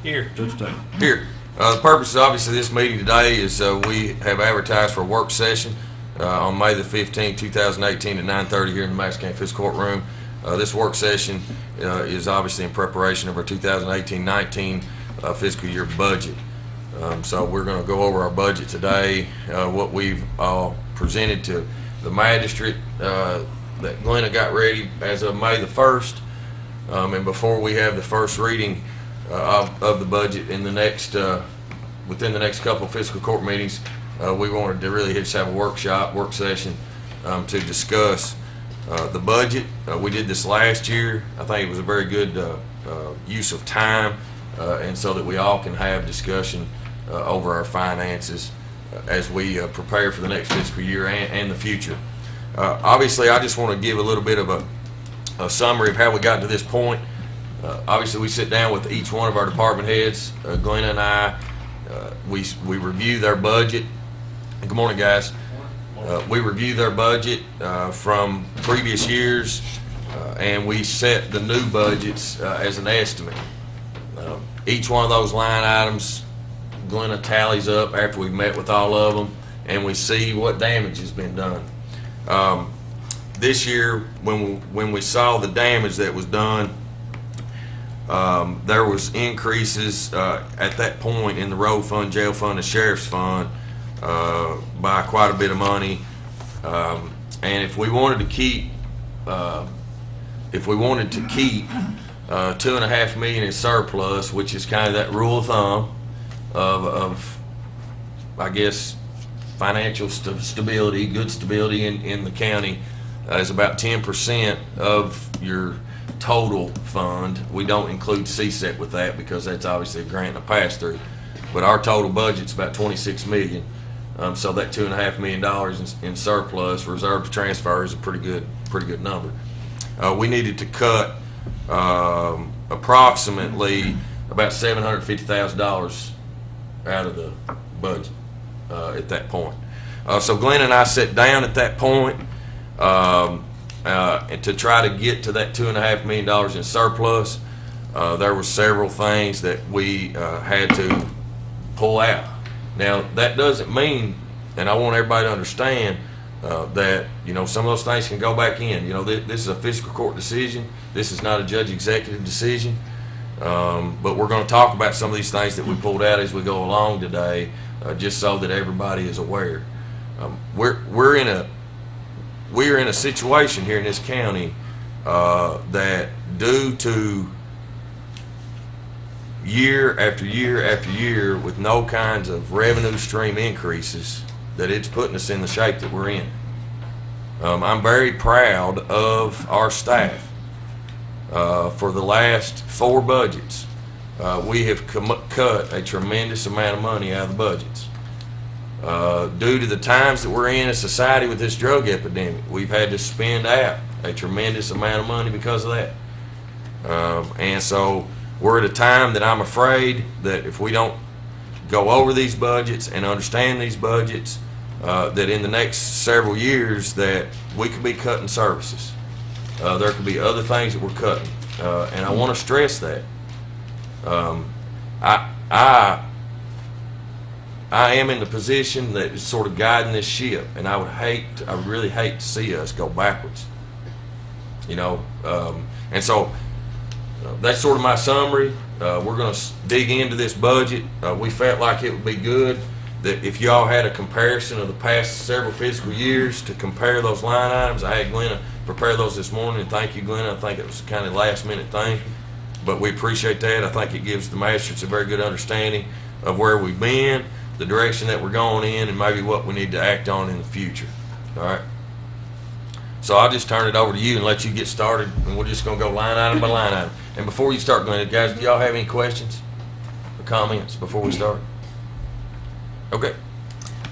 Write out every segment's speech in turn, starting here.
Here. Judge Taylor. Here. The purpose, obviously, of this meeting today is we have advertised for a work session on May the 15th, 2018 at 9:30 here in the Madison County Fiscal Courtroom. This work session is obviously in preparation of our 2018-19 fiscal year budget. So we're going to go over our budget today, what we've presented to the magistrate that Glenna got ready as of May the 1st. And before we have the first reading of the budget in the next within the next couple of fiscal court meetings, we wanted to really just have a work session to discuss the budget. We did this last year. I think it was a very good use of time, and so that we all can have discussion over our finances as we prepare for the next fiscal year and the future. Obviously, I just want to give a little bit of a summary of how we got to this point. Obviously, we sit down with each one of our department heads. Glenna and I, we review their budget. Good morning, guys. We review their budget from previous years, and we set the new budgets as an estimate. Each one of those line items, Glenna tallies up after we've met with all of them, and we see what damage has been done. This year, when we saw the damage that was done, there was increases at that point in the road fund, jail fund, and sheriff's fund by quite a bit of money. And if we wanted to keep, $2.5 million in surplus, which is kind of that rule of thumb of I guess, financial stability, good stability in the county, is about 10% of your total fund. We don't include CSET with that because that's obviously a grant and a pass-through. But our total budget's about $26 million. So that $2.5 million in surplus, reserve to transfer, is a pretty good number. We needed to cut approximately about $750,000 out of the budget at that point. So Glenn and I sat down at that point to try to get to that $2.5 million in surplus. There were several things that we had to pull out. Now, that doesn't mean, and I want everybody to understand, that, some of those things can go back in. This is a fiscal court decision. This is not a judge executive decision. But we're going to talk about some of these things that we pulled out as we go along today, just so that everybody is aware. We're in a situation here in this county that, due to year after year after year with no kinds of revenue stream increases, that it's putting us in the shape that we're in. I'm very proud of our staff. For the last 4 budgets, we have cut a tremendous amount of money out of the budgets. Due to the times that we're in a society with this drug epidemic, we've had to spend out a tremendous amount of money because of that. And so we're at a time that I'm afraid that if we don't go over these budgets and understand these budgets, that in the next several years that we could be cutting services. There could be other things that we're cutting. And I want to stress that. I am in the position that is sort of guiding this ship, and I really hate to see us go backwards. And so that's sort of my summary. We're going to dig into this budget. We felt like it would be good that if y'all had a comparison of the past several fiscal years to compare those line items. I had Glenna prepare those this morning, and thank you, Glenna. I think it was kind of a last-minute thing, but we appreciate that. I think it gives the magistrates a very good understanding of where we've been, the direction that we're going in, and maybe what we need to act on in the future. All right? So I'll just turn it over to you and let you get started, and we're just going to go line item by line item. And before you start, Glenna, guys, do y'all have any questions or comments before we start? Okay.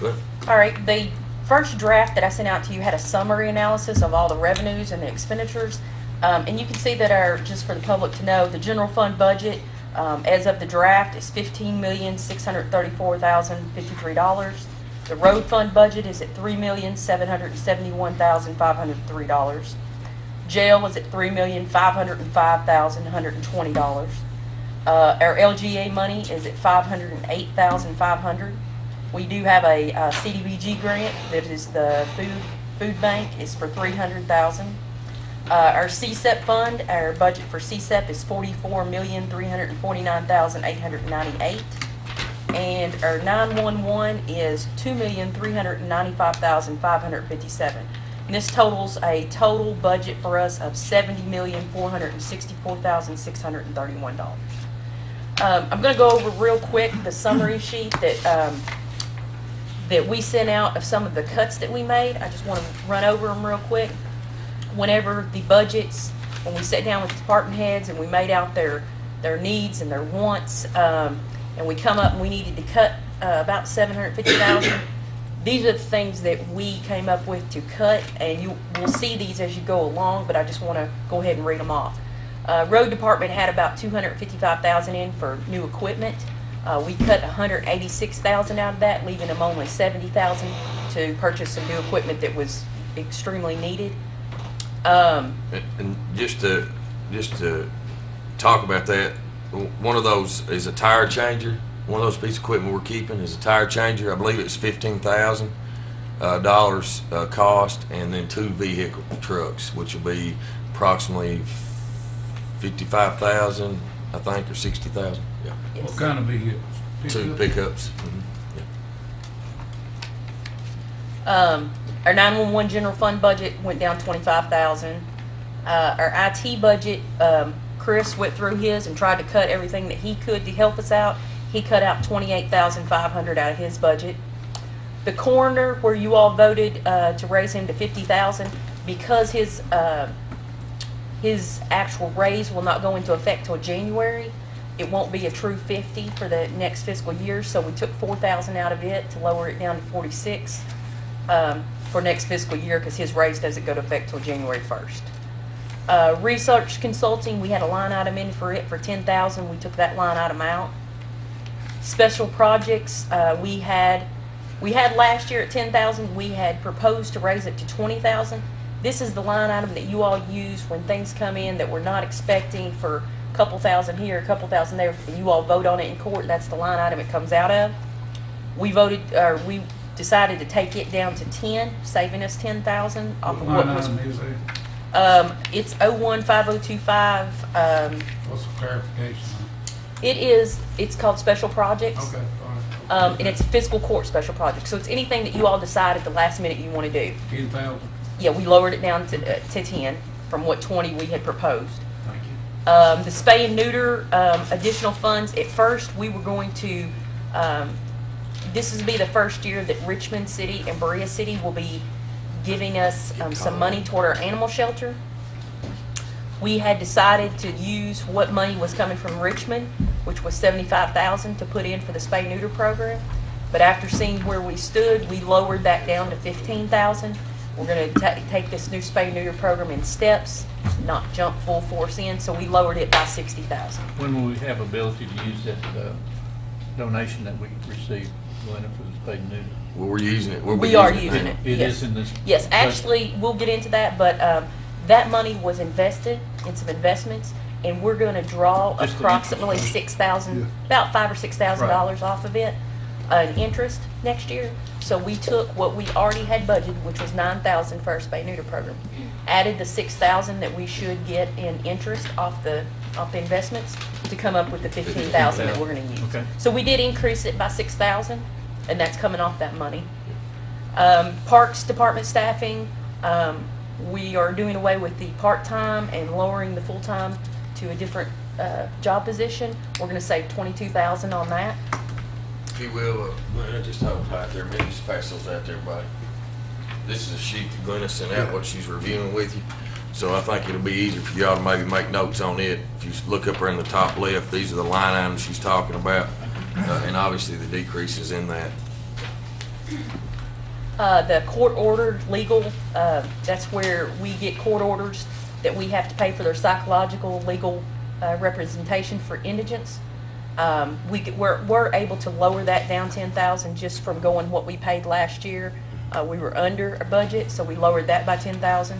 Go ahead. All right. The first draft that I sent out to you had a summary analysis of all the revenues and the expenditures. And you can see that just for the public to know, the general fund budget as of the draft is $15,634,053. The road fund budget is at $3,771,503. Jail is at $3,505,120. Our LGA money is at $508,500. We do have a CDBG grant that is the food bank is for $300,000. Our CSEP fund, our budget for CSEP is $44,349,898. And our 911 is $2,395,557. And this totals a total budget for us of $70,464,631. I'm going to go over real quick the summary sheet that we sent out of some of the cuts that we made. I just want to run over them real quick. Whenever the budgets, when we sat down with the department heads and we made out their needs and their wants, and we come up and we needed to cut about $750,000. These are the things that we came up with to cut, and you will see these as you go along, but I just want to go ahead and read them off. Road department had about $255,000 in for new equipment. We cut $186,000 out of that, leaving them only $70,000 to purchase some new equipment that was extremely needed. And just to talk about that, one of those is a tire changer. One of those pieces of equipment we're keeping is a tire changer. I believe it's $15,000 cost, and then 2 vehicle trucks, which will be approximately $55,000, I think, or $60,000. Yeah. Yes. What kind of vehicles? 2 pickups. Our 911 general fund budget went down $25,000. Our IT budget, Chris went through his and tried to cut everything that he could to help us out. He cut out $28,500 out of his budget. The coroner, where you all voted to raise him to $50,000, because his actual raise will not go into effect till January. It won't be a true 50 for the next fiscal year, so we took $4,000 out of it to lower it down to 46 for next fiscal year, because his raise doesn't go to effect till January 1st. Research consulting, we had a line item in for it for $10,000. We took that line item out. Special projects, we had last year at $10,000. We had proposed to raise it to $20,000. This is the line item that you all use when things come in that we're not expecting, for a couple thousand here, a couple thousand there. You all vote on it in court. That's the line item it comes out of. We decided to take it down to 10, saving us $10,000 off of what was. It's 015025. What's the clarification? It's called special projects. Okay, all right. And it's fiscal court special projects. So it's anything that you all decide at the last minute you want to do. 10,000. Yeah, we lowered it down to 10 from what 20 we had proposed. Thank you. The spay and neuter, additional funds. At first, we were going to, this will be the first year that Richmond City and Berea City will be giving us some money toward our animal shelter. We had decided to use what money was coming from Richmond, which was $75,000, to put in for the spay and neuter program. But after seeing where we stood, we lowered that down to $15,000. We're going to take this new spay and neuter program in steps, not jump full force in, so we lowered it by $60,000. When will we have ability to use that donation that we received, Glenna, for the spay and neuter? Well, we're using it. We are using it. It Yes. is in this. Yes, actually, we'll get into that, but that money was invested in some investments, and we're going to draw Just the approximately interest. $6,000, about $5,000 or $6,000 off of it in interest next year. So we took what we already had budgeted, which was $9,000 for our spay neuter program, added the $6,000 that we should get in interest off the investments to come up with the $15,000 that we're going to use. Okay. So we did increase it by $6,000, and that's coming off that money. Parks department staffing, we are doing away with the part-time and lowering the full-time to a different job position. We're going to save $22,000 on that. If you will, Glenna, just hold tight there. Maybe just pass those out to everybody. This is a sheet that Glenna sent out, what she's reviewing with you. So I think it'll be easier for y'all to maybe make notes on it. If you look up there in the top left, these are the line items she's talking about, and obviously the decreases in that. The court-ordered legal, that's where we get court orders that we have to pay for their psychological legal representation for indigents. We're able to lower that down $10,000 just from going what we paid last year. We were under our budget, so we lowered that by $10,000.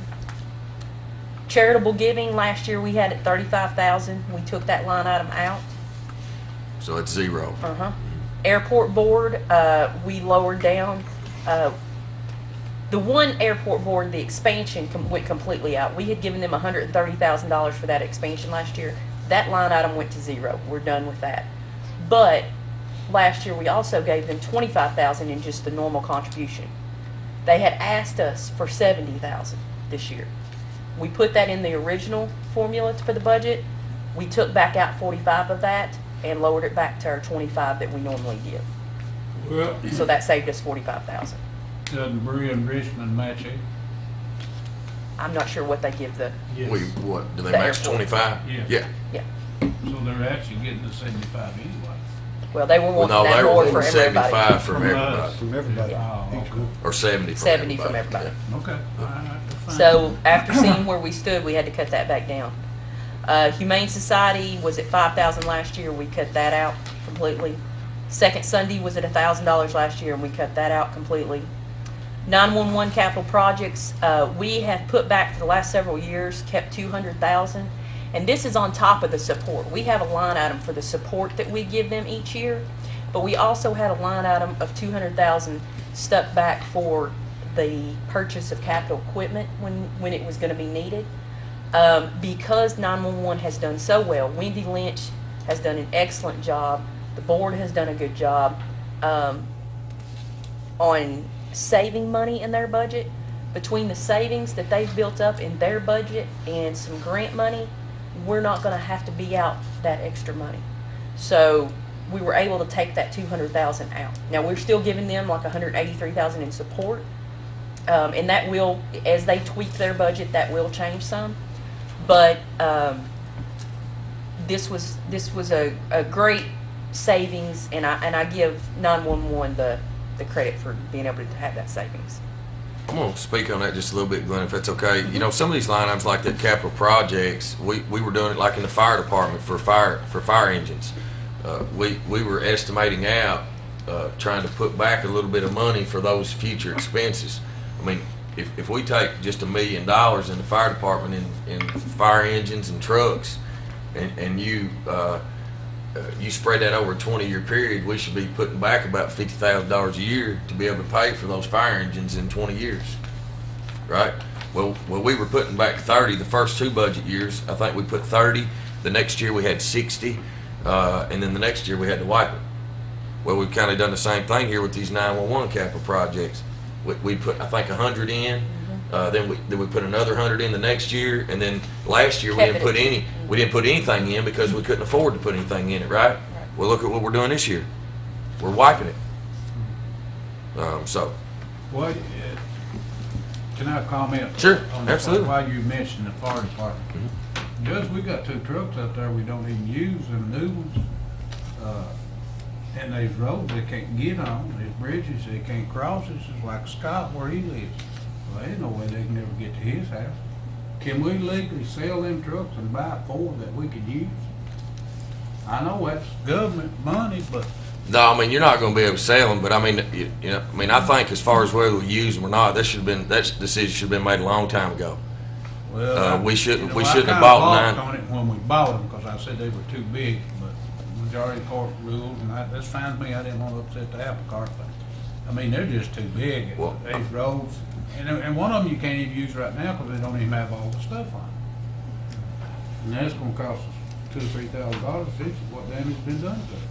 Charitable giving, last year we had at $35,000. We took that line item out. So it's zero. Airport board, we lowered down. The one airport board, the expansion went completely out. We had given them $130,000 for that expansion last year. That line item went to zero. We're done with that. But last year we also gave them $25,000 in just the normal contribution. They had asked us for $70,000 this year. We put that in the original formula for the budget. We took back out 45 of that and lowered it back to our 25 that we normally give. Well, So that saved us 45,000. doesn't Bree and Richmond match it? I'm not sure what they give the. What, do they The match airport. 25? Yeah. Yeah. Yeah. So they're actually getting the 75 anyway. Well, they were Well, wanting no, that they were more wanting for everybody. 75 from From everybody. us. From everybody. Yeah. Oh, Each okay. group. Or 70 from 70 everybody. from everybody. Okay. All right, that's fine. So after seeing where we stood, we had to cut that back down. Humane Society was at $5,000 last year. We cut that out completely. Second Sunday was at $1,000 last year, and we cut that out completely. 911 capital projects, we have put back for the last several years, kept $200,000, and this is on top of the support. We have a line item for the support that we give them each year, but we also had a line item of $200,000 stuck back for the purchase of capital equipment when it was going to be needed. Because 911 has done so well, Wendy Lynch has done an excellent job. The board has done a good job on saving money in their budget. Between the savings that they've built up in their budget and some grant money, we're not going to have to be out that extra money. So we were able to take that $200,000 out. Now we're still giving them like $183,000 in support, and that will, as they tweak their budget, that will change some. But this was a great savings, and I give 911 the credit for being able to have that savings. I'm going to speak on that just a little bit, Glenn, if that's okay. You know, some of these line items like that capital projects, we were doing it like in the fire department for fire engines. We were estimating out, trying to put back a little bit of money for those future expenses. I mean, if we take just $1 million in the fire department in fire engines and trucks, and you spread that over a 20-year period, we should be putting back about $50,000 a year to be able to pay for those fire engines in 20 years, right? Well, we were putting back 30 the first 2 budget years. I think we put 30. The next year we had 60, and then the next year we had to wipe it. Well, we've kind of done the same thing here with these 911 capital projects. We put, I think, 100 in. Then we put another 100 in the next year, and then last year we didn't put anything in because we couldn't afford to put anything in it, right? Well, look at what we're doing this year. We're wiping it. Well, can I comment? Sure, on the- absolutely. While you mentioned the fire department. Judge, we got 2 trucks out there we don't even use, them new ones. And there's roads they can't get on, there's bridges they can't cross. It's just like Scott where he lives. Well, ain't no way they can never get to his house. Can we legally sell them trucks and buy 4 that we could use? I know that's government money, but No, I mean, you're not going to be able to sell them, but I mean, I think as far as whether we use them or not, that decision should have been made a long time ago. well, We shouldn't I have kinda bought balked 9. on it when we bought them because I said they were too big, but majority court rules, and that's fine with me. I didn't want to upset the apple cart, but I mean, they're just too big. Well- These roads, and one of them you can't even use right now because they don't even have all the stuff on it. And that's gonna cost us $2,000 or $3,000 to fix it, what damage has been done to it.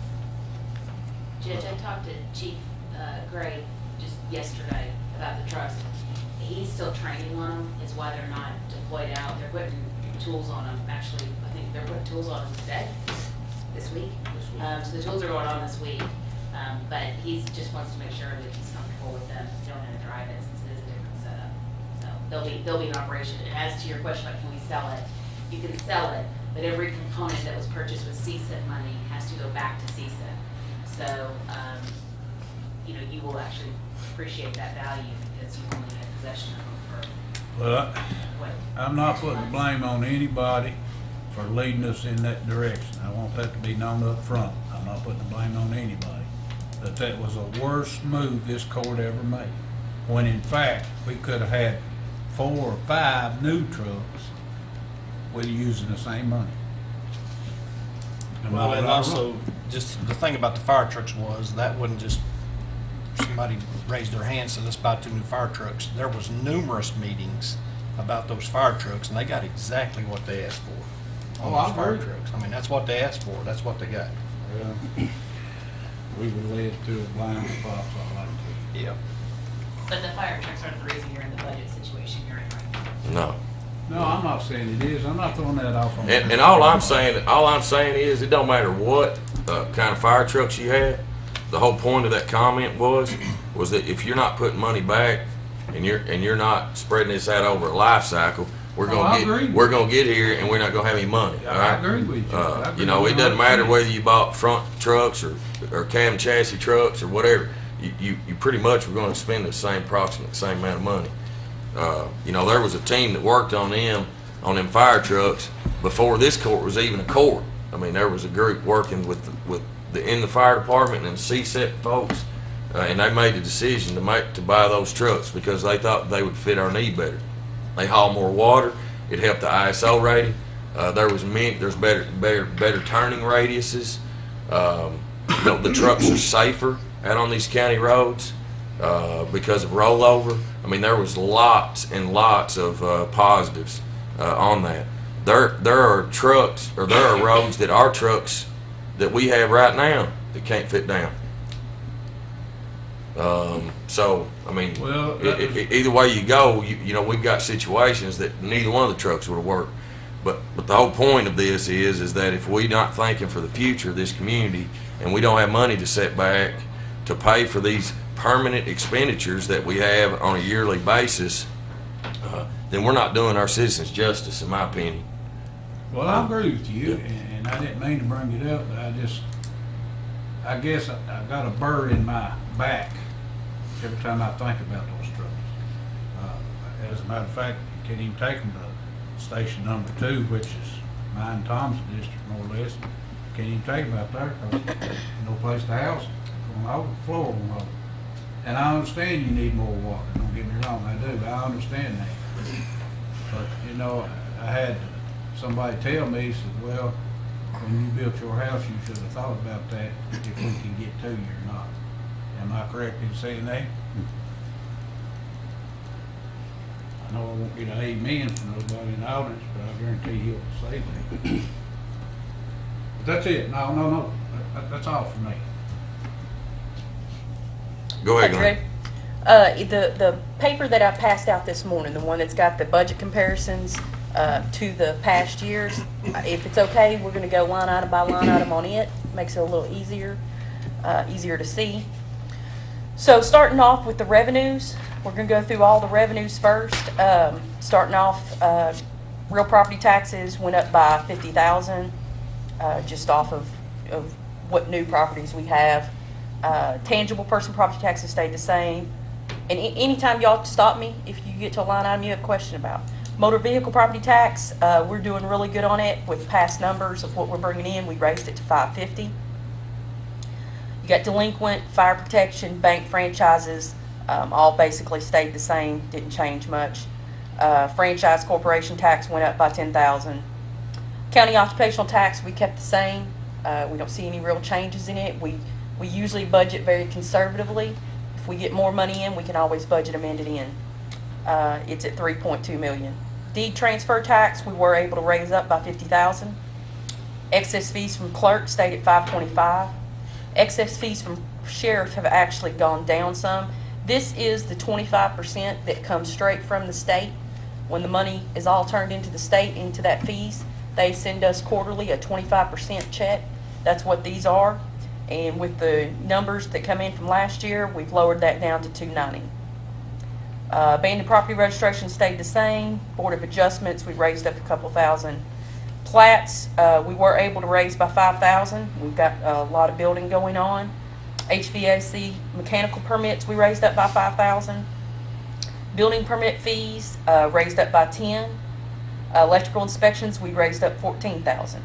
Judge, I talked to Chief Gray just yesterday about the trucks. He's still training on them, is why they're not deployed out. They're putting tools on them, actually, I think they're putting tools on them today, this week. So the tools are going on this week, but he just wants to make sure that he's comfortable with them, don't have to drive it since it is a different setup. So they'll be in operation. And as to your question about can we sell it, you can sell it, but every component that was purchased with CSIP money has to go back to CSIP. So, you will actually appreciate that value because you only had possession of them for Well, what? I'm not putting the blame on anybody for leading us in that direction. I want that to be known up front. I'm not putting the blame on anybody. But that was the worst move this court ever made. When in fact, we could have had 4 or 5 new trucks with using the same money. Well, and also, just the thing about the fire trucks was, that wasn't just somebody raised their hand, said, let's buy 2 new fire trucks. There was numerous meetings about those fire trucks, and they got exactly what they asked for. Oh, on those I fire agree. trucks. I mean, that's what they asked for, that's what they got. Well, we were led to a blind spot, so I like to. Yeah. But the fire trucks aren't the reason you're in the budget situation you're in right now. No. No, I'm not saying it is. I'm not throwing that off on. And all I'm saying is, it don't matter what kind of fire trucks you have. The whole point of that comment was that if you're not putting money back and you're not spreading this out over a life cycle, we're I agree. gonna get here and we're not gonna have any money. All I right? agree with you. I agree You know, with it you doesn't matter 100%. whether you bought front trucks or cab chassis trucks or whatever. You pretty much were going to spend the same approximate same amount of money. You know, there was a team that worked on them fire trucks before this court was even a court. I mean, there was a group working with in the fire department and CSEP folks, and they made the decision to buy those trucks because they thought they would fit our need better. They haul more water. It helped the ISO rating. There's better turning radiuses. You know, the trucks are safer out on these county roads because of rollover. I mean, there was lots and lots of positives on that. There are trucks, or there are roads that our trucks that we have right now that can't fit down. So I mean, Well, either way you go, you know, we've got situations that neither one of the trucks would have worked. But the whole point of this is that if we're not thinking for the future of this community, and we don't have money to set back to pay for these permanent expenditures that we have on a yearly basis, then we're not doing our citizens justice, in my opinion. Well, I agree with you, and I didn't mean to bring it up, but I guess I got a bird in my back every time I think about those trucks. As a matter of fact, you can't even take them to station number 2, which is mine and Tom's district, more or less. Can't even take them out there because there's no place to house them. Going over the floor on them. And I understand you need more water. Don't get me wrong, I do. I understand that. But, you know, I had somebody tell me, he said, well, when you built your house, you should have thought about that, if we can get to you or not. Am I correct in saying that? I know I won't get an amen from nobody in the audience, but I guarantee he'll say that. But that's it. No. That's all for me. Go ahead, Greg. Glenn. The paper that I passed out this morning, the one that's got the budget comparisons to the past years, if it's okay, we're going to go line item by line item on it. Makes it a little easier to see. So starting off with the revenues, we're going to go through all the revenues first. Starting off, real property taxes went up by $50,000, just off of what new properties we have. Tangible person property taxes stayed the same. And anytime y'all stop me, if you get to a line item you have a question about. Motor vehicle property tax, we're doing really good on it with past numbers of what we're bringing in. We raised it to $550. You got delinquent, fire protection, bank franchises, all basically stayed the same, didn't change much. Franchise corporation tax went up by $10,000. County occupational tax, we kept the same. We don't see any real changes in it. We usually budget very conservatively. If we get more money in, we can always budget amend it in. It's at $3.2 million. Deed transfer tax, we were able to raise up by $50,000. Excess fees from clerk stayed at $525. Excess fees from sheriff have actually gone down some. This is the 25% that comes straight from the state. When the money is all turned into the state, into that fees, they send us quarterly a 25% check. That's what these are. And with the numbers that come in from last year, we've lowered that down to $290. Abandoned property registration stayed the same. Board of Adjustments, we raised up a couple thousand. Plats, we were able to raise by $5,000. We've got a lot of building going on. HVAC mechanical permits, we raised up by $5,000. Building permit fees raised up by $10,000. Electrical inspections, we raised up $14,000.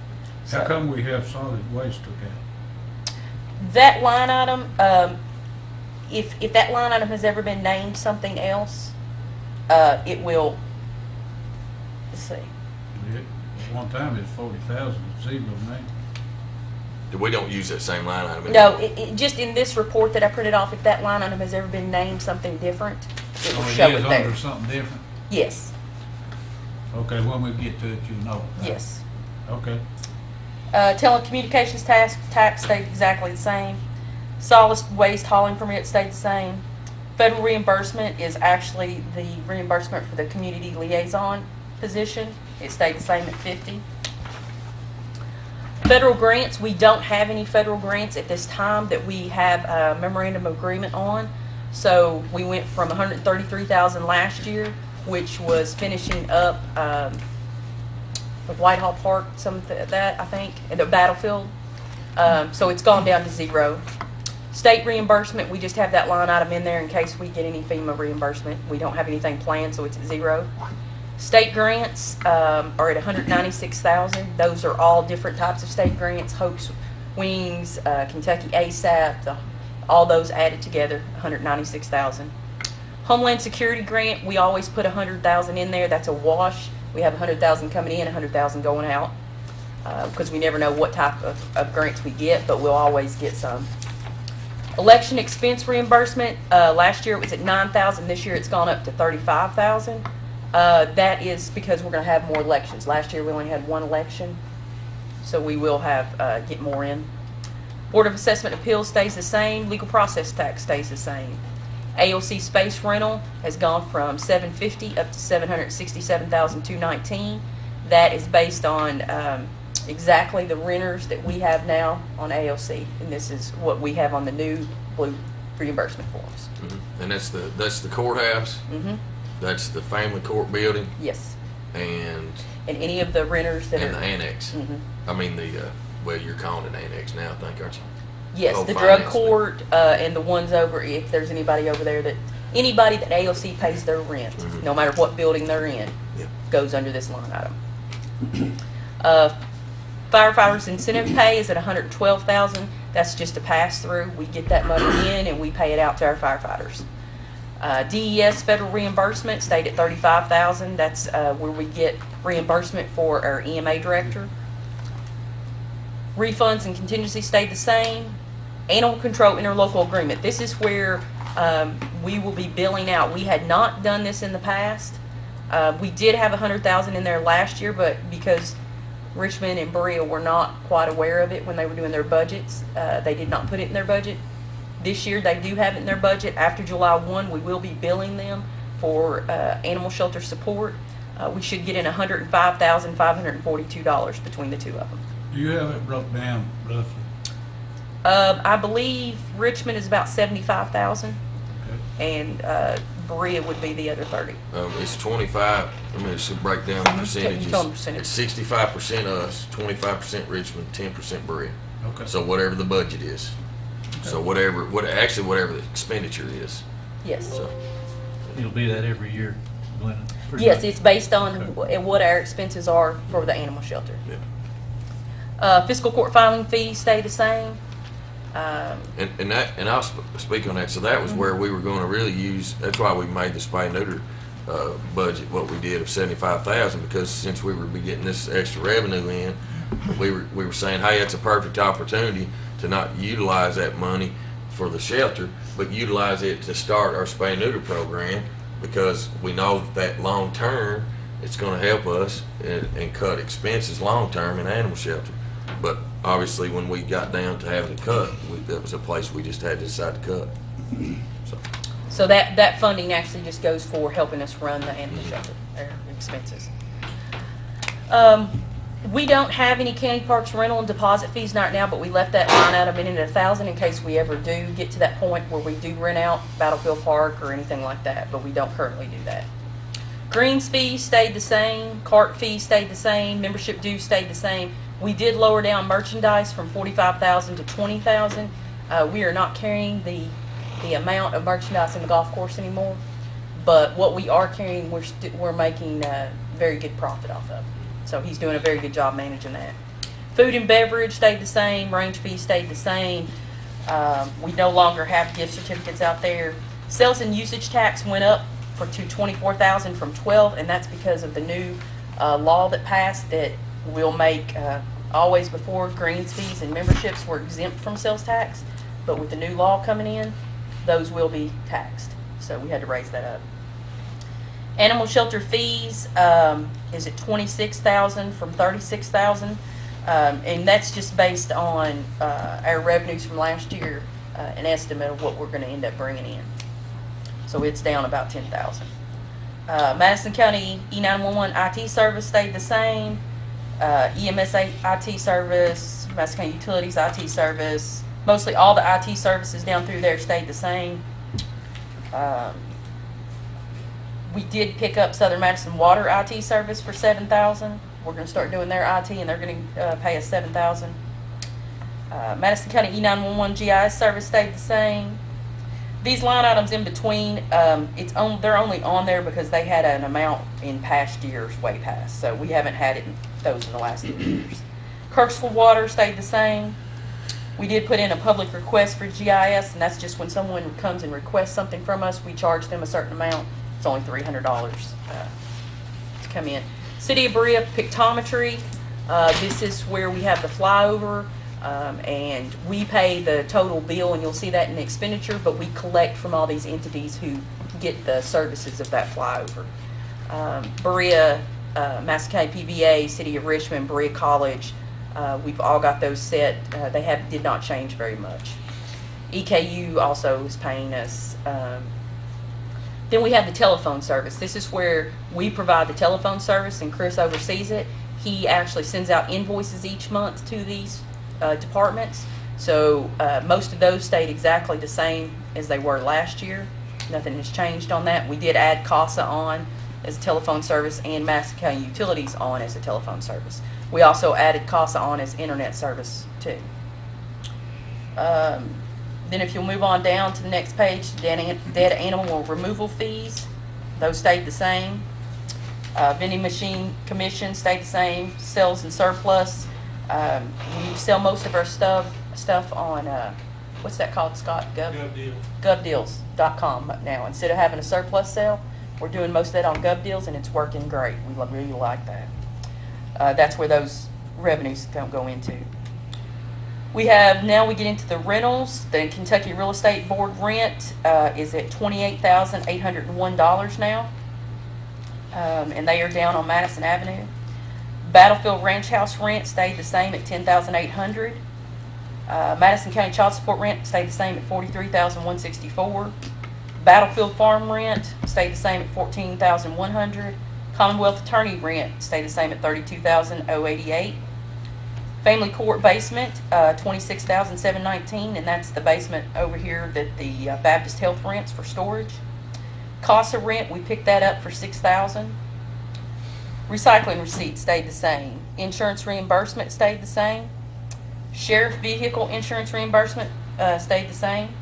How come we have solid waste took out? That line item, if that line item has ever been named something else, it will. Let's see. One time it's 40,000, it's zero now. We don't use that same line item No, anymore. just in this report that I printed off, if that line item has ever been named something different, it will Or show it it is there. under something different? Yes, Okay, when we get to it, you'll know. Right? yes. Okay. Telecommunications tax stayed exactly the same. Solid waste hauling permit stayed the same. Federal reimbursement is actually the reimbursement for the community liaison position. It stayed the same at 50. Federal grants, we don't have any federal grants at this time that we have a memorandum of agreement on. So we went from 133,000 last year, which was finishing up with Whitehall Park, some of that I think, and the battlefield. So it's gone down to 0. State reimbursement, we just have that line item in there in case we get any FEMA reimbursement. We don't have anything planned, so it's at 0. State grants are at 196,000. Those are all different types of state grants: Hope's Wings, Kentucky ASAP, all those added together, 196,000. Homeland Security grant, we always put 100,000 in there. That's a wash. We have 100,000 coming in, 100,000 going out, because we never know what type of grants we get, but we'll always get some. Election expense reimbursement, last year it was at 9,000. This year it's gone up to 35,000. That is because we're going to have more elections. Last year we only had 1 election, so we will have get more in. Board of Assessment Appeals stays the same. Legal process tax stays the same. AOC space rental has gone from $750 up to $767,219. That is based on exactly the renters that we have now on AOC, and this is what we have on the new blue reimbursement forms. Mm-hmm. And that's the courthouse. Mm-hmm. That's the family court building, Yes, and any of the renters that the are. annex. Mhm. I mean well, you're calling it annex now, I think, aren't you? Yes, Oh, the drug finance. court and the ones over, if there's anybody over there anybody that AOC pays their rent, Mhm. no matter what building they're in, Yeah. goes under this line item. Firefighters incentive pay is at $112,000. That's just a pass through. We get that money in and we pay it out to our firefighters. DES federal reimbursement stayed at $35,000. That's where we get reimbursement for our EMA director. Refunds and contingency stayed the same. Animal control interlocal agreement. This is where we will be billing out. We had not done this in the past. We did have 100,000 in there last year, but because Richmond and Berea were not quite aware of it when they were doing their budgets, they did not put it in their budget. This year they do have it in their budget. After July 1, we will be billing them for animal shelter support. We should get in $105,542 between the two of them. Do you have it broke down roughly? I believe Richmond is about 75,000, Okay. and Berea would be the other 30. It's 25. Let me just break down the percentages. Tell them percentage. It's 65% us, 25% Richmond, 10% Berea. Okay. So whatever the budget is. So whatever the expenditure is. Yes. So It'll be that every year, Glenn. pretty Yes, much. it's based on Okay. what our expenses are for the animal shelter. yeah. Fiscal court filing fees stay the same. And I'll speak on that. So that was where we were going to really use. That's why we made the spay neuter budget what we did of 75,000, because since we would be getting this extra revenue in, we were saying, hey, it's a perfect opportunity to not utilize that money for the shelter, but utilize it to start our spay neuter program, because we know that long term it's going to help us and cut expenses long term in animal shelter. But obviously, when we got down to having to cut, that was a place we just had to decide to cut. So that funding actually just goes for helping us run the animal shelter, our expenses. We don't have any county parks rental and deposit fees right now, but we left that line item in at 1,000 in case we ever do get to that point where we do rent out Battlefield Park or anything like that, but we don't currently do that. Greens fees stayed the same, cart fees stayed the same, membership dues stayed the same. We did lower down merchandise from 45,000 to 20,000. We are not carrying the amount of merchandise in the golf course anymore, but what we are carrying, we're making very good profit off of. So he's doing a very good job managing that. Food and beverage stayed the same. Range fees stayed the same. We no longer have gift certificates out there. Sales and usage tax went up to 24,000 from 12, and that's because of the new law that passed that will make Always before, greens fees and memberships were exempt from sales tax, but with the new law coming in, those will be taxed. So we had to raise that up. Animal shelter fees is at $26,000 from $36,000, and that's just based on our revenues from last year, an estimate of what we're going to end up bringing in. So it's down about $10,000. Madison County E911 IT service stayed the same. EMS IT service, Madison County Utilities IT service, mostly all the IT services down through there stayed the same. We did pick up Southern Madison Water IT service for $7,000. We're going to start doing their IT, and they're going to pay us $7,000. Madison County E911 GIS service stayed the same. These line items in between, they're only on there because they had an amount in past years way past. So we haven't had those in the last 2 years. Kirksville Water stayed the same. We did put in a public request for GIS, and that's just when someone comes and requests something from us, we charge them a certain amount. It's only $300 to come in. City of Berea Pictometry. This is where we have the flyover, and we pay the total bill, and you'll see that in the expenditure, but we collect from all these entities who get the services of that flyover. Berea, Madison County PVA, City of Richmond, Berea College, we've all got those set. They did not change very much. EKU also is paying us. Then we have the telephone service. This is where we provide the telephone service, and Chris oversees it. He actually sends out invoices each month to these departments. So most of those stayed exactly the same as they were last year. Nothing has changed on that. We did add CASA on as a telephone service and Madison County Utilities on as a telephone service. We also added CASA on as internet service too. Then if you'll move on down to the next page, dead animal removal fees, those stayed the same. Vending machine commission stayed the same. Sales and surplus, we sell most of our stuff on, what's that called, Scott? GovDeals.com now. Instead of having a surplus sale, we're doing most of that on GovDeals, and it's working great. We really like that. That's where those revenues don't go into. We get into the rentals. The Kentucky Real Estate Board rent is at $28,801 now, and they are down on Madison Avenue. Battlefield Ranch House rent stayed the same at $10,800. Madison County Child Support rent stayed the same at $43,164. Battlefield Farm rent stayed the same at $14,100. Commonwealth Attorney rent stayed the same at $32,088. Family Court basement, $26,719, and that's the basement over here that the Baptist Health rents for storage. CASA rent, we picked that up for $6,000. Recycling receipts stayed the same. Insurance reimbursement stayed the same. Sheriff vehicle insurance reimbursement stayed the same.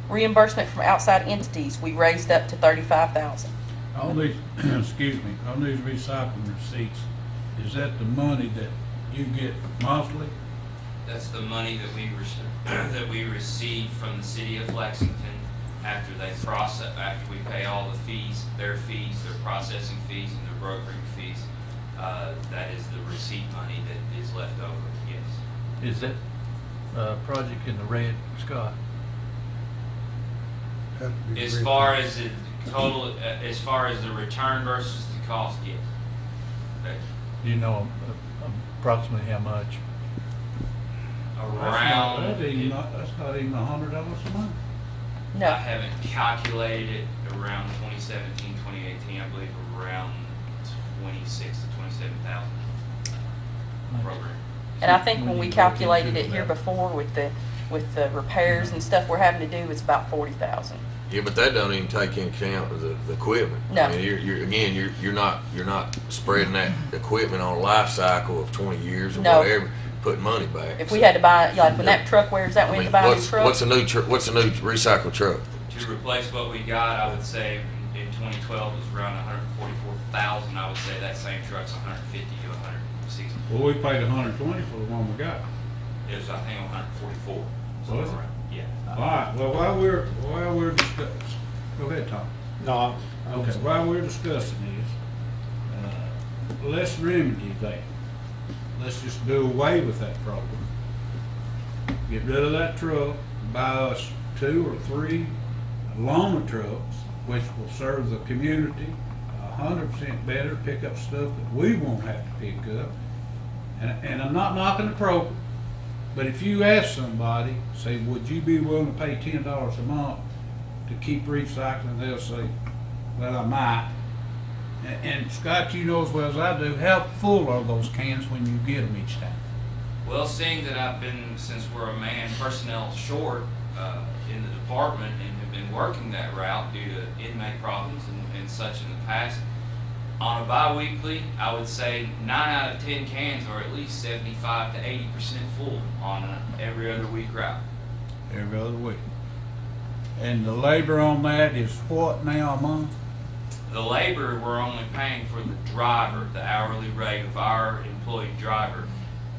Reimbursement from outside entities, we raised up to $35,000. On these, excuse me, on these recycling receipts, is that the money that you get monthly? That's the money that we receive from the city of Lexington after we pay all the fees, their processing fees and their brokering fees. That is the receipt money that is left over, yes. Is that project in the red, Scott? As far as the total, as far as the return versus the cost, yes. Okay. Do you know approximately how much? Around. That's not even $100 a month. No. I haven't calculated it around 2017, 2018, I believe around 26 to 27,000 program. And I think when we calculated it here before with the repairs and stuff we're having to do, it's about $40,000. Yeah, but that don't even take into account the equipment. No. I mean, you're not spreading that equipment on a life cycle of 20 years or No. whatever, putting money back. If we had to buy, like when that truck wears out, we had to buy a new truck. What's a new recycled truck? To replace what we got, I would say in 2012 it was around 144,000. I would say that same truck's 150 to 160. Well, we paid $120 for the one we got. It was, I think, 144. Was somewhere it? around. Yeah. All right, well, while we're discussing, go ahead, Tom. No, Okay, while we're discussing this, let's remedy that. let's just do away with that program. Get rid of that truck, buy us 2 or 3 loaner trucks, which will serve the community 100% better, pick up stuff that we won't have to pick up. And I'm not knocking the program, but if you ask somebody, say, would you be willing to pay $10 a month to keep recycling, they'll say, well, I might. And Scott, you know as well as I do, how full are those cans when you get them each time? Well, seeing that I've been, since we're a man personnel short in the department and have been working that route due to inmate problems and such in the past, on a bi-weekly, I would say 9 out of 10 cans are at least 75 to 80% full on an every other week route. Every other week. And the labor on that is what now a month? The labor, we're only paying for the driver, the hourly rate of our employed driver.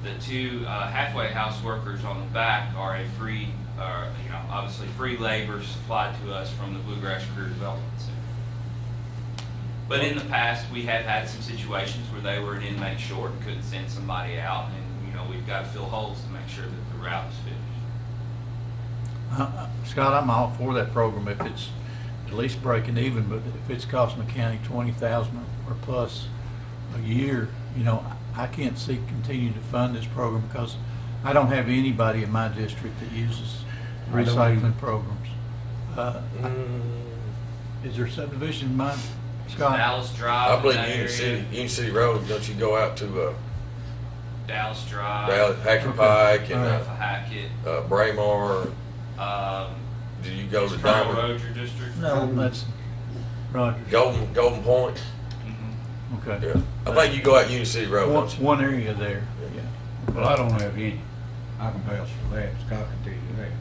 The 2 halfway house workers on the back are a free, obviously free labor supplied to us from the Bluegrass Career Development Center. But in the past, we have had some situations where they were an inmate short and couldn't send somebody out, and we've got to fill holes to make sure that the route is finished. Scott, I'm all for that program if it's at least breaking even, but if it's costing the county $20,000 or plus a year, I can't see continuing to fund this program because I don't have anybody in my district that uses recycling programs. Is there a subdivision in mind, Scott? Dallas Drive. I believe in that Union City Road, don't you go out to Dallas Drive. Hackett Pike and Hackett. Braemar? Do you go to Colonel Diamond? Road, your district? No, that's Rogers. Golden Point? Mhm. Okay. Yeah. I think you go out Union City Road, don't you? One area there, yeah. Well, I don't have any. I can vouch for that. Scott can tell you that.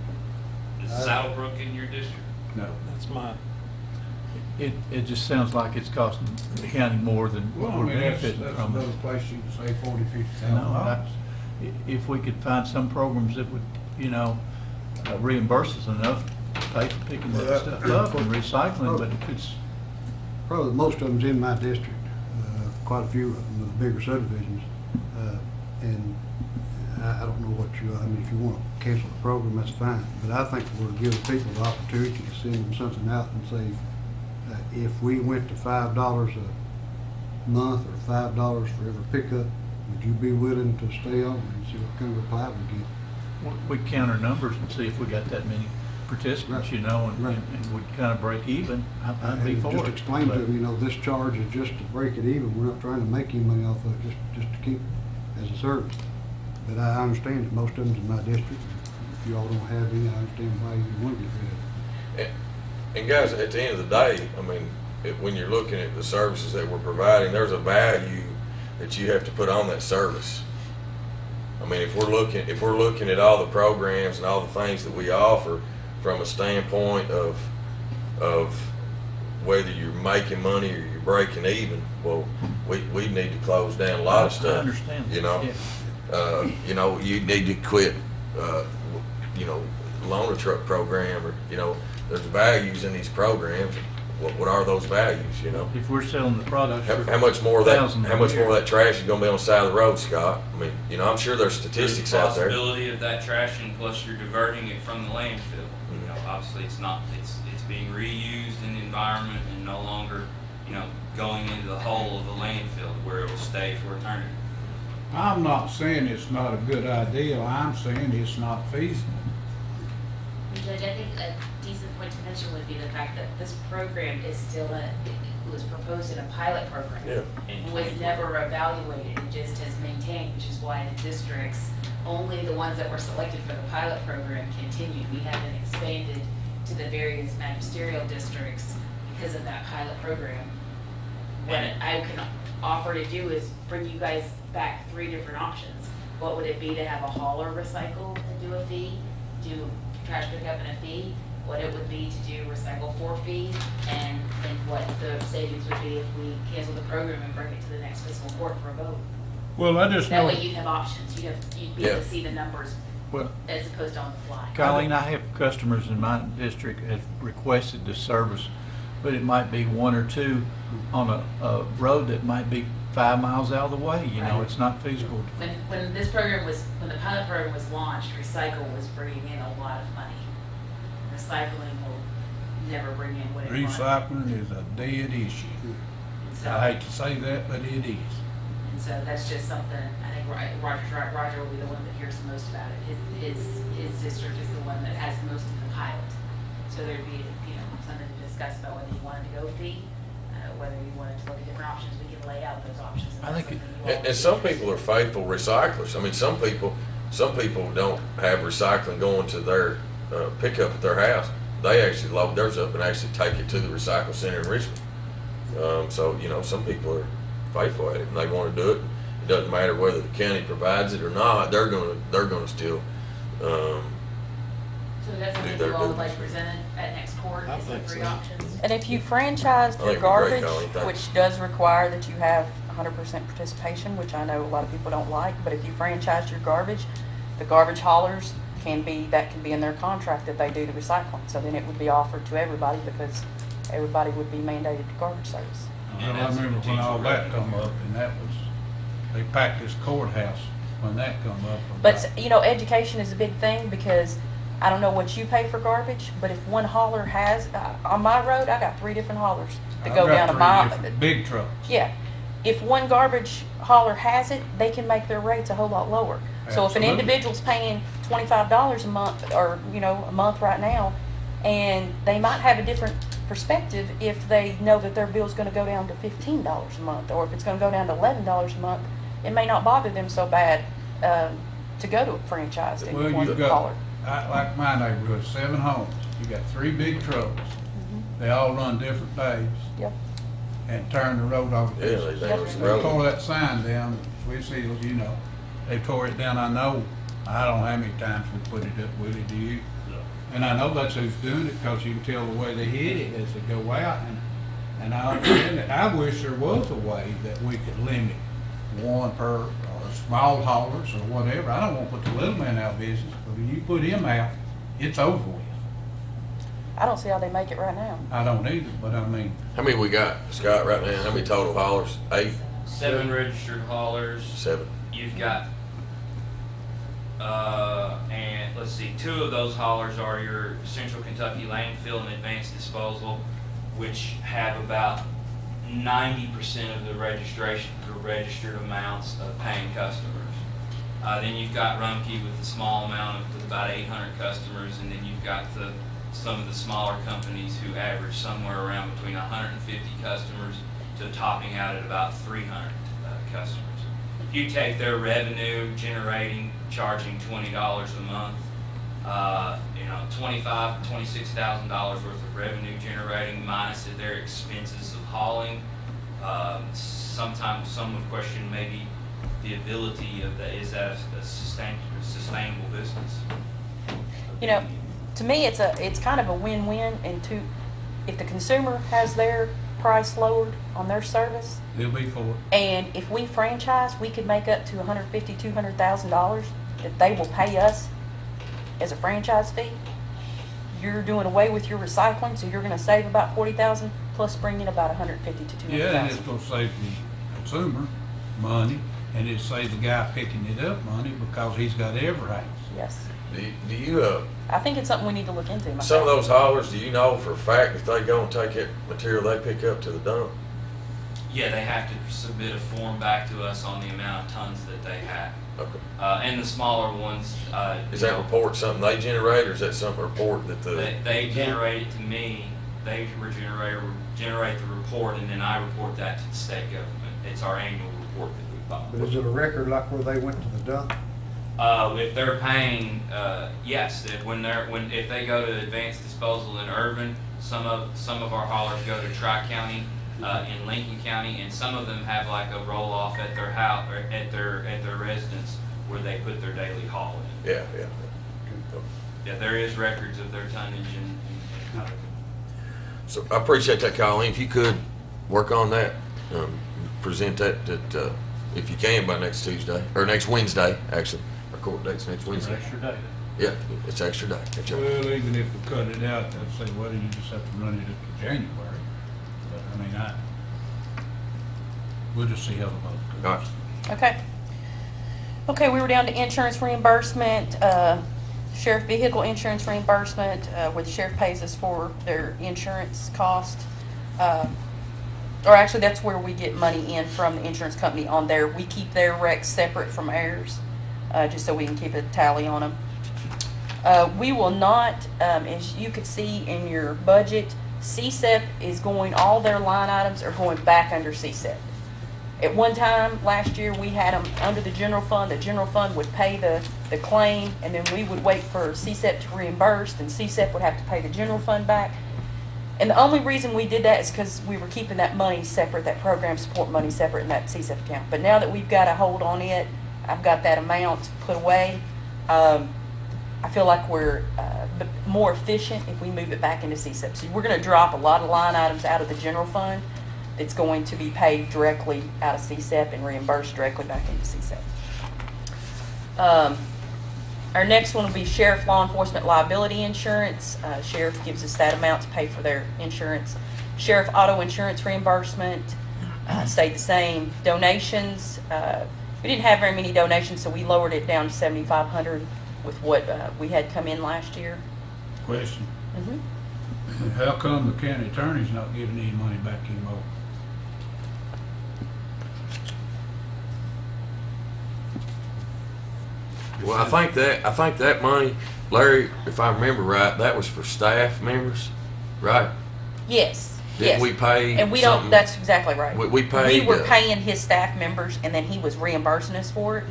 Is Saddlebrook in your district? No. That's mine. It just sounds like it's costing the county more than Well, what I we're mean, that's benefiting from. another place you can save $40,000, No, $50,000. if we could find some programs that would, reimburse us enough to pay for picking that stuff up and recycling, but if it's, Probably most of them's in my district, quite a few of them, the bigger subdivisions. And I don't know what if you want to cancel the program, that's fine. But I think we're to give the people the opportunity to send them something out and say, if we went to $5 a month or $5 for every pickup, would you be willing to stay on and see what kind of reply we get? we count our numbers and see if we got that many participants, Right. and Right. and would kind of break even, I'd be And for it. just explain to But- them, this charge is just to break it even. We're not trying to make any money off of it, just to keep it as a service. But I understand that most of them's in my district. If you all don't have any, I understand why you want to get rid of it. And guys, at the end of the day, when you're looking at the services that we're providing, there's a value that you have to put on that service. If we're looking at all the programs and all the things that we offer from a standpoint of whether you're making money or you're breaking even, well, we need to close down a lot of stuff. I understand. You need to quit, loaner truck program, or, there's values in these programs. What are those values, If we're selling the products. How much more of that, $1,000 how much a more of year. that trash is gonna be on the side of the road, Scott? I'm sure there's statistics There's out there. a possibility of that trash, and plus you're diverting it from the landfill. Obviously it's being reused in the environment and no longer, going into the hull of the landfill where it will stay for eternity. I'm not saying it's not a good idea. I'm saying it's not feasible. Judge, I think a decent point to mention would be the fact that this program is still it was proposed in a pilot program. Yeah. And was never evaluated, it just has maintained, which is why the districts, only the ones that were selected for the pilot program continued. We haven't expanded to the various magisterial districts because of that pilot program. What I can offer to do is bring you guys back 3 different options. What would it be to have a hauler recycle and do a fee, do trash pickup and a fee, what it would be to do recycle for fee, and what the savings would be if we cancel the program and bring it to the next fiscal court for a vote. Well, I just That know, way you'd have options, you'd be able to see the numbers Well, as opposed to on the fly. Colleen, I have customers in my district that have requested this service, but it might be 1 or 2 on a road that might be 5 miles out of the way, you know, Right. it's not feasible. When this program was, when the pilot program was launched, Recycle was bringing in a lot of money. Recycling will never bring in what it was. Recycling is a dead issue. I hate to say that, but it is. And so that's just something, I think Roger's right, Roger will be the one that hears the most about it. His district is the one that has the most of the pilot. So there'd be, you know, something to discuss about whether you wanted to go fee, whether you wanted to look at different options, we can lay out those options. I think And some people are faithful recyclers. I mean, some people don't have recycling going to their pickup at their house. They actually load theirs up and actually take it to the recycle center in Richmond. So, you know, some people are faithful at it and they want to do it. It doesn't matter whether the county provides it or not. They're gonna still. So that's something do you their all would like duties. presented at next court, I is the think three so. options? And if you franchise I your think it'd be great, garbage, Colleen, thanks. which does require that you have 100% participation, which I know a lot of people don't like, but if you franchise your garbage, the garbage haulers can be in their contract that they do the recycling. So then it would be offered to everybody because everybody would be mandated to garbage service. Well, I remember when all that come up, and that was, they packed this courthouse when that come up. But, you know, education is a big thing because I don't know what you pay for garbage, but if one hauler has, on my road, I got 3 different haulers that go down a mile. Big trucks. Yeah. If one garbage hauler has it, they can make their rates a whole lot lower. So if an Absolutely. individual's paying $25 a month, or, you know, a month right now, and they might have a different perspective if they know that their bill's gonna go down to $15 a month, or if it's gonna go down to $11 a month, it may not bother them so bad, to go to a franchise to Well, one you've hauler. got, like my neighborhood, 7 homes. You got 3 big trucks. They all run different days Yep. and turn the road off. Yeah, they damage the They tore road. that sign down, Swiss Seals, you know. They tore it down, I know. I don't know how many times we put it up, Willie, do you? And I know that's who's doing it, because you can tell the way they hit it as they go out, and I understand it. I wish there was a way that we could limit one per, or small haulers or whatever. I don't want to put the little man out of business, but if you put him out, it's over with. I don't see how they make it right now. I don't either, but I mean, How many we got, Scott, right now? How many total haulers? 8, 7 registered haulers. 7? You've got, and let's see, 2 of those haulers are your Central Kentucky landfill and advanced disposal, which have about 90% of the registered amounts of paying customers. Then you've got Rumpke with a small amount with about 800 customers, and then you've got some of the smaller companies who average somewhere around between 150 customers to topping out at about 300 customers. If you take their revenue generating, charging $20 a month, you know, $25,000 to $26,000 worth of revenue generating minus their expenses of hauling. Sometimes some would question maybe the ability of is that a sustainable business? You know, to me, it's kind of a win-win, and if the consumer has their price lowered on their service, they'll be for it. and if we franchise, we could make up to $150,000, $200,000 that they will pay us as a franchise fee. You're doing away with your recycling, so you're going to save about $40,000 plus bring in about $150,000 to $200,000. Yeah, and it's gonna save the consumer money, and it saves the guy picking it up money because he's got everything. Yes, Do you, I think it's something we need to look into. some of those haulers, do you know for a fact if they go and take that material they pick up to the dump? Yeah, they have to submit a form back to us on the amount of tons that they have. Okay. And the smaller ones, Is that report something they generate, or is that some report that the? they generate it to me. They generate the report, and then I report that to the state government. It's our annual report that we file. But is it a record like where they went to the dump? If they're paying, yes, if they go to advanced disposal in Irvin, some of our haulers go to Tri-County, in Lincoln County, and some of them have like a roll off at their house or at their residence where they put their daily haul in. Yeah. Yeah, there is records of their tonnage and So I appreciate that, Colleen. If you could work on that, present that if you can by next Tuesday, or next Wednesday, actually. Our court date's next Wednesday. Extra day. Yeah, it's extra day. That's right. Well, even if we cut it out, they'd say, well, you just have to run it up to January. But I mean, We'll just see how the vote goes. All right. Okay. Okay, we were down to insurance reimbursement, sheriff vehicle insurance reimbursement, where the sheriff pays us for their insurance cost. Or actually, that's where we get money in from the insurance company on there. We keep their recs separate from ours, just so we can keep a tally on them. We will not, as you could see in your budget, CSEP is going, all their line items are going back under CSEP. At one time last year, we had them under the general fund. The general fund would pay the claim, and then we would wait for CSEP to reimburse, and CSEP would have to pay the general fund back. And the only reason we did that is because we were keeping that money separate, that program support money separate in that CSEP account. But now that we've got a hold on it, I've got that amount put away. I feel like we're more efficient if we move it back into CSEP. So we're going to drop a lot of line items out of the general fund. It's going to be paid directly out of CSEP and reimbursed directly back into CSEP. Our next one will be sheriff law enforcement liability insurance. Sheriff gives us that amount to pay for their insurance. Sheriff auto insurance reimbursement stayed the same. Donations, we didn't have very many donations, so we lowered it down to $7,500 with what we had come in last year. Question. How come the county attorney's not giving any money back anymore? Well, I think that money, Larry, if I remember right, that was for staff members, right? Yes. Didn't yes. we pay And we something? don't. That's exactly right. We paid. We were paying his staff members, and then he was reimbursing us for it.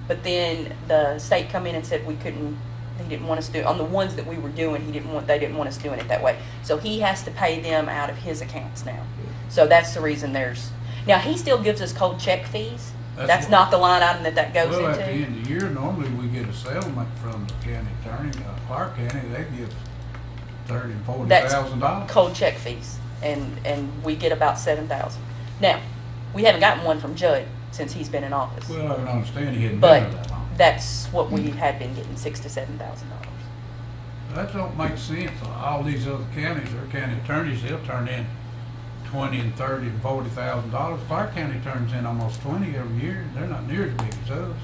But then the state come in and said we couldn't. He didn't want us to do on the ones that we were doing. They didn't want us doing it that way. So he has to pay them out of his accounts now. So that's the reason there's. Now he still gives us cold check fees. That's not the line item that goes Well, into. at the end of the year, normally we get a settlement from the county attorney, Clark County, they give $30,000 and $40,000. That's cold check fees, and we get about $7,000. Now, we haven't gotten one from Judd since he's been in office. Well, I don't understand, he hadn't But been there that long. that's what we had been getting, $6,000 to $7,000. That don't make sense. All these other counties, their county attorneys, they'll turn in $20,000 and $30,000 and $40,000. Clark County turns in almost 20 every year. They're not near as big as us.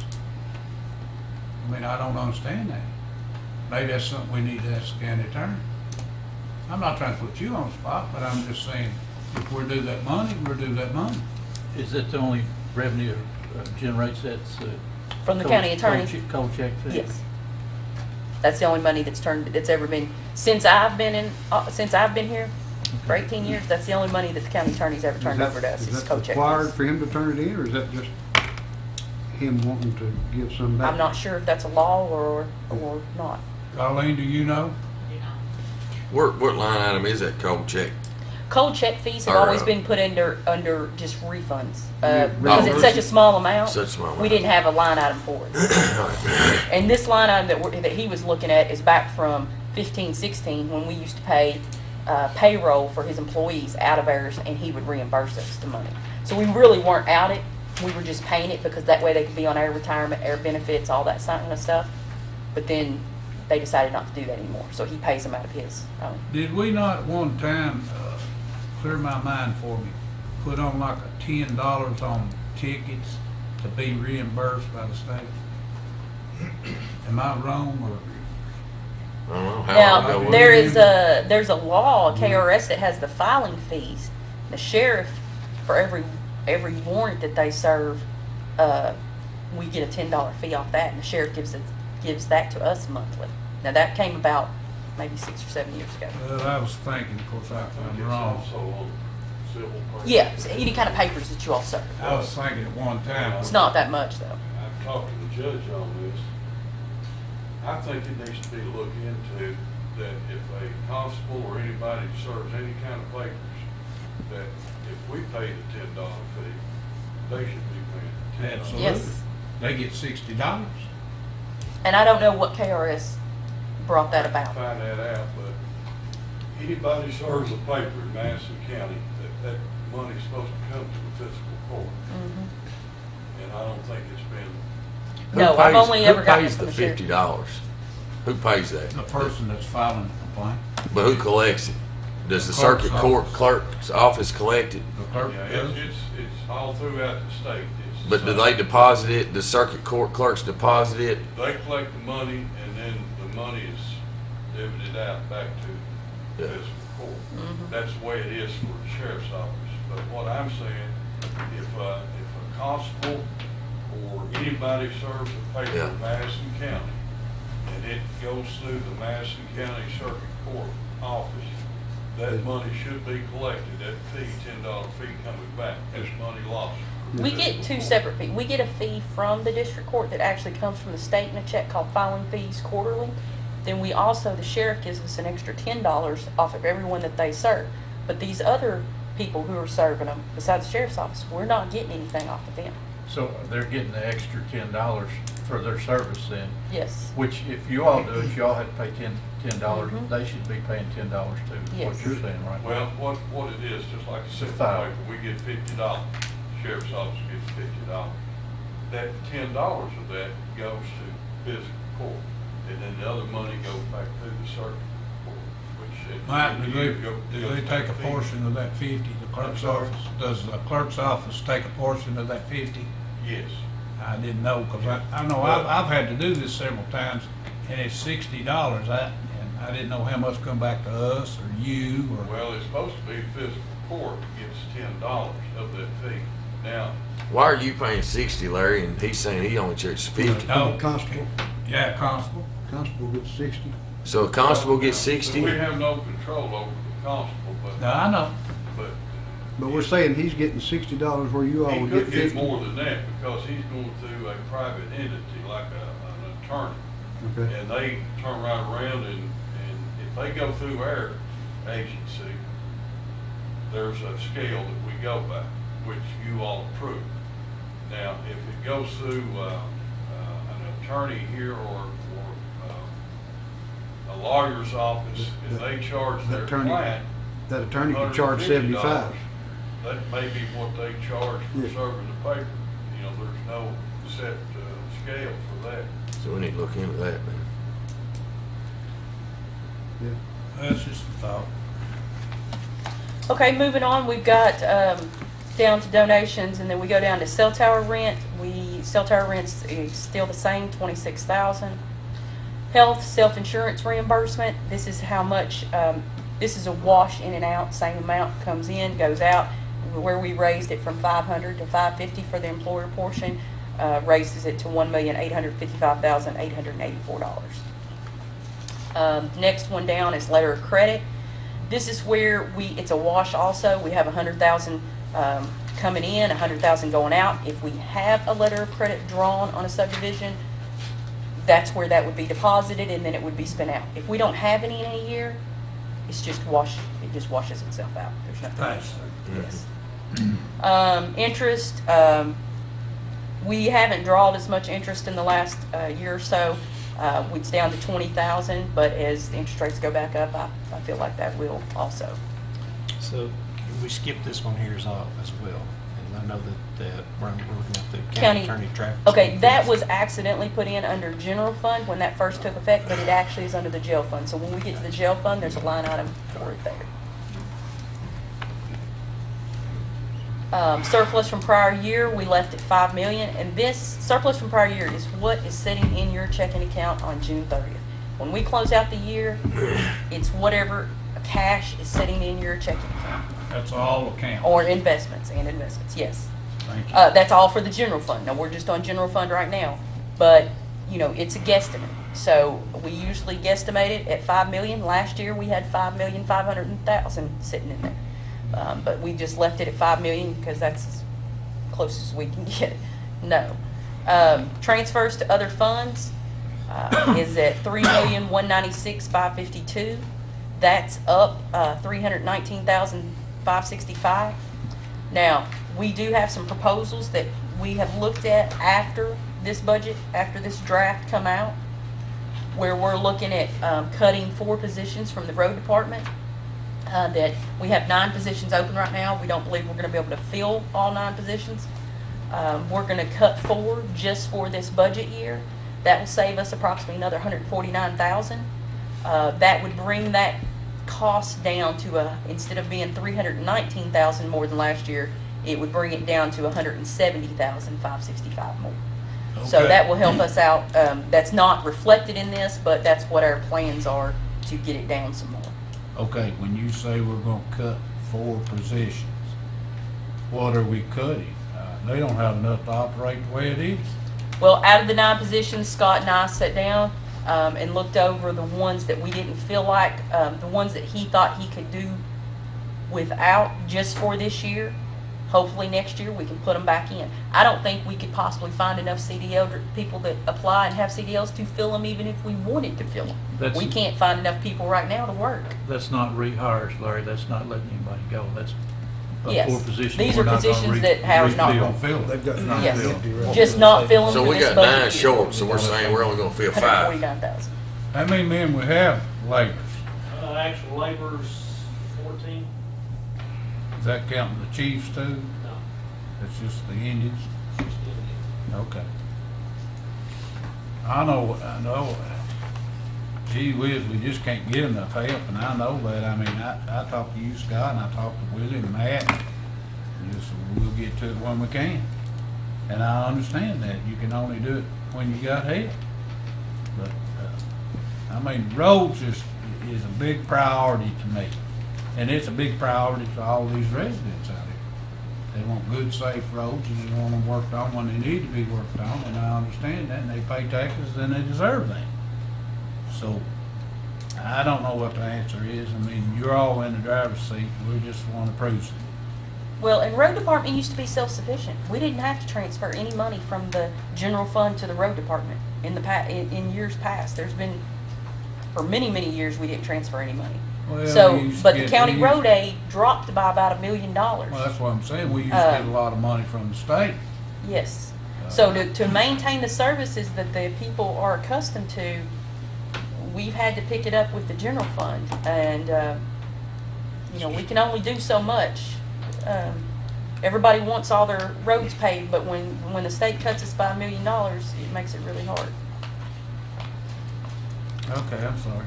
I mean, I don't understand that. Maybe that's something we need to ask the county attorney. I'm not trying to put you on the spot, but I'm just saying, if we're due that money, we're due that money. Is that the only revenue generates that's From the county attorney? Cold check fee? Yes. That's the only money that's ever been, since I've been here, for 18 years, that's the only money that the county attorney's ever turned over to us, is Is that cold check required fees. for him to turn it in, or is that just him wanting to give some back? I'm not sure if that's a law or not. Colleen, do you know? What line item is that cold check? Cold check fees have Or, always been put under just refunds. Yeah, Because it's such a small amount. Such a small We amount. didn't have a line item for it. And this line item that he was looking at is back from 15, 16, when we used to pay payroll for his employees out of ours, and he would reimburse us the money. So we really weren't out it. We were just paying it because that way they could be on our retirement, our benefits, all that kind of stuff. But then they decided not to do that anymore. So he pays them out of his own. Did we not at one time, clear my mind for me, put on like a $10 on tickets to be reimbursed by the state? Am I wrong, or? I don't know. How long ago Now, was it? there's a law, a KRS, that has the filing fees. The sheriff, for every warrant that they serve, we get a $10 fee off that, and the sheriff gives that to us monthly. Now, that came about maybe 6 or 7 years ago. Well, I was thinking, of course, I'm wrong. Yeah, so any kind of papers that you all serve. I was thinking at one time. It's not that much, though. I've talked to the judge on this. I think it needs to be looked into that if a constable or anybody serves any kind of papers, that if we pay the $10 fee, they should be paying $10. Absolutely. Yes. They get $60. And I don't know what KRS brought that about. Find that out, but anybody serves a paper in Madison County, that money's supposed to come to the fiscal court. And I don't think it's been. No, I've only ever gotten it Who from pays the the sheriff. $50? Who pays that? The person that's filing the complaint. But who collects it? Does the The clerk's circuit court office. clerk's office collect it? The clerk Yeah, does. it's all throughout the state. It's the But do same. they deposit it, the circuit court clerks deposit it? They collect the money, and then the money is dividended out back to Yeah. fiscal court. That's the way it is for the sheriff's office. But what I'm saying, if a constable or anybody serves a paper Yeah. in Madison County, and it goes through the Madison County Circuit Court office, that money should be collected, that fee, $10 fee coming back, that's money lost. We get two separate fees. We get a fee from the district court that actually comes from the state in a check called filing fees quarterly. Then we also, the sheriff gives us an extra $10 off of everyone that they serve. But these other people who are serving them, besides the sheriff's office, we're not getting anything off of them. So they're getting the extra $10 for their service then, Yes. which if you all do it, you all have to pay $10. Mhm. They should be paying $10 too, is Yes. what you're saying, right? Well, what it is, just like a simple file. paper, we get $50, sheriff's office gets $50. That $10 of that goes to fiscal court, and then the other money goes back to the circuit court, which. at the Mike, end of do the they, year do goes they back take a to portion of that 50, the clerk's I'm sorry? office? Does the clerk's office take a portion of that 50? Yes. I didn't know, cause I know I've had to do this several times, and it's $60, and I didn't know how much come back to us, or you, or. Well, it's supposed to be fiscal court gets $10 of that fee. Now, Why are you paying 60, Larry, and he's saying he only charges 50? No. Constable, Yeah, constable. constable gets 60. So a constable gets we 60? have no control over the constable, No, I know. but But we're saying he's getting $60 where you all he would could get get 50. more than that because he's going through a private entity like an attorney. Okay. And they turn right around and if they go through our agency, there's a scale that we go by, which you all approve. Now, if it goes through an attorney here or a lawyer's office, and they charge That their attorney- client That attorney could charge 75. that may be what they charge for Yeah. serving the paper. You know, there's no set scale for that. So we need to look into that, man. Yeah. That's just a thought. Okay, moving on, we've got down to donations, and then we go down to cell tower rent. Cell tower rent's is still the same, $26,000. Health self-insurance reimbursement. This is how much. This is a wash in and out. Same amount comes in, goes out. Where we raised it from $500 to $550 for the employer portion, raises it to $1,855,884. Next one down is letter of credit. This is where it's a wash also. We have $100,000 coming in, $100,000 going out. If we have a letter of credit drawn on a subdivision, that's where that would be deposited, and then it would be spent out. If we don't have any in a year, it's just it just washes itself out. There's nothing else. Thanks. Yes. Interest, we haven't drawn as much interest in the last year or so. It's down to 20,000, but as the interest rates go back up, I feel like that will also. So we skipped this one here as well. And I know that we're looking at the County- county attorney traffic. Okay, that was accidentally put in under general fund when that first took effect, but it actually is under the jail fund. So when we get to the jail fund, there's a line item for it there. Surplus from prior year, we left at $5 million, and this surplus from prior year is what is sitting in your checking account on June 30th. When we close out the year, it's whatever cash is sitting in your checking account, That's all account. or investments, yes. Thank you. That's all for the general fund. Now, we're just on general fund right now, but, it's a guesstimate. So we usually guesstimate it at $5 million. Last year, we had $5,500,000 sitting in there. But we just left it at $5 million because that's as close as we can get. No. Transfers to other funds is at $3,196,552. That's up $319,565. Now, we do have some proposals that we have looked at after this budget, after this draft come out, where we're looking at cutting 4 positions from the road department. That we have 9 positions open right now. We don't believe we're going to be able to fill all 9 positions. We're going to cut 4 just for this budget year. That will save us approximately another $149,000. That would bring that cost down to instead of being 319,000 more than last year, it would bring it down to 170,565 more. So Okay. that will help us out. That's not reflected in this, but that's what our plans are to get it down some more. Okay, when you say we're gonna cut 4 positions, what are we cutting? They don't have enough to operate the way it is. Well, out of the 9 positions, Scott and I sat down and looked over the ones that we didn't feel like, the ones that he thought he could do without just for this year. Hopefully next year we can put them back in. I don't think we could possibly find enough CDL people that apply and have CDLs to fill them even if we wanted to fill them. That's- We can't find enough people right now to work. That's not rehires, Larry, that's not letting anybody go, that's Yes. 4 positions. These we're are not gonna positions that Howard's not refill. Don't fill it. They've got Not Yes. fill it. empty right Just now. not filling So for we this got budget 9 year. short, so we're saying we're only gonna fill 5. 149,000. How many men we have laborers? Actual labor's 14. Is that counting the chiefs too? No, It's just the Indians? 16. Okay. I know. Gee whiz, we just can't get enough help, and I know that. I mean, I talked to you, Scott, and I talked to Willie and Matt. And just, we'll get to it when we can. And I understand that. You can only do it when you got help. But, I mean, roads is a big priority to me. And it's a big priority to all these residents out here. They want good, safe roads, and they want them worked on when they need to be worked on, and I understand that, and they pay taxes, and they deserve that. So, I don't know what the answer is. I mean, you're all in the driver's seat, we just want to prove something. Well, and road department used to be self-sufficient. We didn't have to transfer any money from the general fund to the road department in in years past. There's been, for many, many years, we didn't transfer any money. Well, So, we used to but the get- county we used- road aid dropped by about $1 million. Well, that's what I'm saying, we used to get a lot of money from the state. Yes. So to maintain the services that the people are accustomed to, we've had to pick it up with the general fund. And, you know, we can only do so much. Everybody wants all their roads paved, but when the state cuts us by $1 million, it makes it really hard. Okay, I'm sorry.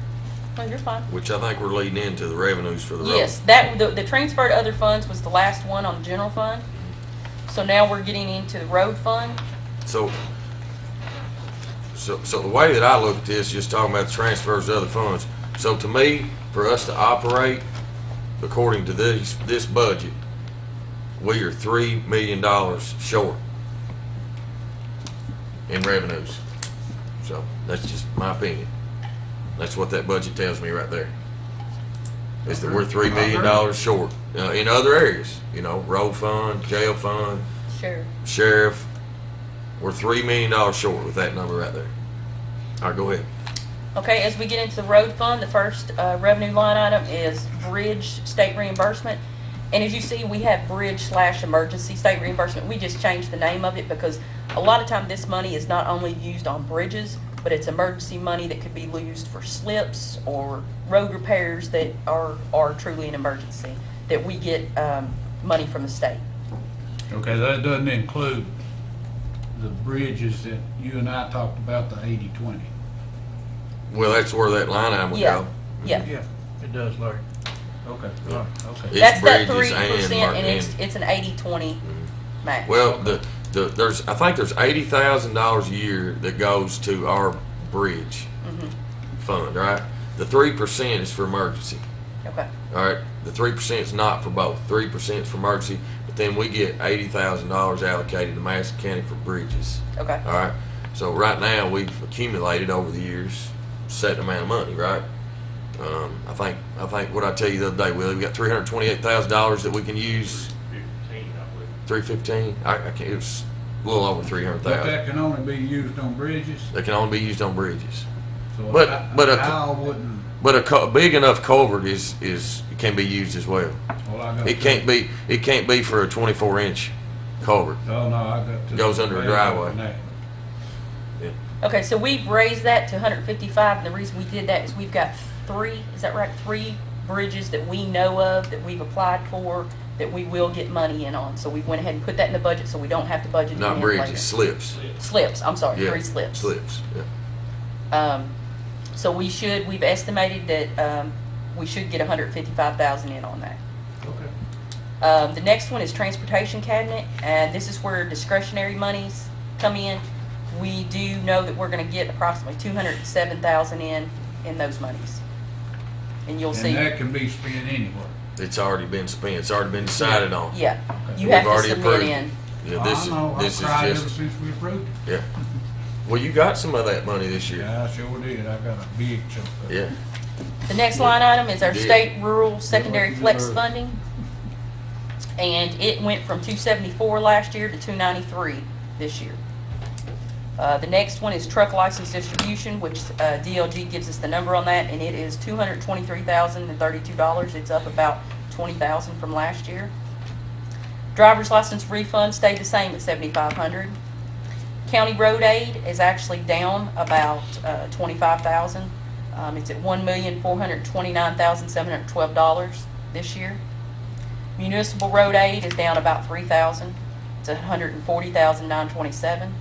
No, you're fine. Which I think we're leading into the revenues for the road. Yes, the transfer to other funds was the last one on the general fund. So now we're getting into the road fund. So the way that I look at this, just talking about the transfers to other funds, so to me, for us to operate according to this budget, we are $3 million short in revenues. So that's just my opinion. That's what that budget tells me right there. Is that we're $3 million short in other areas, you know, road fund, jail fund, Sure. sheriff. We're $3 million short with that number right there. All right, go ahead. Okay, as we get into the road fund, the first revenue line item is bridge state reimbursement. And as you see, we have bridge/emergency state reimbursement. We just changed the name of it because a lot of time this money is not only used on bridges, but it's emergency money that could be used for slips or road repairs that are truly an emergency, that we get money from the state. Okay, that doesn't include the bridges that you and I talked about, the 80/20. Well, that's where that line item would Yeah, go. yeah. Yeah, it does, Larry. Okay, all right, okay. It's That's that bridges 3%, and and it's an 80/20 match. Well, I think there's $80,000 a year that goes to our bridge fund, right? The 3% is for emergency. Okay. All right, the 3% is not for both. 3% is for emergency, but then we get $80,000 allocated to Madison County for bridges. Okay. All right, so right now we've accumulated over the years a set amount of money, right? I think what I tell you the other day, Willie, we got $328,000 that we can use. 15, I believe. 315. I can't. It was a little over But 300,000. that can only be used on bridges, They can only be used on bridges. so But- I wouldn't, But a big enough culvert is can be used as well. well, I got. It can't be for a 24-inch culvert. Oh, no, I got to. Goes under a driveway. Okay, so we've raised that to 155, and the reason we did that is we've got three bridges that we know of that we've applied for that we will get money in on. So we went ahead and put that in the budget so we don't have to budget it Not in bridges, later. slips. Slips, I'm sorry, Yeah, 3 slips. Slips. Yeah. So we've estimated that we should get 155,000 in on that. Okay. The next one is transportation cabinet, and this is where discretionary monies come in. We do know that we're gonna get approximately 207,000 in those monies. And you'll see. And that can be spent anywhere. It's already been spent, it's already been decided on. Yeah, you We've have to already submit approved in. it. Yeah, this I know, is I've cried ever just, since we approved it. yeah. Well, you got some of that money this year. Yeah, I sure did. I got a big chunk of it. Yeah. The next line item is our Yeah. state rural secondary Yeah, flex yeah. funding. And it went from 274 last year to 293 this year. The next one is truck license distribution, which DLG gives us the number on that, and it is $223,032. It's up about 20,000 from last year. Driver's license refund stayed the same at 7,500. County road aid is actually down about 25,000. It's at $1,429,712 this year. Municipal road aid is down about 3,000. It's at $140,927.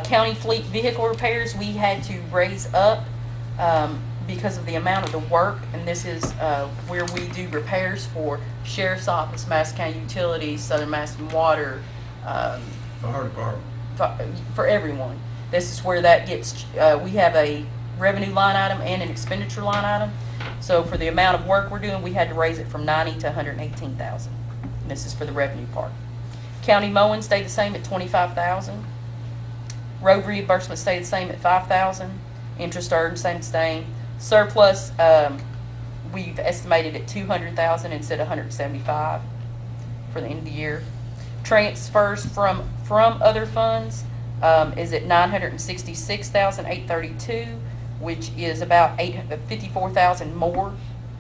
County fleet vehicle repairs, we had to raise up because of the amount of the work, and this is where we do repairs for Sheriff's Office, Madison County Utilities, Southern Madison Water, Fire department. for everyone. This is where that gets, we have a revenue line item and an expenditure line item. So for the amount of work we're doing, we had to raise it from 90 to 118,000. This is for the revenue part. County mowing stayed the same at 25,000. Road reimbursement stayed the same at 5,000. Interest earned same. Surplus, we've estimated at 200,000 instead of 175 for the end of the year. Transfers from other funds is at 966,832, which is about 54,000 more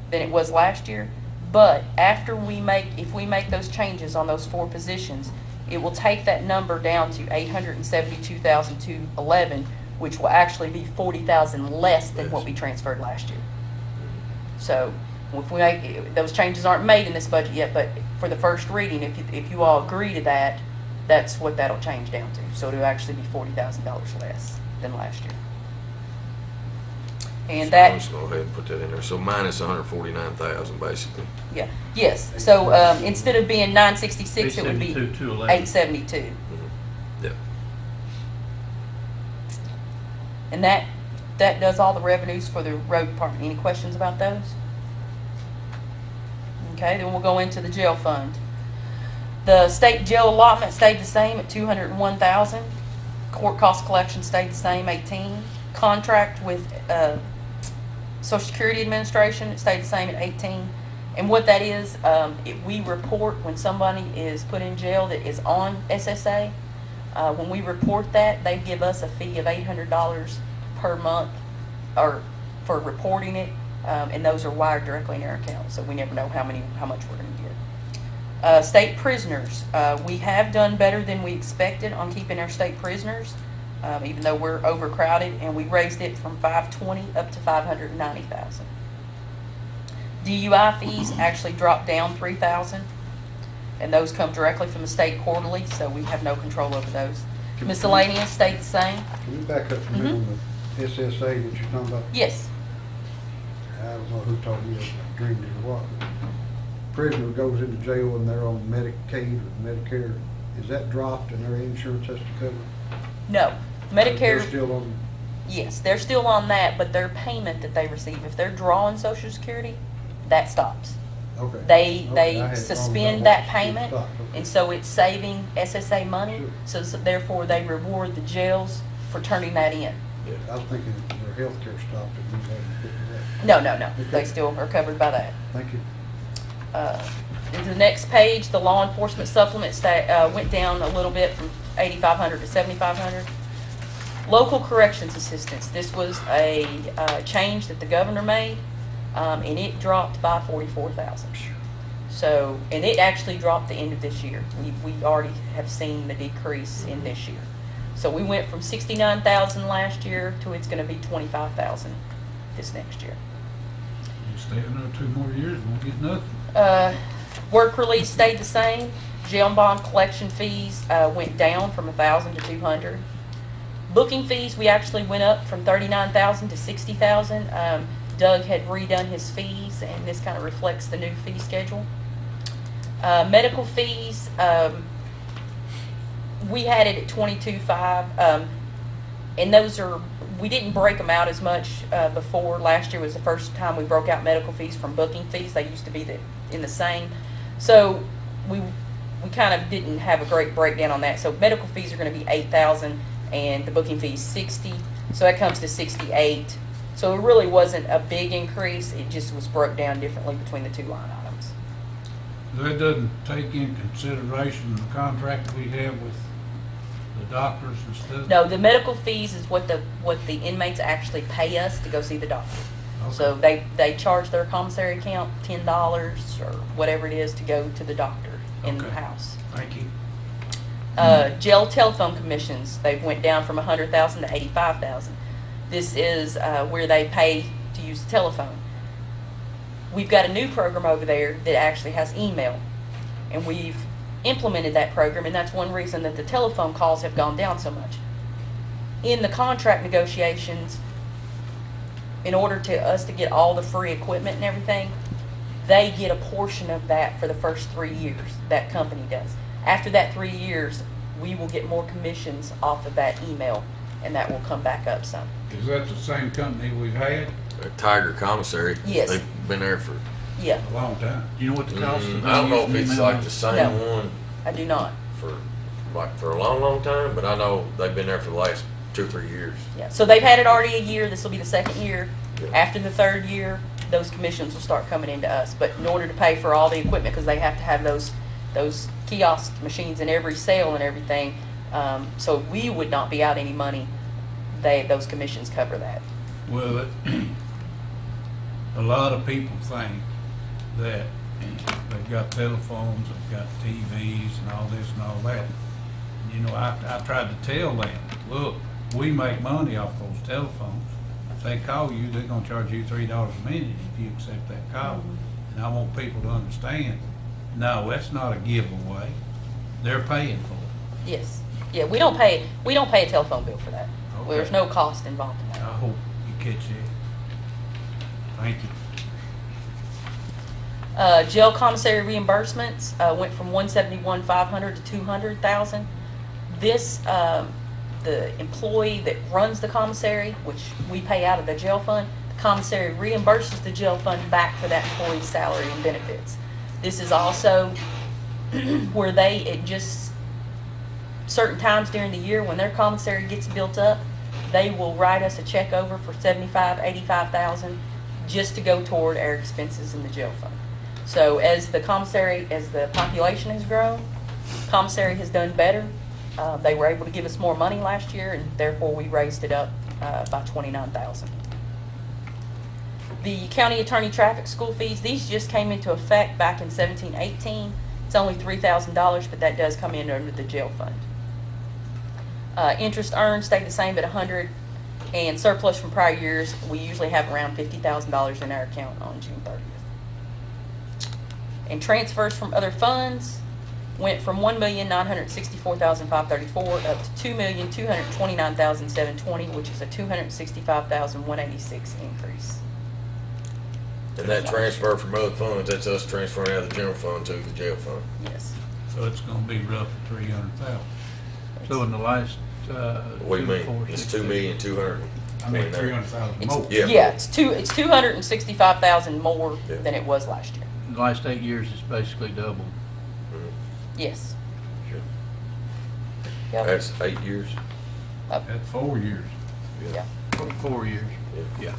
than it was last year. But after if we make those changes on those 4 positions, it will take that number down to 872,211, which will actually be 40,000 less than what we transferred last year. So if we make, those changes aren't made in this budget yet, but for the first reading, if you all agree to that, that's what that'll change down to. So it'll actually be $40,000 less than last year. And So that, I'm just go ahead and put that in there. So minus 149,000 basically. yeah, yes. So instead of being 966, it would be 872,211. 872. Mm-hmm. Yeah. And that does all the revenues for the road department. Any questions about those? Okay, then we'll go into the jail fund. The state jail allotment stayed the same at 201,000. Court cost collection stayed the same, 18. Contract with Social Security Administration, it stayed the same at 18. And what that is, we report when somebody is put in jail that is on SSA. When we report that, they give us a fee of $800 per month or for reporting it, and those are wired directly in our account, so we never know how much we're going to get. State prisoners, we have done better than we expected on keeping our state prisoners, even though we're overcrowded, and we raised it from 520 up to 590,000. DUI fees actually dropped down 3,000, and those come directly from the state quarterly, so we have no control over those. Miscellaneous stayed the same. Can you back up for a minute on the SSA that you're talking about? Yes. I don't know who told you, I dreamed it or what. Prisoner goes into jail and they're on Medicaid or Medicare, is that dropped and their insurance has to cover it? No. Medicare. They're still on, Yes, they're still on that, but their payment that they receive, if they're drawing Social Security, that stops. okay. They Okay, I had suspend on that it payment, stopped, okay. and so it's saving SSA money, so therefore they reward the jails for turning that in. I was thinking their healthcare stopped and we had to pick it up. No, they Okay. still are covered by that. Thank you. To the next page, the law enforcement supplements that went down a little bit from 8,500 to 7,500. Local corrections assistance. This was a change that the governor made, and it dropped by 44,000. So, and it actually dropped the end of this year. We already have seen the decrease in this year. So we went from 69,000 last year to it's going to be 25,000 this next year. You stay in there 2 more years, won't get nothing. Work release stayed the same. Jail and bond collection fees went down from 1,000 to 200. Booking fees, we actually went up from 39,000 to 60,000. Doug had redone his fees, and this kind of reflects the new fee schedule. Medical fees, we had it at 22.5, and those are, we didn't break them out as much before. Last year was the first time we broke out medical fees from booking fees. They used to be in the same. So we kind of didn't have a great breakdown on that. So medical fees are going to be 8,000, and the booking fee is 60. So that comes to 68. So it really wasn't a big increase. It just was broke down differently between the two line items. That doesn't take in consideration the contract we have with the doctors and stuff? No, the medical fees is what the inmates actually pay us to go see the doctor. Okay. So they charge their commissary account $10 or whatever it is to go to the doctor in the Okay. house. Thank you. Jail telephone commissions, they went down from 100,000 to 85,000. This is where they pay to use the telephone. We've got a new program over there that actually has email, and we've implemented that program, and that's one reason that the telephone calls have gone down so much. In the contract negotiations, in order to us to get all the free equipment and everything, they get a portion of that for the first 3 years. That company does. After that 3 years, we will get more commissions off of that email, and that will come back up some. Is that the same company we've had Tiger Commissary. Yes. They've been there for, Yeah, a long time? Do you know what the cost of I don't know if using it's email like is? the same No. one I do not. for a long time, but I know they've been there for the last 2 or 3 years. Yeah, so they've had it already a year. This will be the second year. Yeah. After the third year, those commissions will start coming into us. But in order to pay for all the equipment, because they have to have those kiosk machines in every sale and everything, so we would not be out any money. Those commissions cover that. Well, a lot of people think that they've got telephones, they've got TVs and all this and all that. You know, I tried to tell them, look, we make money off those telephones. If they call you, they're gonna charge you $3 a minute if you accept that call. And I want people to understand, no, that's not a giveaway. They're paying for it. Yes. Yeah, we don't pay a telephone bill for that. Okay. There's no cost involved in I that. hope you catch that. Thank you. Jail commissary reimbursements went from 171,500 to 200,000. This the employee that runs the commissary, which we pay out of the jail fund, the commissary reimburses the jail fund back for that employee's salary and benefits. This is also where it just certain times during the year when their commissary gets built up, they will write us a check over for 75, 85,000 just to go toward our expenses in the jail fund. So as the population has grown, commissary has done better. They were able to give us more money last year, and therefore we raised it up by 29,000. The county attorney traffic school fees, these just came into effect back in 17-18. It's only $3,000, but that does come in under the jail fund. Interest earned stayed the same at 100, and surplus from prior years, we usually have around $50,000 in our account on June 30th. And transfers from other funds went from $1,964,534 up to $2,229,720, which is a $265,186 increase. And that transfer from other funds, that's us transferring out of the general fund to the jail fund. Yes. So it's gonna be roughly 300,000. So in the last, What do you 2, mean? 4, It's 6, 2,200,000. I mean, 300,000 more. Yeah. Yeah, it's 265,000 more Yeah. than it was last year. the last 8 years it's basically doubled. Yes. Sure. Yep. That's 8 years. That's 4 years. Yeah. 4 years. Yeah.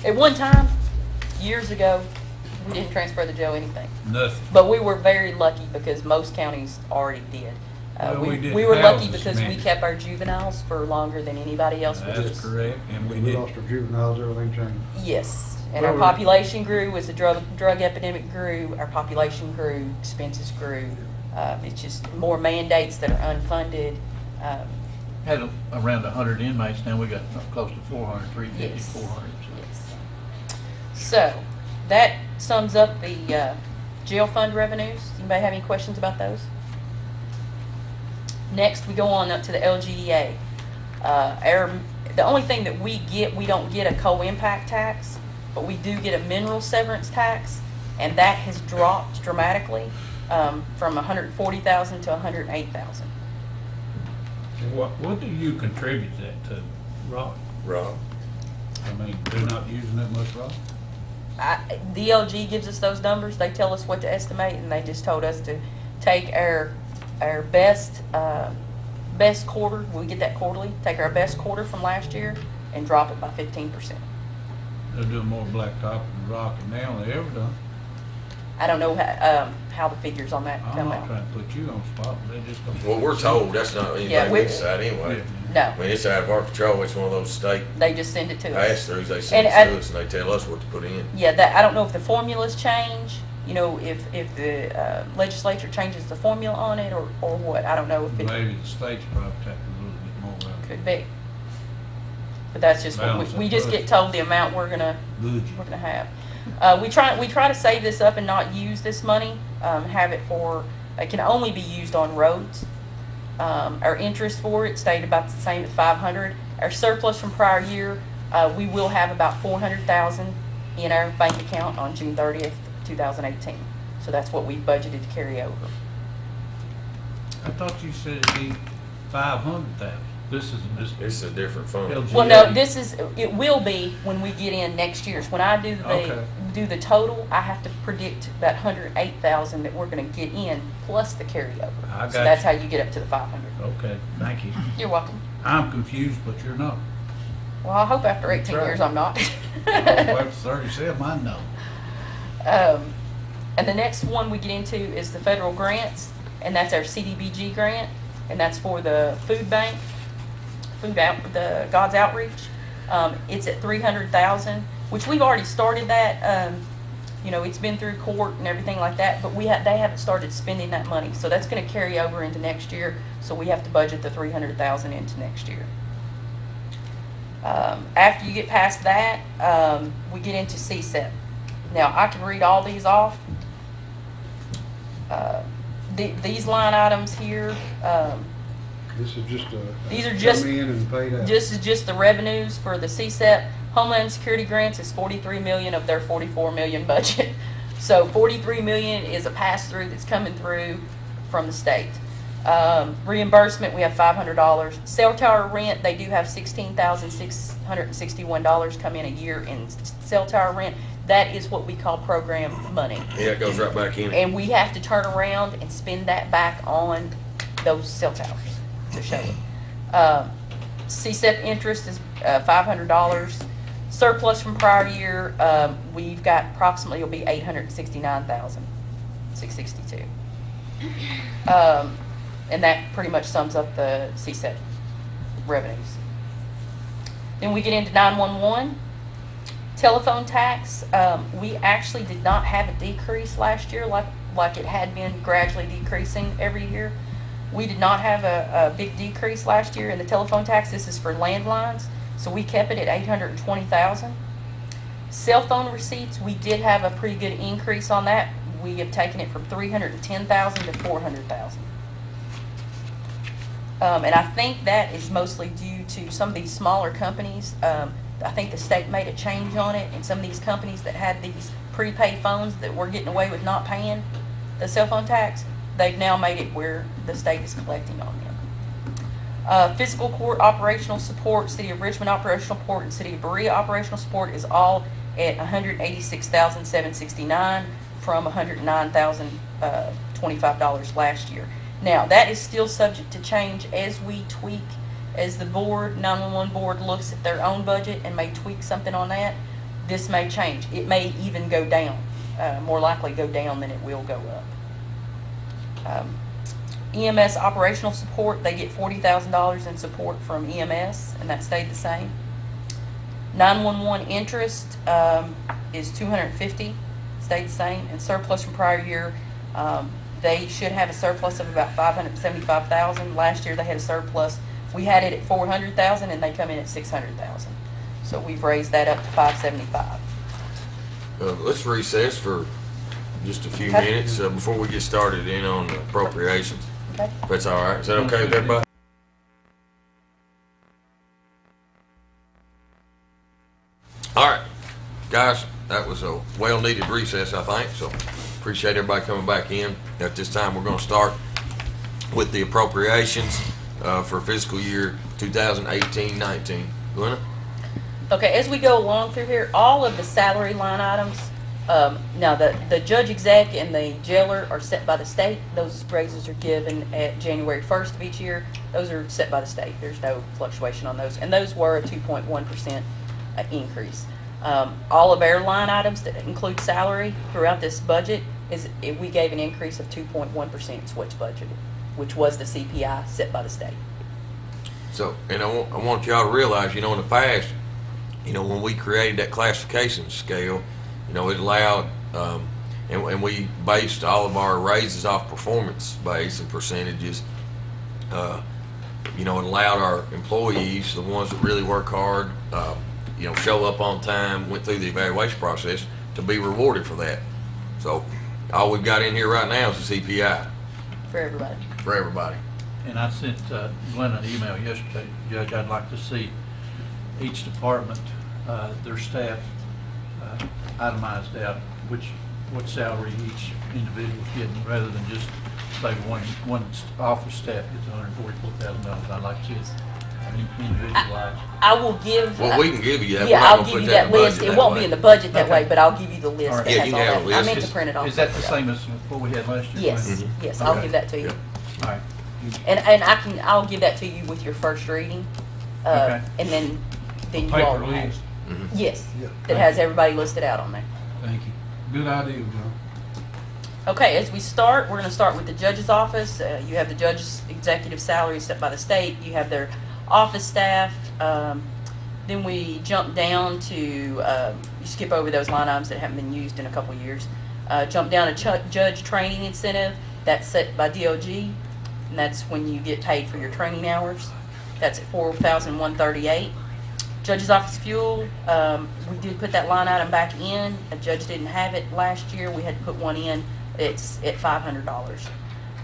At one time, years ago, we didn't transfer the jail anything. Nothing. But we were very lucky because most counties already did. Well, we did we were lucky houses because we managed. kept our juveniles for longer than anybody else would. That's correct, and we We did. lost our juveniles, everything changed. Yes, and Well, our population grew as the drug epidemic grew. Our population grew, expenses grew. It's just more mandates that are unfunded. Had around 100 inmates, now we got close to 400, 350, Yes. 400. Yes. So that sums up the jail fund revenues. Anybody have any questions about those? Next, we go on up to the LGEA. The only thing that we don't get a co-impact tax. but we do get a mineral severance tax, and that has dropped dramatically from 140,000 to 108,000. What do you contribute that to, rock? Rob? I mean, they're not using that much rock? DLG gives us those numbers. They tell us what to estimate, and they just told us to take our best quarter. We get that quarterly. Take our best quarter from last year and drop it by 15%. They're doing more blacktop and rock now than they ever done. I don't know how the figures on that I'm come not out. trying to put you on the spot, but they just don't. Well, we're told that's not anything Yeah, we decide anyway. No, I mean, it's out of our control. It's one of those state they just send it to us. pass-throughs. They send it And to us and they tell us what to put in. Yeah, that I don't know if the formulas change. You know, if the legislature changes the formula on it or what. I don't know if it Maybe the state's probably taking a little bit more out of could be. But that's just what Balance we that just get budget. told the amount we're gonna have. We try to save this up and not use this money. Have it for it can only be used on roads. Our interest for it stayed about the same at 500. Our surplus from prior year, we will have about 400,000 in our bank account on June 30th, 2018. So that's what we budgeted to carry over. I thought you said it'd be 500,000. This is just. It's a different fund. LG. Well, no, it will be when we get in next year's. When I do Okay. the total, I have to predict that 108,000 that we're gonna get in plus the carryover. I got So that's you. how you get up to the 500. Okay, thank you. You're welcome. I'm confused, but you're not. Well, I hope after 18 That's right. years I'm not. Oh, after 37, I know. And the next one we get into is the federal grants, and that's our CDBG grant, and that's for the food bank, the God's Outreach. It's at 300,000, which we've already started that. You know, it's been through court and everything like that, but they haven't started spending that money, so that's going to carry over into next year. So we have to budget the 300,000 into next year. After you get past that, we get into CSEP. Now I can read all these off. These line items here. This is just These are just- come in and paid out. This is just the revenues for the CSEP. Homeland Security grants is 43 million of their 44 million budget. So 43 million is a pass-through that's coming through from the state. Reimbursement, we have $500. Cell tower rent, they do have $16,661 come in a year in cell tower rent. That is what we call program money. Yeah, it goes right back in. And we have to turn around and spend that back on those cell towers to show it. CSEP interest is $500. Surplus from prior year, we've got approximately, it'll be $869,662. And that pretty much sums up the CSEP revenues. Then we get into 911. Telephone tax, we actually did not have a decrease last year like it had been gradually decreasing every year. We did not have a big decrease last year in the telephone tax. This is for landlines, so we kept it at 820,000. Cell phone receipts, we did have a pretty good increase on that. We have taken it from 310,000 to 400,000. And I think that is mostly due to some of these smaller companies. I think the state made a change on it, and some of these companies that had these prepaid phones that were getting away with not paying the cell phone tax, they've now made it where the state is collecting on them. Fiscal court operational support, City of Richmond operational support, and City of Berea operational support is all at $186,769 from $109,025 last year. Now, that is still subject to change as we tweak, as the board, 911 board looks at their own budget and may tweak something on that. This may change. It may even go down, more likely go down than it will go up. EMS operational support, they get $40,000 in support from EMS, and that stayed the same. 911 interest is $250, stayed the same, and surplus from prior year, they should have a surplus of about $575,000. Last year they had a surplus. We had it at $400,000, and they come in at $600,000. So we've raised that up to $575. Let's recess for just a few Okay. minutes before we get started in on appropriations. Okay. If that's all right. Is that okay with everybody? All right. guys, that was a well-needed recess, I think, so appreciate everybody coming back in. At this time, we're gonna start with the appropriations for fiscal year 2018-19. Glenna? Okay, as we go along through here, all of the salary line items, now the judge exec and the jailer are set by the state. Those raises are given at January 1st of each year. Those are set by the state. There's no fluctuation on those. And those were a 2.1% increase. All of our line items that include salary throughout this budget we gave an increase of 2.1% switch budget, which was the CPI set by the state. So, and I want y'all to realize, in the past, when we created that classification scale, it allowed, and we based all of our raises off performance base and percentages. It allowed our employees, the ones that really work hard, show up on time, went through the evaluation process, to be rewarded for that. So, all we've got in here right now is the CPI. For everybody. For everybody. And I sent Glenn an email yesterday, Judge, I'd like to see each department, their staff, itemized out what salary each individual's getting, rather than just say one office staff gets $144,000. I'd like to see it individualized. I will give. Well, we can give you that. Yeah, We're not I'll gonna give put you that that in the list. budget It that won't way. be in the budget that Okay. way, but I'll give you the list All right. that Yeah, has you all can have that. a I list. meant to print it off. Is that the Yeah. same as what we had last year? Yes, Glenn? yes, I'll Okay. give that to you. Yeah. All right. And I'll give that to you with your first reading. Okay. And then you Paper all will have. list. Yes, Yeah. that has everybody listed out on there. Thank you. Good idea, John. Okay, as we start, we're going to start with the judge's office. You have the judge's executive salary set by the state. You have their office staff. Then we jump down to, you skip over those line items that haven't been used in a couple of years. Jump down to judge training incentive. That's set by DOG, and that's when you get paid for your training hours. That's at $4,138. Judge's office fuel, we did put that line item back in. A judge didn't have it last year. We had to put one in. It's at $500.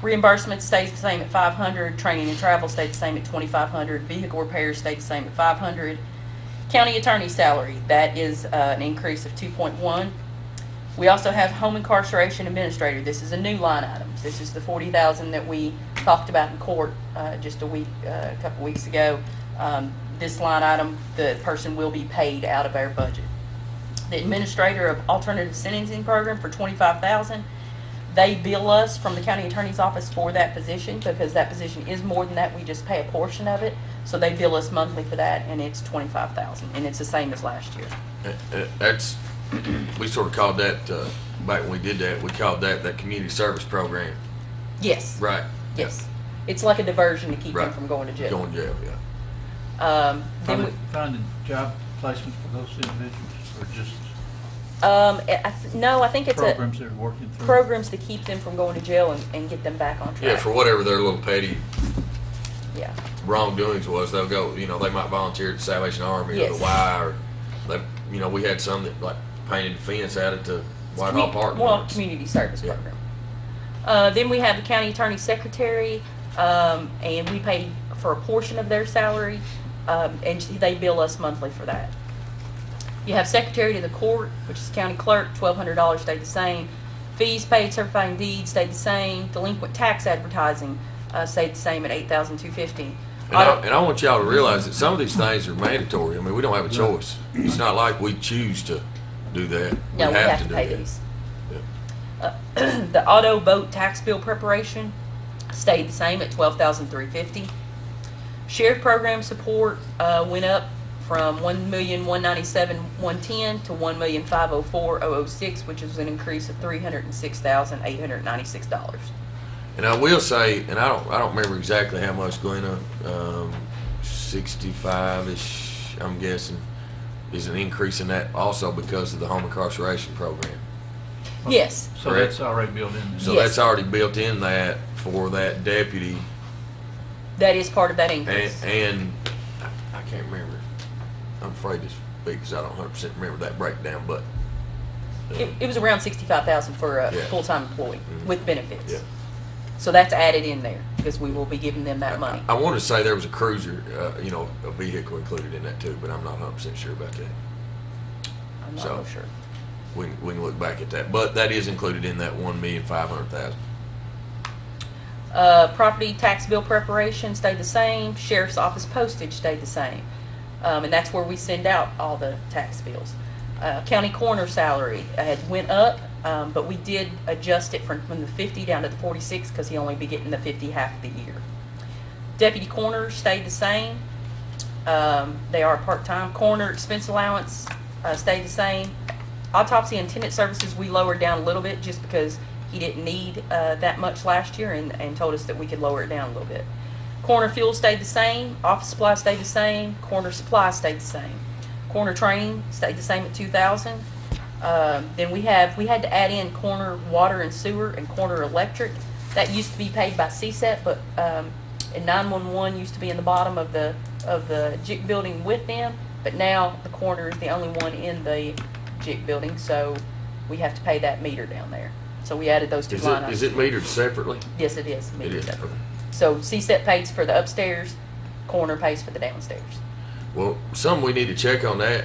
Reimbursement stays the same at $500. Training and travel stays the same at $2,500. Vehicle repairs stays the same at $500. County attorney salary, that is an increase of 2.1. We also have home incarceration administrator. This is a new line item. This is the $40,000 that we talked about in court just a couple weeks ago. This line item, the person will be paid out of our budget. The administrator of alternative sentencing program for $25,000. They bill us from the county attorney's office for that position, because that position is more than that. We just pay a portion of it. So they bill us monthly for that, and it's $25,000, and it's the same as last year. That's, we sort of called that, back when we did that, we called that community service program. Yes. Right. Yes. It's like a diversion to keep them Right. from going to jail. Going to jail, yeah. Then we, Finding job placement for those individuals, or just no, I think it's programs they're working through? programs to keep them from going to jail and get them back on track. Yeah, for whatever their little petty Yeah. wrongdoings was, they'll go, they might volunteer at the Salvation Army or Yes. the Y, or they, we had some that like painted the fence out at the Whitehall Park. Well, once. community service Yeah. program. Then we have the county attorney secretary, and we pay for a portion of their salary, and they bill us monthly for that. You have secretary to the court, which is county clerk, $1,200 stayed the same. Fees paid, certifying deeds stayed the same. Delinquent tax advertising stayed the same at $8,250. And I want y'all to realize that some of these things are mandatory. I mean, we don't have a choice. It's not like we choose to do that. No, we have to do pay that. these. Yeah. The auto boat tax bill preparation stayed the same at $12,350. Sheriff program support went up from $1,197,110 to $1,504,006, which is an increase of $306,896. And I will say, and I don't remember exactly how much, Glenna, 65-ish, I'm guessing, is an increase in that also because of the home incarceration program. Yes. So Correct. that's already built in there. So Yes. that's already built in that for that deputy, That is part of that increase. and I can't remember. I'm afraid to speak because I don't 100% remember that breakdown, but It was around $65,000 for a Yeah. full-time employee Mhm. with benefits. yeah. So that's added in there because we will be giving them that money. I want to say there was a cruiser, a vehicle included in that too, but I'm not 100% sure about that. I'm not So- real sure. We can look back at that, but that is included in that 1,500,000. Property tax bill preparation stayed the same. Sheriff's office postage stayed the same. And that's where we send out all the tax bills. County coroner salary had went up, but we did adjust it from the 50 down to the 46 because he only be getting the 50 half the year. Deputy coroner stayed the same. They are part-time. Coroner expense allowance stayed the same. Autopsy and attendant services we lowered down a little bit just because he didn't need that much last year and told us that we could lower it down a little bit. Coroner fuel stayed the same. Office supplies stayed the same. Coroner supplies stayed the same. Coroner training stayed the same at 2,000. Then we had to add in coroner water and sewer and coroner electric. That used to be paid by CSEP, but and 911 used to be in the bottom of the JIC building with them. But now the coroner is the only one in the JIC building, so we have to pay that meter down there. So we added those two line items. Is it metered separately? Yes, it is. It metered is. separate. Okay. So CSEP pays for the upstairs, coroner pays for the downstairs. Well, we need to check on that,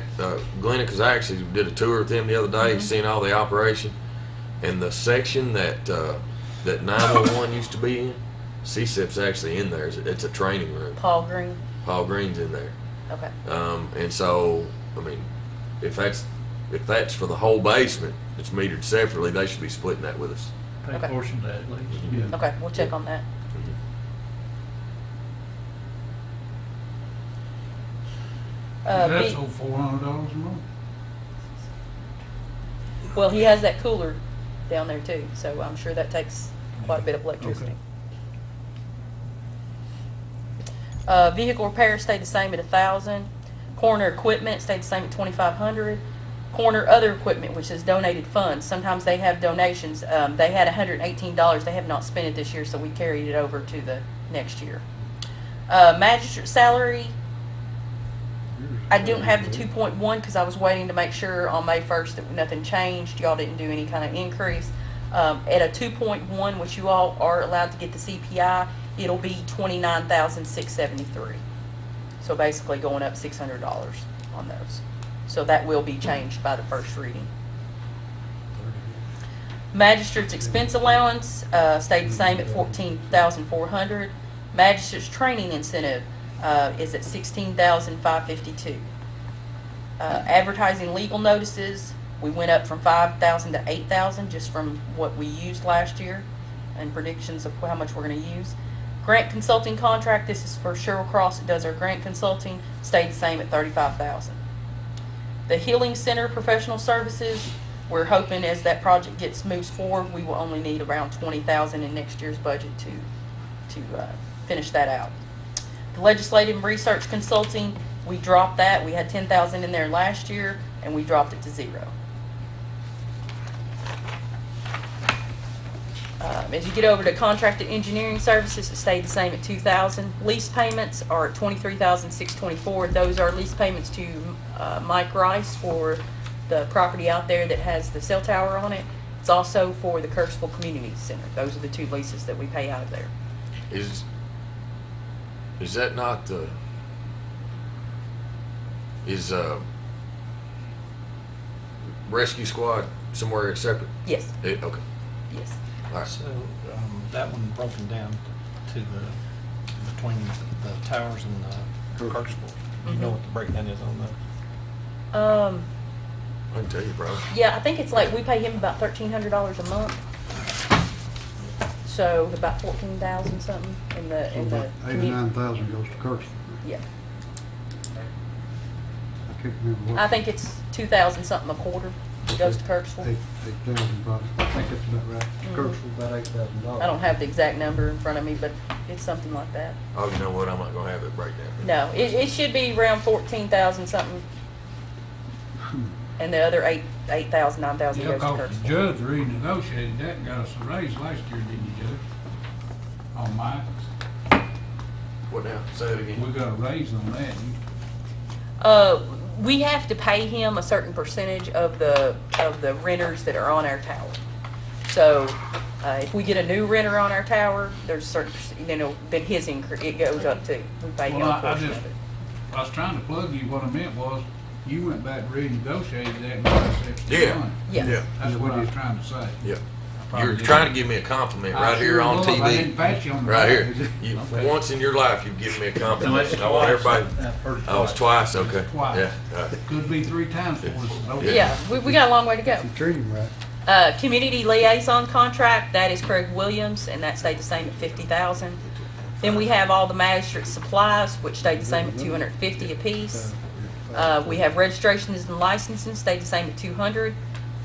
Glenna, because I actually did a tour with them the other day, seen all the operation, and the section that 911 used to be in, CSEP's actually in there. It's a training room. Paul Green. Paul Green's in there. Okay. And so, I mean, if that's for the whole basement, it's metered separately, they should be splitting that with us. Pay a Okay. portion of that at least. Yeah. Okay, we'll check on that. That's B- over $400 a month. Well, he has that cooler down there too, so I'm sure that takes quite a bit of electricity. Vehicle repair stayed the same at 1,000. Coroner equipment stayed the same at 2,500. Coroner other equipment, which is donated funds. Sometimes they have donations. They had $118. They have not spent it this year, so we carried it over to the next year. Magistrate salary. I don't have the 2.1 because I was waiting to make sure on May 1st that nothing changed. Y'all didn't do any kind of increase. At a 2.1, which you all are allowed to get the CPI, it'll be $29,673. So basically going up $600 on those. So that will be changed by the first reading. Magistrate's expense allowance stayed the same at $14,400. Magistrate's training incentive is at $16,552. Advertising legal notices, we went up from 5,000 to 8,000 just from what we used last year and predictions of how much we're going to use. Grant consulting contract, this is for Sherrill Cross, it does our grant consulting, stayed the same at 35,000. The Healing Center professional services, we're hoping as that project moves forward, we will only need around 20,000 in next year's budget to finish that out. The legislative research consulting, we dropped that. We had 10,000 in there last year, and we dropped it to 0. As you get over to contracted engineering services, it stayed the same at 2,000. Lease payments are at 23,624. Those are lease payments to Mike Rice for the property out there that has the cell tower on it. It's also for the Kirksville Community Center. Those are the two leases that we pay out of there. Is that not the, rescue squad somewhere separate? Yes, Okay, yes. all right. So, that one broken down to between the towers and the Kirksville. Do you know what the breakdown is on that? I can tell you, bro. Yeah, I think it's like we pay him about $1,300 a month. So about 14,000 something in the community. 89,000 goes to Kirksville. Yeah, I can't remember what. I think it's 2,000 something a quarter goes to Kirksville. 8,000 probably. I think that's about right. Mhm. Kirksville, about $8,000. I don't have the exact number in front of me, but it's something like that. Oh, you know what? I'm not gonna have it breakdown. No, it should be around 14,000 something, and the other 8,000, 9,000 Yeah, goes to cause the Kirksville. judge renegotiated that and got us a raise last year, didn't you, Judge? On mine. What now? Say it again. We got a raise on that. We have to pay him a certain percentage of the renters that are on our tower. So, if we get a new renter on our tower, there's a certain, then his increase, it goes up too. We pay him Well, a portion of it. I was trying to plug you, what I meant was, You went back and renegotiated that and got us extra Yeah. money. Yeah. That's what I was trying to say. Yeah. I probably You're didn't. trying to give me a compliment I right here sure on was. I didn't TV. pat you on the Right back. here. You, Okay. once in your life, you've given me a No, compliment. it's I want twice. everybody. I've heard it Oh, it's twice. twice. Okay. Twice. Yeah. All right. Could be 3 times for us. Okay. Yeah, we got a long way to go. If you treat him right. Community liaison contract, that is Craig Williams, and that stayed the same at 50,000. Then we have all the magistrate supplies, which stayed the same at 250 apiece. We have registrations and licensing, stayed the same at 200.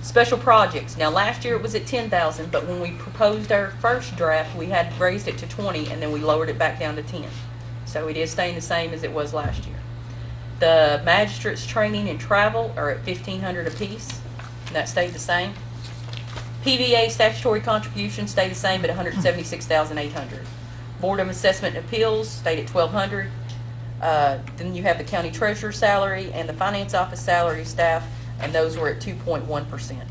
Special projects, now last year it was at 10,000, but when we proposed our first draft, we had raised it to 20, and then we lowered it back down to 10. So it is staying the same as it was last year. The magistrates training and travel are at 1,500 apiece, and that stayed the same. PVA statutory contributions stay the same at 176,800. Board of Assessment and Appeals stayed at 1,200. Then you have the county treasurer's salary and the finance office salary staff, and those were at 2.1%.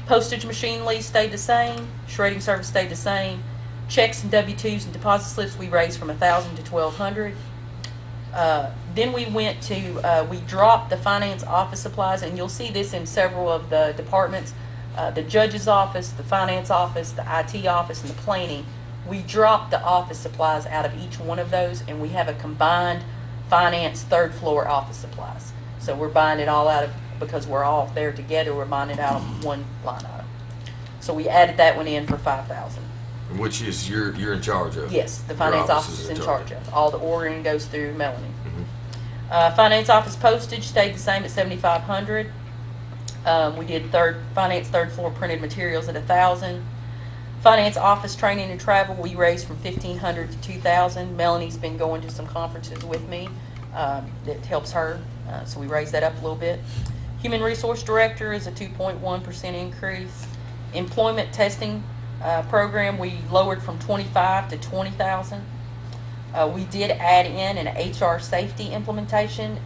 Postage machine lease stayed the same. Shredding service stayed the same. Checks and W-2s and deposit slips we raised from 1,000 to 1,200. Then we went to, we dropped the finance office supplies, and you'll see this in several of the departments. The judge's office, the finance office, the IT office, and the planning. We dropped the office supplies out of each one of those, and we have a combined finance third floor office supplies. So we're buying it all out of, because we're all there together, we're buying it out of one line item. So we added that one in for 5,000. Which is you're in charge of? Yes, the Your finance office is in charge of. All the ordering goes through Melanie. Mhm. Finance office postage stayed the same at 7,500. We did finance third floor printed materials at 1,000. Finance office training and travel, we raised from 1,500 to 2,000. Melanie's been going to some conferences with me. That helps her, so we raised that up a little bit. Human resource director is a 2.1% increase. Employment testing program, we lowered from 25 to 20,000. We did add in an HR safety implementation.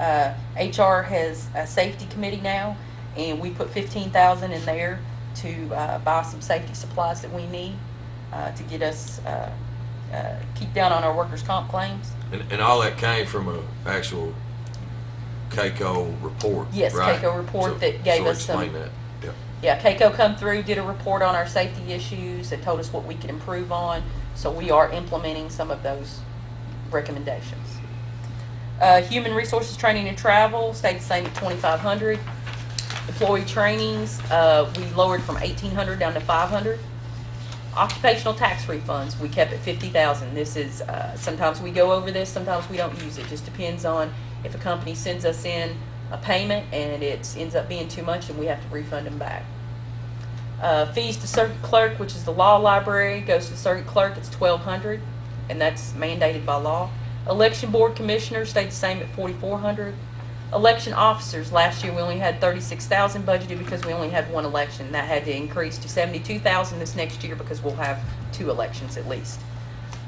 HR has a safety committee now, and we put 15,000 in there to buy some safety supplies that we need to get us keep down on our workers' comp claims. And all that came from an actual CAECO report, Yes, right? CAECO report that gave us some- explain that. Yeah. Yeah, CAECO come through, did a report on our safety issues, and told us what we could improve on, so we are implementing some of those recommendations. Human resources training and travel stayed the same at 2,500. Employee trainings, we lowered from 1,800 down to 500. Occupational tax refunds, we kept at 50,000. This is, sometimes we go over this, sometimes we don't use it. Just depends on if a company sends us in a payment and it ends up being too much, and we have to refund them back. Fees to circuit clerk, which is the law library, goes to the circuit clerk, it's 1,200, and that's mandated by law. Election board commissioners stayed the same at 4,400. Election officers, last year we only had 36,000 budgeted because we only had one election. That had to increase to 72,000 this next year because we'll have 2 elections at least.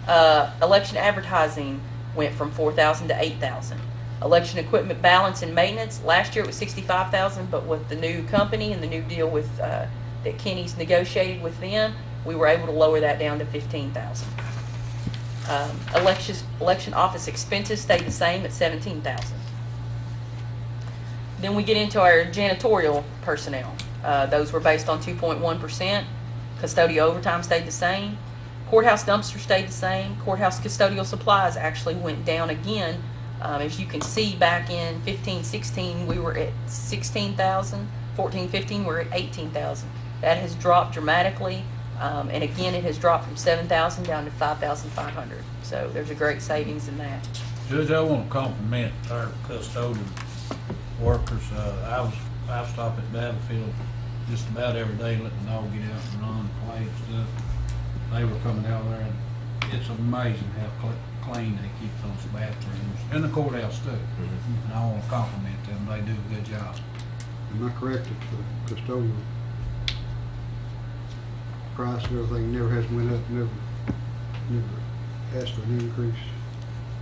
Election advertising went from 4,000 to 8,000. Election equipment balance and maintenance, last year it was 65,000, but with the new company and the new deal with that Kenny's negotiated with them, we were able to lower that down to 15,000. Election office expenses stayed the same at 17,000. Then we get into our janitorial personnel. Those were based on 2.1%. Custodial overtime stayed the same. Courthouse dumpster stayed the same. Courthouse custodial supplies actually went down again. As you can see, back in 15-16, we were at 16,000. 14-15, we're at 18,000. That has dropped dramatically. And again, it has dropped from 7,000 down to 5,500. So there's a great savings in that. Judge, I want to compliment our custodial workers. I stop at Battlefield just about every day, letting the dog get out and run, play and stuff. They were coming out there, and it's amazing how clean they keep those bathrooms, and the courthouse too. And I want to compliment them, they do a good job. Am I correct that the custodial price and everything never has went up, never asked for an increase?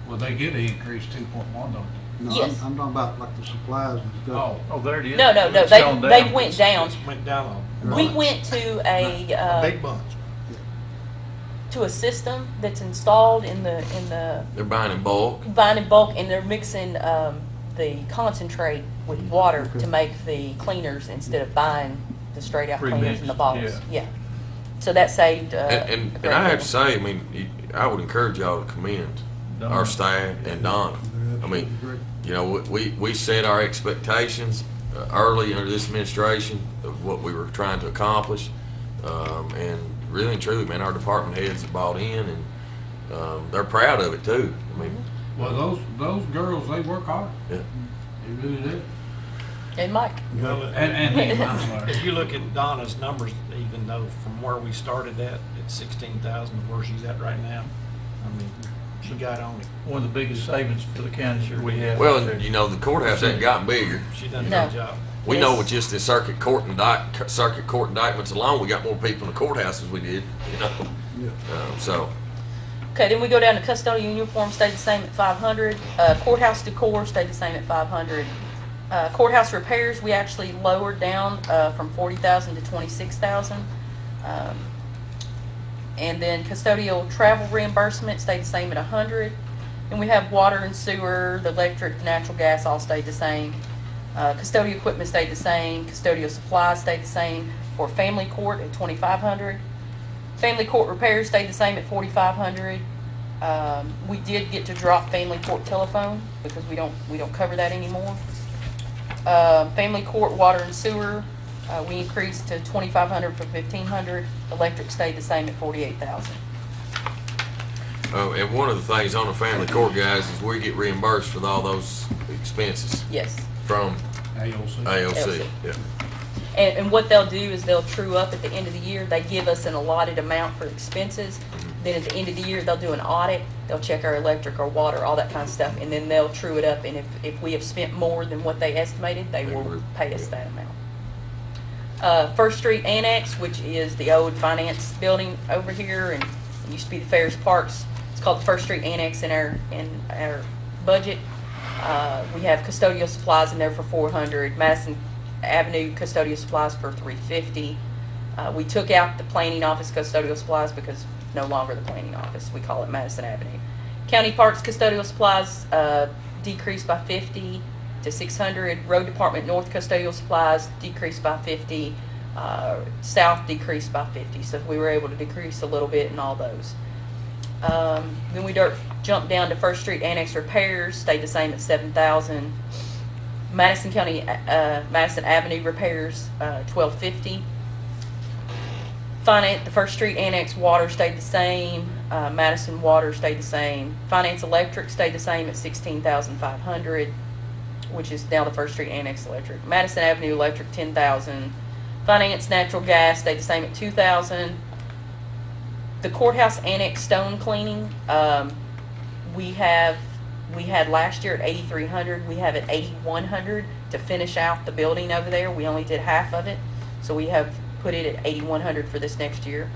Well, they get an increase 2.1, don't they? No, Yes. I'm talking about like the supplies and stuff. Oh, Oh, there it is. No, It's they gone they down. went down. Went down We went to a big bunch. to a system that's installed in the They're buying in bulk. buying in bulk, and they're mixing the concentrate with water Okay. to make the cleaners instead of buying the straight out cleaners in the Pre-mixed, bottles. yeah. Yeah. So that saved, a And great I have deal. to say, I mean, I would encourage y'all to commend Donna. our staff and Donna. I mean, you know, we set our expectations early under this administration of what we were trying to accomplish. And really and truly, man, our department heads have bought in, and they're proud of it too. I mean, Well, those girls, they work hard. yeah. They really do. And Mike. Well, And him, I'm sorry. if you look at Donna's numbers, even though from where we started at 16,000 to where she's at right now, I mean, she got on it. One of the biggest savings for the county that we have. Well, out there. and you know, the courthouse hasn't gotten bigger. She done a No. good job. We Yes. know with just the circuit court indictments alone, we got more people in the courthouse as we did, you know. Yeah. So, Okay, then we go down to custodial uniform, stayed the same at 500. Courthouse decor stayed the same at 500. Courthouse repairs, we actually lowered down from 40,000 to 26,000. And then custodial travel reimbursement stayed the same at 100. And we have water and sewer, the electric, the natural gas all stayed the same. Custodial equipment stayed the same. Custodial supplies stayed the same for family court at 2,500. Family court repairs stayed the same at 4,500. We did get to drop family court telephone because we don't cover that anymore. Family court water and sewer, we increased to 2,500 from 1,500. Electric stayed the same at 48,000. and one of the things on the family court, guys, is we get reimbursed for all those expenses Yes. from AOC. AOC. AOC. Yeah. And what they'll do is they'll true up at the end of the year. They give us an allotted amount for expenses. Then at the end of the year, they'll do an audit. They'll check our electric, our water, all that kind of stuff, and then they'll true it up. And if we have spent more than what they estimated, they will pay us that amount. First Street Annex, which is the old finance building over here, and it used to be the Ferris Parks. It's called the First Street Annex in our budget. We have custodial supplies in there for 400. Madison Avenue custodial supplies for 350. We took out the planning office custodial supplies because it's no longer the planning office. We call it Madison Avenue. County Parks custodial supplies decreased by 50 to 600. Road Department North custodial supplies decreased by 50. South decreased by 50. So we were able to decrease a little bit in all those. Then we jumped down to First Street Annex repairs, stayed the same at 7,000. Madison County, Madison Avenue repairs, 1,250. Finance, the First Street Annex water stayed the same. Madison water stayed the same. Finance electric stayed the same at 16,500, which is now the First Street Annex electric. Madison Avenue electric, 10,000. Finance natural gas stayed the same at 2,000. The courthouse annex stone cleaning, we had last year at 8,300. We have at 8,100 to finish out the building over there. We only did half of it, so we have put it at 8,100 for this next year.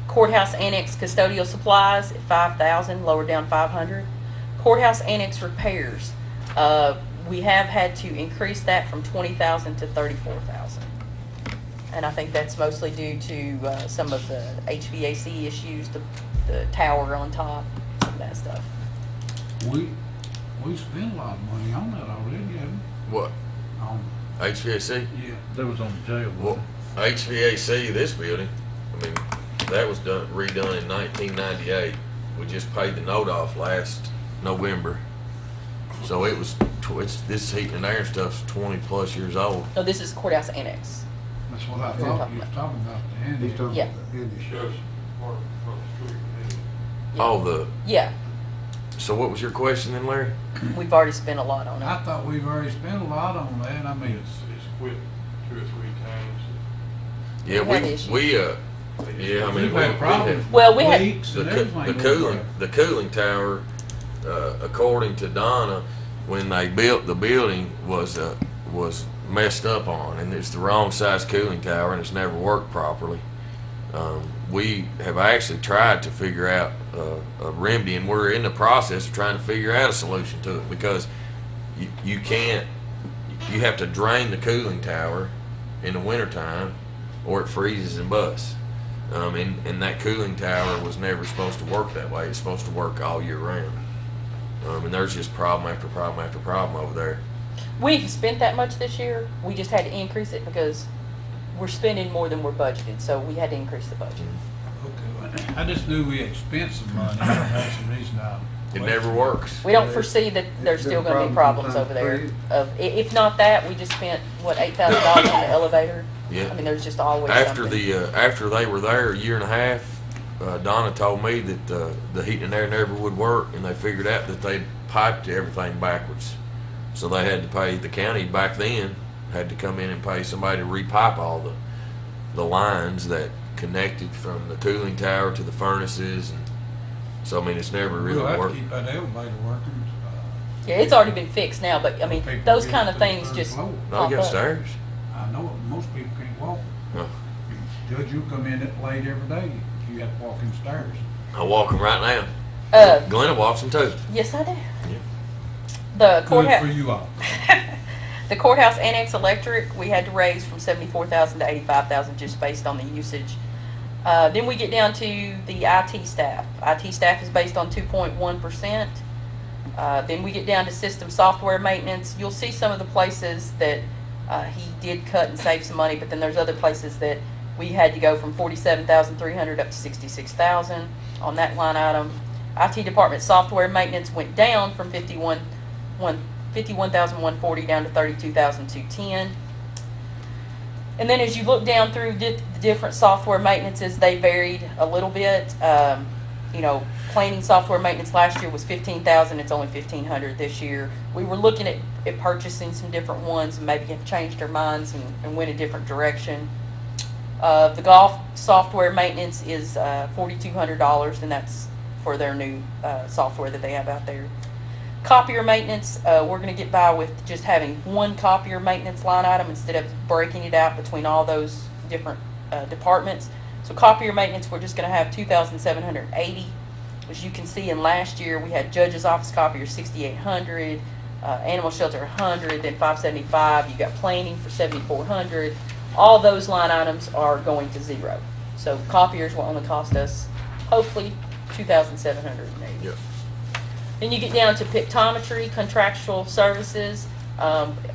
Courthouse annex custodial supplies at 5,000, lowered down 500. Courthouse annex repairs, we have had to increase that from 20,000 to 34,000. And I think that's mostly due to some of the HVAC issues, the tower on top, some of that stuff. We spent a lot of money on that already, haven't What? we? On, HVAC? yeah. That was on the jail. Well, HVAC, this building, I mean, that was redone in 1998. We just paid the note off last November. So it was, this heating and air stuff's 20 plus years old. No, this is courthouse annex. That's what I thought you was talking about, the He's annex. talking Yeah. about the Andy. Just part of the street. Oh, Yeah, so what was your question then, Larry? we've already spent a lot on it. I thought we've already spent a lot on that, I mean, It's quit 2 or 3 times. Yeah, We've had issues. yeah, I mean, we've had problems. Well, we had- Leaks and everything. the cooling tower, according to Donna, when they built the building was messed up on, and it's the wrong size cooling tower, and it's never worked properly. We have actually tried to figure out a remedy, and we're in the process of trying to figure out a solution to it, because you have to drain the cooling tower in the wintertime or it freezes and busts. And that cooling tower was never supposed to work that way. It's supposed to work all year round. And there's just problem after problem after problem over there. We haven't spent that much this year. We just had to increase it because we're spending more than we're budgeted, so we had to increase the budget. Okay, I just knew we had spent some money, that's the reason I. It never works. We don't foresee that there's still gonna be problems over there. If not that, we just spent, what, $8,000 on the elevator? Yeah. I mean, there's just always After something. after they were there a year and a half, Donna told me that the heating and air never would work, and they figured out that they piped everything backwards. So they had to pay, the county back then had to come in and pay somebody to repipe all the lines that connected from the cooling tower to the furnaces, and so I mean it's never really We'll have to worked. keep that elevator working. Yeah, it's already been fixed now, but I mean, People those get kind to of the things third just floor. No, pop you got up. stairs. I know most people can't walk. No. Judge, you come in it late every day, you have to walk in stairs. I walk them right now. Glenna walks them too. Yes, I do. The Good courthouse. for you all. The courthouse annex electric, we had to raise from 74,000 to 85,000 just based on the usage. Then we get down to the IT staff. IT staff is based on 2.1%. Then we get down to system software maintenance. You'll see some of the places that he did cut and save some money, but then there's other places that we had to go from 47,300 up to 66,000 on that line item. IT department software maintenance went down from 51,140 down to 32,210. And then as you look down through the different software maintenances, they varied a little bit. You know, planning software maintenance last year was 15,000. It's only 1,500 this year. We were looking at purchasing some different ones and maybe have changed our minds and went a different direction. The golf software maintenance is $4,200, and that's for their new software that they have out there. Copier maintenance, we're going to get by with just having one copier maintenance line item instead of breaking it out between all those different departments. So copier maintenance, we're just going to have 2,780. As you can see, in last year we had judge's office copier 6,800, animal shelter 100, then 575. You got planning for 7,400. All those line items are going to zero. So copiers will only cost us, hopefully, 2,780. Yep. Then you get down to pictometry, contractual services.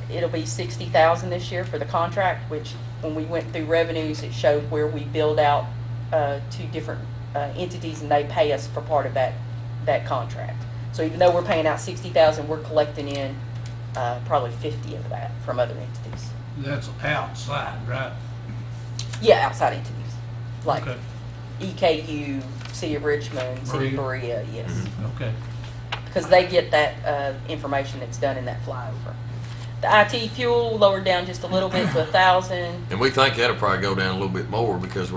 It'll be 60,000 this year for the contract, which when we went through revenues, it showed where we billed out to different entities, and they pay us for part of that contract. So even though we're paying out 60,000, we're collecting in probably 50 of that from other entities. That's outside, right? Yeah, outside entities, like Okay. EKU, City of Richmond, City of Berea, yes. Okay. Because they get that information that's done in that flyover. The IT fuel lowered down just a little bit to 1,000. And we think that'll probably go down a little bit more because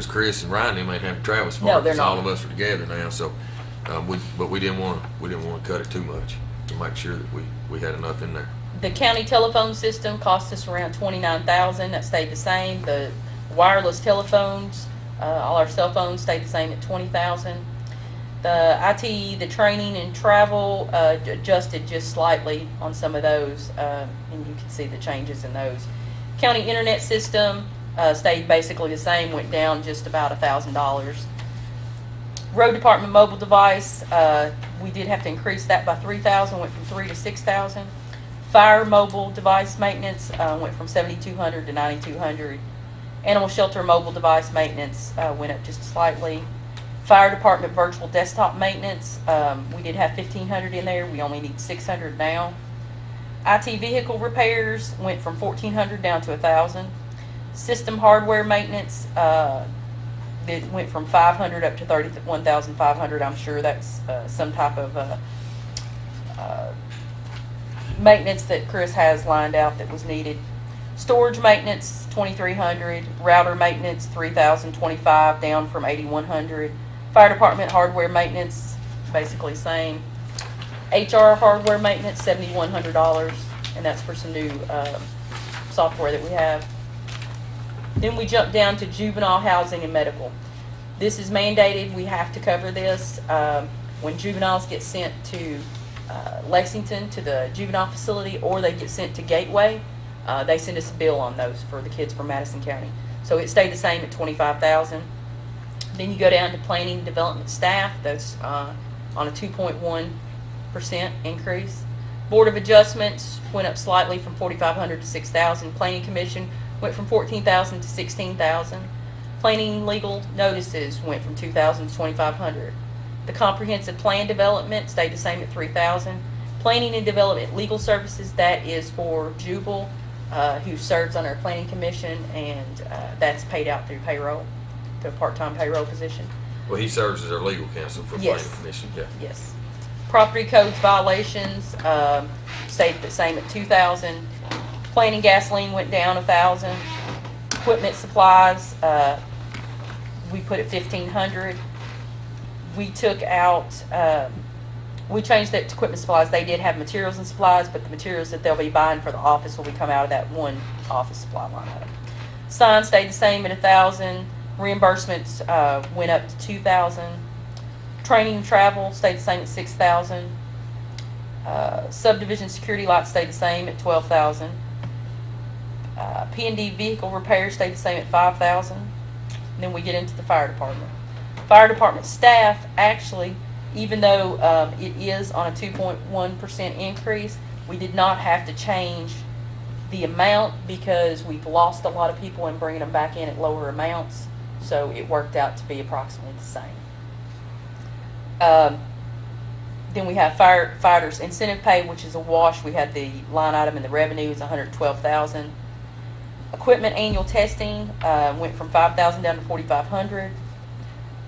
Chris and Ryan them ain't have to travel as far. No, they're because not. all of us are together now. So, but we didn't want to cut it too much to make sure that we had enough in there. The county telephone system cost us around 29,000. That stayed the same. The wireless telephones, all our cell phones stayed the same at 20,000. The IT, the training and travel adjusted just slightly on some of those, and you can see the changes in those. County internet system stayed basically the same, went down just about $1,000. Road department mobile device, we did have to increase that by 3,000, went from 3 to 6,000. Fire mobile device maintenance went from 7,200 to 9,200. Animal shelter mobile device maintenance went up just slightly. Fire department virtual desktop maintenance, we did have 1,500 in there. We only need 600 now. IT vehicle repairs went from 1,400 down to 1,000. System hardware maintenance, it went from 500 up to 31,500. I'm sure that's some type of maintenance that Chris has lined out that was needed. Storage maintenance, 2,300. Router maintenance, 3,025, down from 8,100. Fire department hardware maintenance, basically same. HR hardware maintenance, $7,100, and that's for some new software that we have. Then we jump down to juvenile housing and medical. This is mandated. We have to cover this. When juveniles get sent to Lexington to the juvenile facility, or they get sent to Gateway, they send us a bill on those for the kids from Madison County. So it stayed the same at 25,000. Then you go down to planning development staff. That's on a 2.1% increase. Board of Adjustments went up slightly from 4,500 to 6,000. Planning Commission went from 14,000 to 16,000. Planning legal notices went from 2,000 to 2,500. The comprehensive plan development stayed the same at 3,000. Planning and development legal services, that is for Jubal, who serves on our planning commission, and that's paid out through payroll, to a part-time payroll position. Well, he serves as our legal counsel for Yes. planning commission, yeah. Yes. Property codes violations stayed the same at 2,000. Planning gasoline went down 1,000. Equipment supplies, we put at 1,500. We took out, we changed that to equipment supplies. They did have materials and supplies, but the materials that they'll be buying for the office will be come out of that one office supply line item. Signs stayed the same at 1,000. Reimbursements went up to 2,000. Training and travel stayed the same at 6,000. Subdivision security lights stayed the same at 12,000. P&D vehicle repairs stayed the same at 5,000. Then we get into the fire department. Fire department staff, actually, even though it is on a 2.1% increase, we did not have to change the amount because we've lost a lot of people and bringing them back in at lower amounts. So it worked out to be approximately the same. Then we have firefighters incentive pay, which is a wash. We had the line item in the revenue is 112,000. Equipment annual testing went from 5,000 down to 4,500.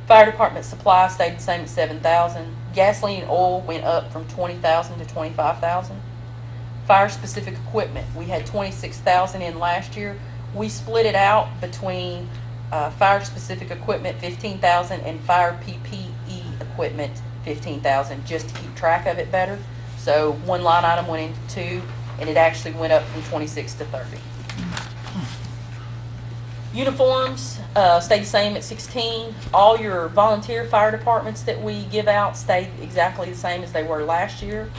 Fire department supplies stayed the same at 7,000. Gasoline and oil went up from 20,000 to 25,000. Fire specific equipment, we had 26,000 in last year. We split it out between fire specific equipment 15,000 and fire PPE equipment 15,000, just to keep track of it better. So one line item went into two, and it actually went up from 26 to 30. Uniforms stayed the same at 16. All your volunteer fire departments that we give out stayed exactly the same as they were last year.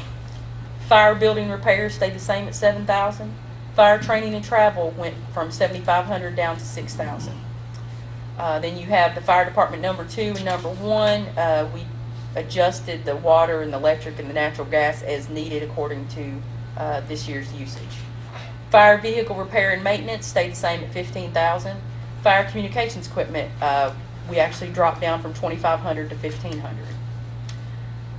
Fire building repairs stayed the same at 7,000. Fire training and travel went from 7,500 down to 6,000. Then you have the fire department number 2 and number 1. We adjusted the water and the electric and the natural gas as needed according to this year's usage. Fire vehicle repair and maintenance stayed the same at 15,000. Fire communications equipment, we actually dropped down from 2,500 to 1,500.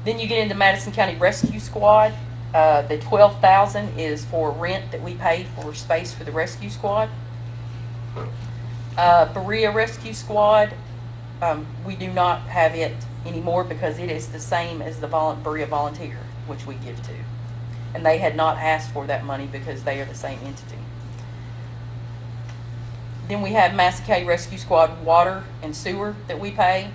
Then you get into Madison County Rescue Squad. The 12,000 is for rent that we paid for space for the rescue squad. Berea Rescue Squad, we do not have it anymore because it is the same as the Berea Volunteer, which we give to. And they had not asked for that money because they are the same entity. Then we have Madison County Rescue Squad water and sewer that we pay.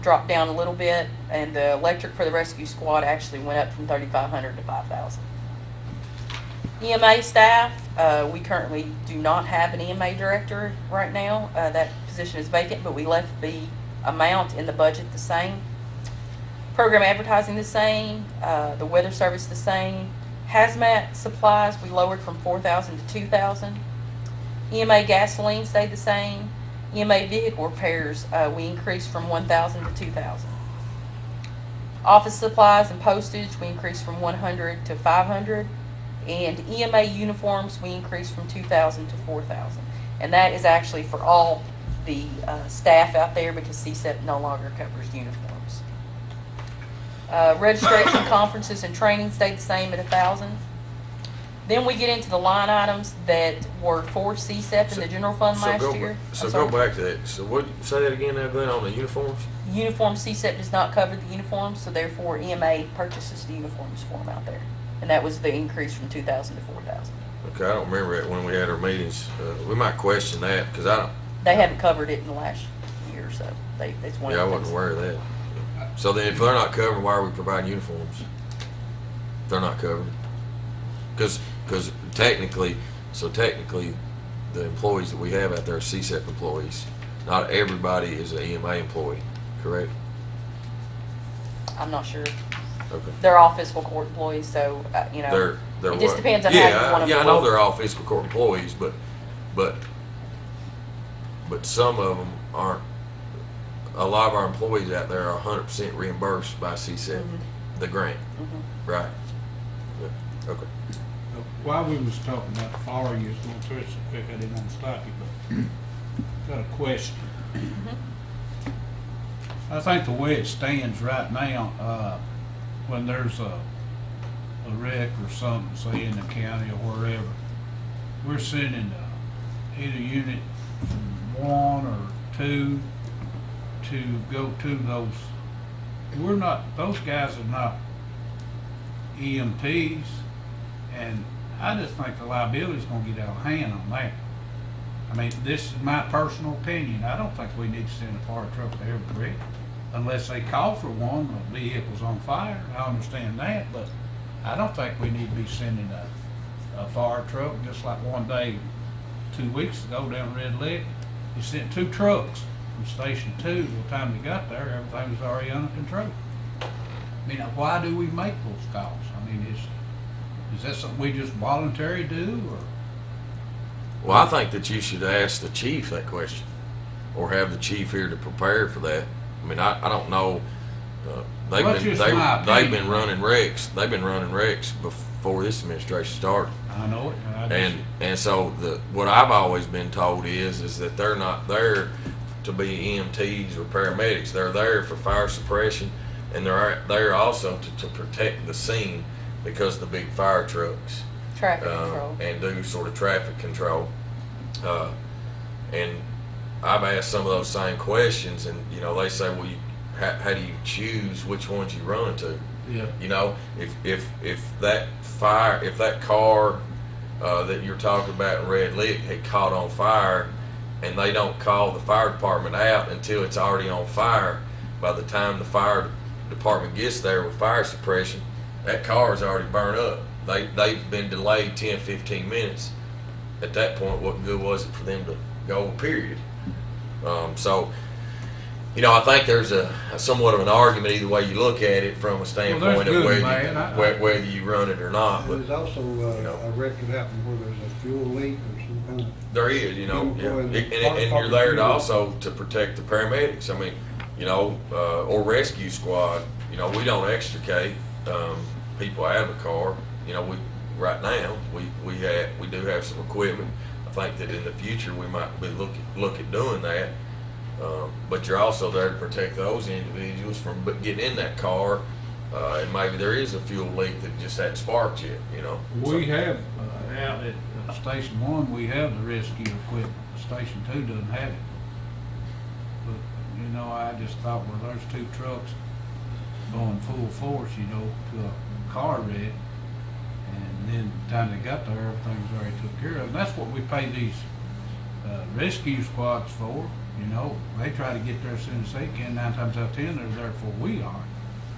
Dropped down a little bit, and the electric for the rescue squad actually went up from 3,500 to 5,000. EMA staff, we currently do not have an EMA director right now. That position is vacant, but we left the amount in the budget the same. Program advertising the same, the weather service the same. Hazmat supplies we lowered from 4,000 to 2,000. EMA gasoline stayed the same. EMA vehicle repairs we increased from 1,000 to 2,000. Office supplies and postage we increased from 100 to 500. And EMA uniforms we increased from 2,000 to 4,000. And that is actually for all the staff out there because CSEP no longer covers uniforms. Registration, conferences, and training stayed the same at 1,000. Then we get into the line items that were for CSEP in the general fund last year. So go back to that. So what, say that again now, Glenn, on the uniforms? Uniform CSEP does not cover the uniforms, so therefore EMA purchases the uniforms for them out there. And that was the increase from 2,000 to 4,000. Okay, I don't remember it when we had our meetings. We might question that because I don't. They haven't covered it in the last year or so. That's one of Yeah, I the wasn't things. aware of that. So then if they're not covered, why are we providing uniforms? If they're not covered. Because technically, the employees that we have out there are CSEP employees. Not everybody is an EMA employee, correct? I'm not sure. Okay. They're all fiscal court employees, so, you know, They're it just what? depends on how you want them to Yeah, I know work. they're all fiscal court employees, but some of them aren't. A lot of our employees out there are 100% reimbursed by CSEP, Mhm. the grant, Mhm. right? Okay. While we was talking about the fire, you was going through it so quick, I didn't want to stop you, but got a question. I think the way it stands right now, when there's a wreck or something, say in the county or wherever, we're sending either unit from 1 or 2 to go to those. We're not, those guys are not EMTs, and I just think the liability's gonna get out of hand on that. I mean, this is my personal opinion. I don't think we need to send a fire truck to every wreck unless they call for one, the vehicle's on fire. I understand that, but I don't think we need to be sending a fire truck, just like one day, 2 weeks ago down Red Lick, you sent 2 trucks from Station 2. By the time they got there, everything was already under control. I mean, why do we make those calls? I mean, is that something we just voluntarily do, or? Well, I think that you should ask the chief that question, or have the chief here to prepare for that. I mean, I don't know. They've Well, that's been just my they've opinion. been running wrecks. They've been running wrecks before this administration started. I know it. I just- And so what I've always been told is that they're not there to be EMTs or paramedics. They're there for fire suppression, and they're there also to protect the scene because of the big fire trucks. Traffic control. And do sort of traffic control. And I've asked some of those same questions, and they say, well, how do you choose which ones you run to? Yeah. If that car that you're talking about in Red Lick had caught on fire, and they don't call the fire department out until it's already on fire, by the time the fire department gets there with fire suppression, that car is already burned up. They've been delayed 10, 15 minutes. At that point, what good was it for them to go, period? So, I think there's a somewhat of an argument either way you look at it from a standpoint good of and bad. whether you run it or not. But There's also a wreck that happened where there's a fuel leak or some kind of. there is, Yeah, and you're there to also to protect the paramedics. I mean, or rescue squad. We don't extricate people out of a car. Right now we do have some equipment. I think that in the future we might be look at doing that. But you're also there to protect those individuals from getting in that car, and maybe there is a fuel leak that just hadn't sparked yet. We have, out at Station 1, we have the rescue equipment. Station 2 doesn't have it. But, I just thought, well, there's 2 trucks going full force, to a car wreck. And then by the time they got there, everything was already took care of. And that's what we pay these rescue squads for. They try to get there as soon as they can. 9 times out of 10, they're there before we are.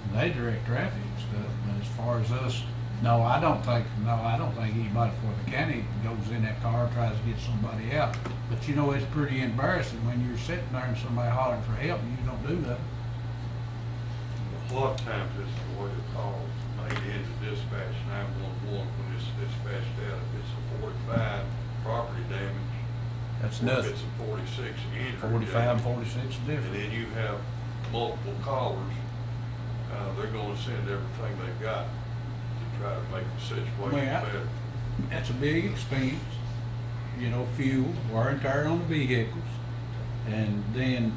And they direct traffic and stuff. But as far as us, I don't think anybody for the county goes in that car and tries to get somebody out. But it's pretty embarrassing when you're sitting there and somebody hollering for help and you don't do nothing. A lot of times it's the way the call's made into dispatch 911 when it's dispatched out. If it's a 45 property damage, That's or if nothing. it's a 46 injury 45 and damage, 46 is and different. then you have multiple callers, they're gonna send everything they've got to try to make the situation better. That's a big expense, fuel, wear and tear on the vehicles, and then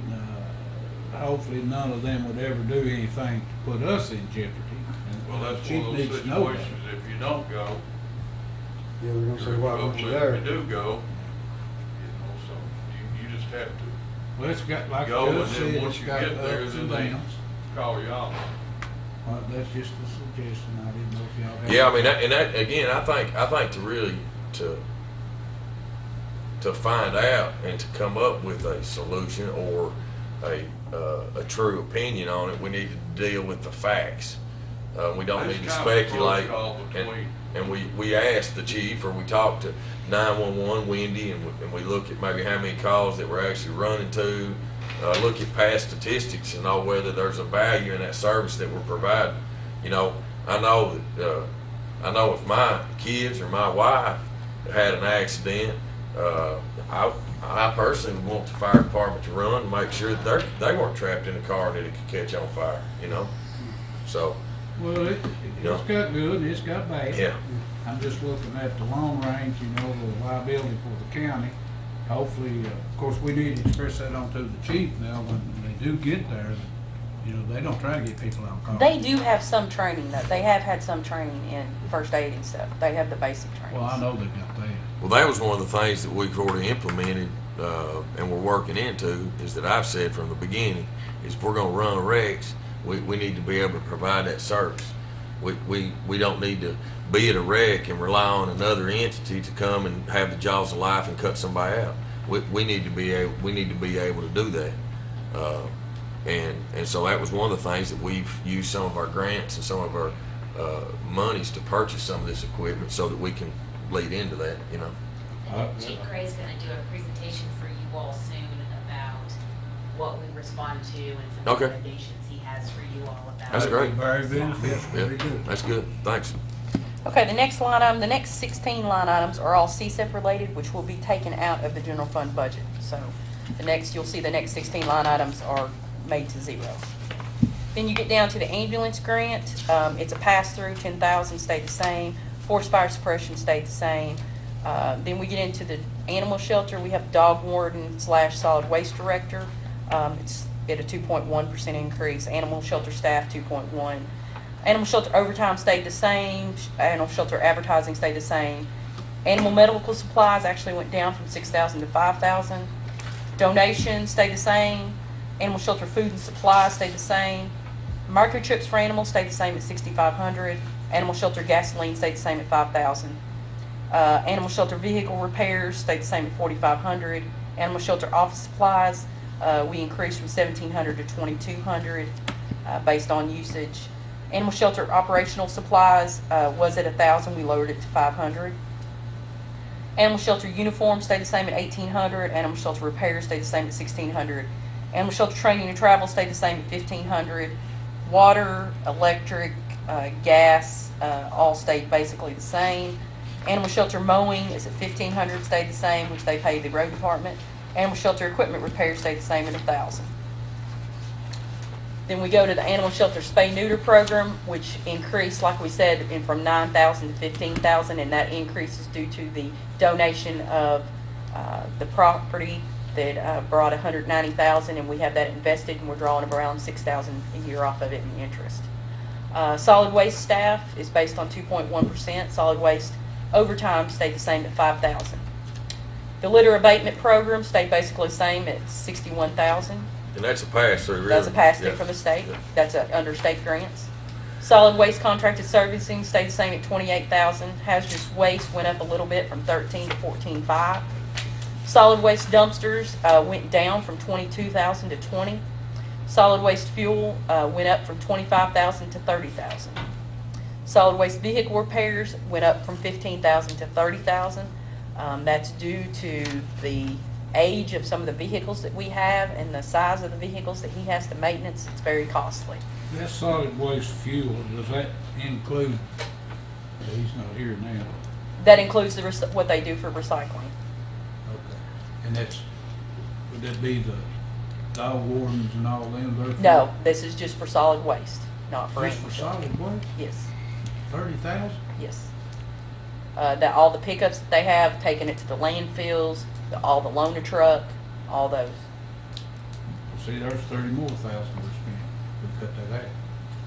hopefully none of them would ever do anything to put us in jeopardy. And Well, the that's chief one of those needs to know that. situations, if you don't go, Yeah, we're gonna say, you're why gonna weren't you if there? you do go, so you just have to Well, it's got, like go, Judge and said, then it's once you got get there, ups then and they downs. call you on. Well, that's just a suggestion, I didn't know if y'all had. Yeah, I mean, that again, I think to really to find out and to come up with a solution or a true opinion on it, we need to deal with the facts. We don't That's need to kind of a speculate. protocol between- And we asked the chief, or we talked to 911 Wendy, and we look at maybe how many calls that we're actually running to, look at past statistics and know whether there's a value in that service that we're providing. I know that I know if my kids or my wife had an accident, I personally want the fire department to run and make sure that they weren't trapped in a car and that it could catch on fire. So. Well, it's got good and it's got bad. Yeah. I'm just looking at the long range, the liability for the county. Hopefully, of course, we need to express that onto the chief now when they do get there. They don't try to get people out of car. They do have some training though. They have had some training in first aid and stuff. They have the basic training. Well, I know they got that. Well, that was one of the things that we've already implemented and we're working into, is that I've said from the beginning, is if we're going to run wrecks, we need to be able to provide that service. We don't need to be at a wreck and rely on another entity to come and have the jaws of life and cut somebody out. We need to be able to do that. And so that was one of the things that we've used some of our grants and some of our monies to purchase some of this equipment so that we can lead into that, Chief Gray's gonna do a presentation for you all soon about what we respond to and some Okay. recommendations he has for you all about. That's great. Very beneficial. Yeah, Very good. that's good. Thanks. Okay, the next line item, the next 16 line items are all CSEP related, which will be taken out of the general fund budget. So you'll see the next 16 line items are made to zero. Then you get down to the ambulance grant. It's a pass-through, 10,000 stayed the same. Forced fire suppression stayed the same. Then we get into the animal shelter. We have dog warden / solid waste director. It's at a 2.1% increase. Animal shelter staff, 2.1. Animal shelter overtime stayed the same. Animal shelter advertising stayed the same. Animal medical supplies actually went down from 6,000 to 5,000. Donations stayed the same. Animal shelter food and supplies stayed the same. Microchips for animals stayed the same at 6,500. Animal shelter gasoline stayed the same at 5,000. Animal shelter vehicle repairs stayed the same at 4,500. Animal shelter office supplies, we increased from 1,700 to 2,200 based on usage. Animal shelter operational supplies was at 1,000. We lowered it to 500. Animal shelter uniforms stayed the same at 1,800. Animal shelter repairs stayed the same at 1,600. Animal shelter training and travel stayed the same at 1,500. Water, electric, gas, all stayed basically the same. Animal shelter mowing is at 1,500, stayed the same, which they pay the road department. Animal shelter equipment repairs stayed the same at 1,000. Then we go to the animal shelter spay-neuter program, which increased, like we said, from 9,000 to 15,000, and that increase is due to the donation of the property that brought 190,000, and we have that invested, and we're drawing around 6,000 a year off of it in interest. Solid waste staff is based on 2.1%. Solid waste overtime stayed the same at 5,000. The litter abatement program stayed basically the same at 61,000. And that's a pass-through, really. That's a pass-through Yeah. from the state. Yeah. That's under state grants. Solid waste contracted servicing stayed the same at 28,000. Hazardous waste went up a little bit from 13 to 14.5. Solid waste dumpsters went down from 22,000 to 20. Solid waste fuel went up from 25,000 to 30,000. Solid waste vehicle repairs went up from 15,000 to 30,000. That's due to the age of some of the vehicles that we have and the size of the vehicles that he has to maintenance. It's very costly. That solid waste fuel, does that include, he's not here now. That includes what they do for recycling. Okay. And would that be the dog wardens and all them? No, this is just for solid waste, not for Just animal for shelter. solid waste? Yes, 30,000? yes. All the pickups that they have, taking it to the landfills, all the loaner truck, all those. See, there's 30 more thousand we're spending. We cut that out.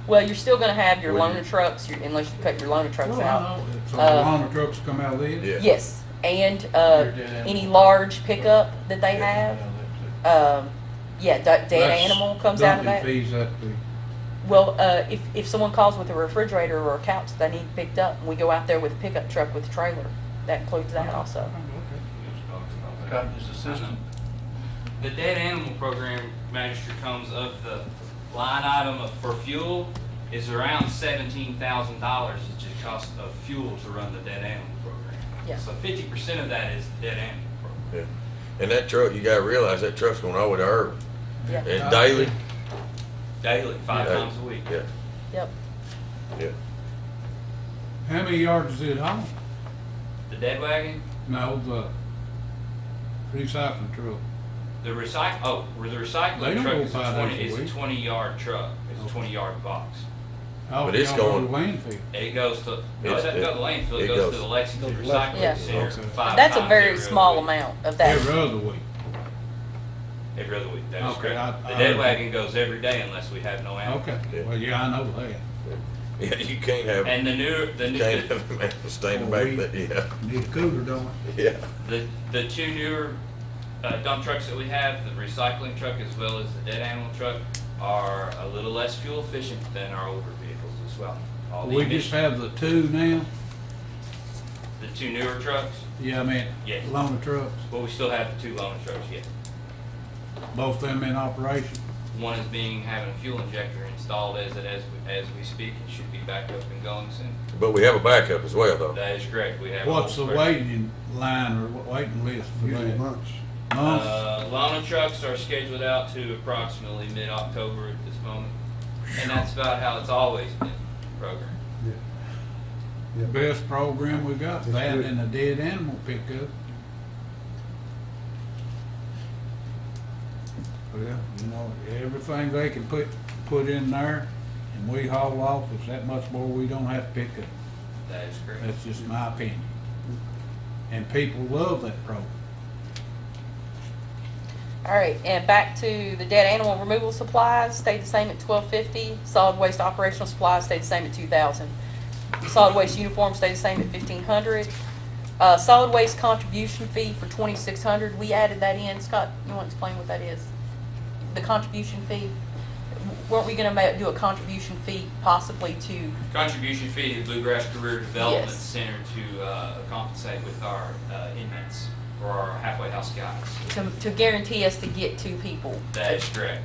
Well, you're still gonna have your Well, loaner trucks, unless you cut your loaner trucks Well, out. I know. So the loaner trucks come out of this? Yeah. Yes, and dead animal. any large pickup that they have, dead That's animal comes out of that. dumping fees at the, Well, if someone calls with a refrigerator or a couch they need picked up, and we go out there with a pickup truck with a trailer, that includes that also. Okay. Cotton's assistant. The dead animal program, Magister, comes of the line item for fuel is around $17,000. It just costs of fuel to run the dead animal program. Yeah. So 50% of that is the dead animal program. Yeah. And that truck, you gotta realize that truck's going all the way to Irving. Yeah. And daily. Daily, 5 Yeah. times a week. Yeah, Yep. yeah. How many yards is it on? The dead wagon, No, the recycling truck. the They recycling don't truck go is 5 days a a week. 20-yard truck. It's a Okay. 20-yard box. Oh, But it's y'all go to going- landfill. It goes to, no, it It's- doesn't go to landfill, it it goes goes- to the Lexington Goes to Lexington. Yeah. Recycling Center Okay. 5 That's a times very every other small week. amount of that. Every other week. Every other week, that is Okay, correct. The I dead heard- wagon goes every day unless we have no animal. Okay, Yeah. well, yeah, I know that. Yeah, you can't have, And the new, you can't have a man standing back there, yeah, Need a cooler, don't it? yeah. the two newer dump trucks that we have, the recycling truck as well as the dead animal truck, are a little less fuel efficient than our older vehicles as well. All the We just emissions- have the two now? The two newer trucks, Yeah, I mean, Yes. loaner trucks, well, we still have the two loaner trucks yet. both them in operation. One is having a fuel injector installed as we speak, it should be back up and going soon. But we have a backup as well, though. That is correct, we have. What's the old spare- waiting line or waiting list for Usually that? months. Months? Loaner trucks are scheduled out to approximately mid-October at this moment, and that's about how it's always been programmed. Yeah. Best program we got, That's that good. and a dead animal pickup. Well, you know, everything they can put in there and we haul off is that much more we don't have to pick up. That is correct. That's just my opinion. And people love that program. All right, and back to the dead animal removal supplies, stayed the same at $12.50. Solid waste operational supplies stayed the same at $2,000. Solid waste uniform stayed the same at $1,500. Solid waste contribution fee for $2,600. We added that in. Scott, you want to explain what that is? The contribution fee? Weren't we going to do a contribution fee possibly to? Contribution fee to Bluegrass Career Development Yes. Center to compensate with our inmates or our halfway house guys. To guarantee us to get two people. That is correct.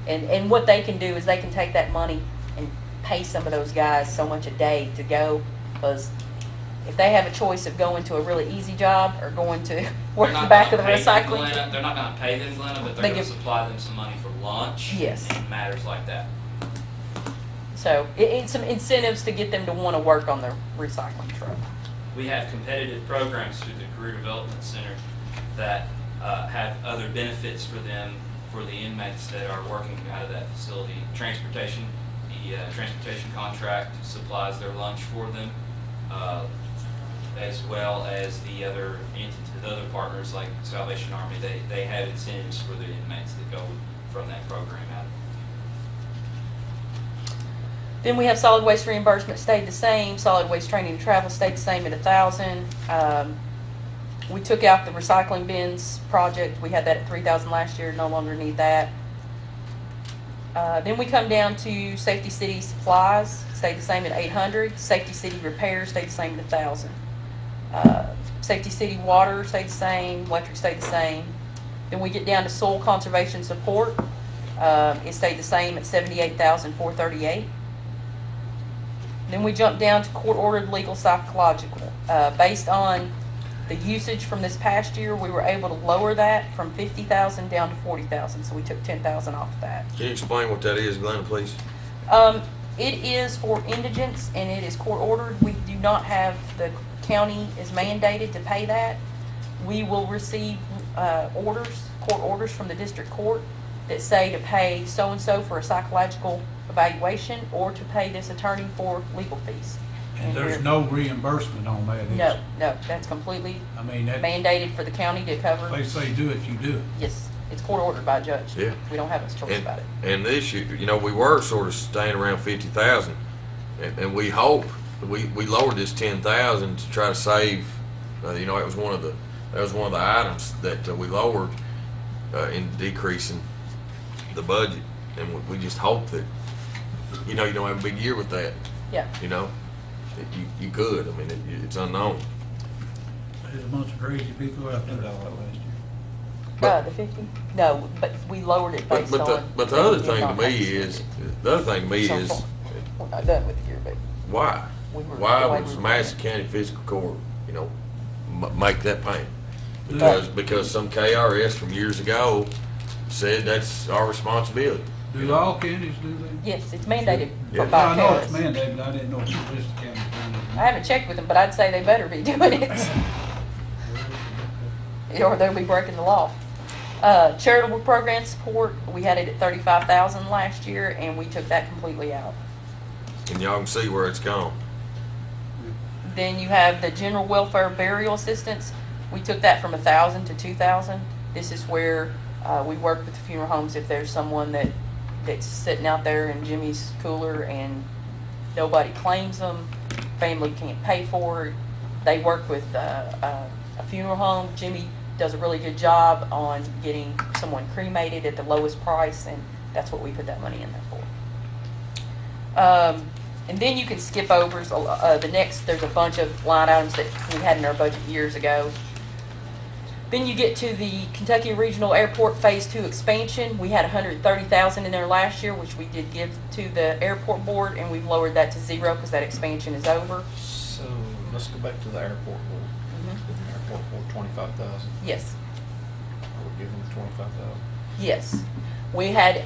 And what they can do is they can take that money and pay some of those guys so much a day to go, because if they have a choice of going to a really easy job or going to work in the back of the recycling. They're not gonna pay them, Glenna, but They they're gonna give- supply them some money for lunch. Yes. And matters like that. So it's some incentives to get them to want to work on their recycling truck. We have competitive programs through the Career Development Center that have other benefits for them, for the inmates that are working out of that facility. Transportation, the transportation contract supplies their lunch for them, as well as the other entities, the other partners like Salvation Army. They have incentives for the inmates that go from that program out. Then we have solid waste reimbursement stayed the same. Solid waste training and travel stayed the same at $1,000. We took out the recycling bins project. We had that at $3,000 last year. No longer need that. Then we come down to Safety City supplies, stayed the same at $800. Safety City repairs stayed the same at $1,000. Safety City water stayed the same. Electric stayed the same. Then we get down to soil conservation support. It stayed the same at $78,438. Then we jump down to court-ordered legal psychological. Based on the usage from this past year, we were able to lower that from $50,000 down to $40,000. So we took $10,000 off of that. Can you explain what that is, Glenn, please? It is for indigents and it is court-ordered. We do not have, the county is mandated to pay that. We will receive court orders from the district court that say to pay so-and-so for a psychological evaluation or to pay this attorney for legal fees. And there's we're- no reimbursement on that, is No, there? that's completely I mean, that, mandated for the county to cover. they say do it, you do it. Yes, it's court-ordered by a judge. Yeah. We don't have a choice about it. And this year, you know, we were sort of staying around 50,000, and we hope we lowered this 10,000 to try to save. You know, that was one of the items that we lowered in decreasing the budget, and we just hope that you don't have a big year with that. Yeah. You know, that you could. I mean, it's unknown. There's a bunch of crazy people out there. The 50? No, but we lowered it based on. But the other we did thing to not me have to is spend it. So far. We're not done with the year, but why? We were- Why the way was we were Madison County Fiscal Court, make that payment? Because some KRS from years ago said that's our responsibility. Do all counties do that? yes, it's mandated Yeah. by I know it's Paris. mandated, but I didn't know if this county done it. I haven't checked with them, but I'd say they better be doing it. Or they'll be breaking the law. Charitable program support, we had it at $35,000 last year, and we took that completely out. And y'all can see where it's gone. Then you have the general welfare burial assistance. We took that from 1,000 to 2,000. This is where we work with the funeral homes if there's someone that's sitting out there in Jimmy's cooler and nobody claims them, family can't pay for it. They work with a funeral home. Jimmy does a really good job on getting someone cremated at the lowest price, and that's what we put that money in there for. And then you can skip over the next. There's a bunch of line items that we had in our budget years ago. Then you get to the Kentucky Regional Airport Phase 2 expansion. We had $130,000 in there last year, which we did give to the airport board, and we've lowered that to 0 because that expansion is over. So let's go back to the airport board. The airport board, 25,000. Yes. Are we giving them 25,000? Yes. We had,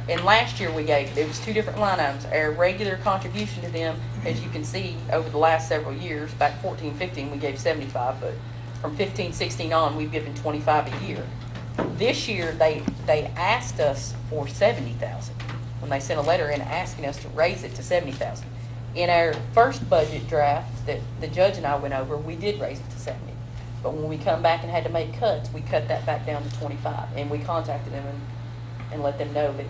and last year we gave, there was 2 different line items. Our regular contribution to them, as you can see, over the last several years, back 14, 15, we gave 75, but from 15, 16 on, we've given 25 a year. This year, they asked us for 70,000 when they sent a letter in asking us to raise it to 70,000. In our first budget draft that the judge and I went over, we did raise it to 70. But when we come back and had to make cuts, we cut that back down to 25, and we contacted them and let them know that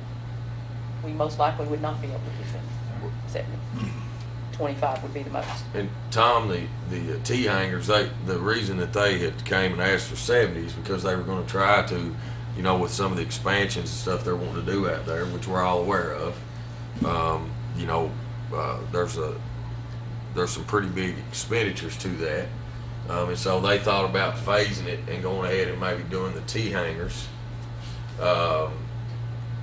we most likely would not be able to give them 70. 25 would be the most. And Tom, the T hangers, the reason that they had came and asked for 70 is because they were going to try to, you know, with some of the expansions and stuff they're wanting to do out there, which we're all aware of. You know, there's some pretty big expenditures to that, and so they thought about phasing it and going ahead and maybe doing the T hangers,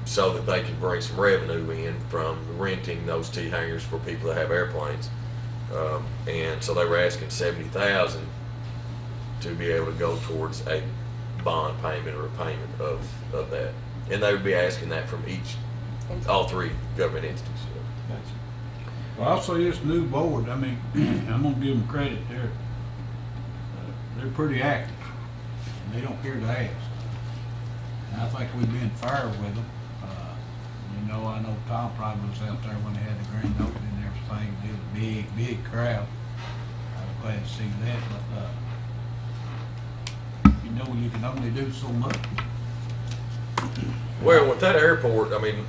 so that they could bring some revenue in from renting those T hangers for people that have airplanes. And so they were asking 70,000 to be able to go towards a bond payment or a payment of that. And they would be asking that from all 3 government entities. Well, also this new board, I mean, I'm gonna give them credit, they're pretty active, and they don't care to ask. And I think we've been fair with them. You know, I know Tom probably was out there when they had the grand opening and everything. It was a big crowd. I was glad to see that, but you know, you can only do so much. Well, with that airport, I mean,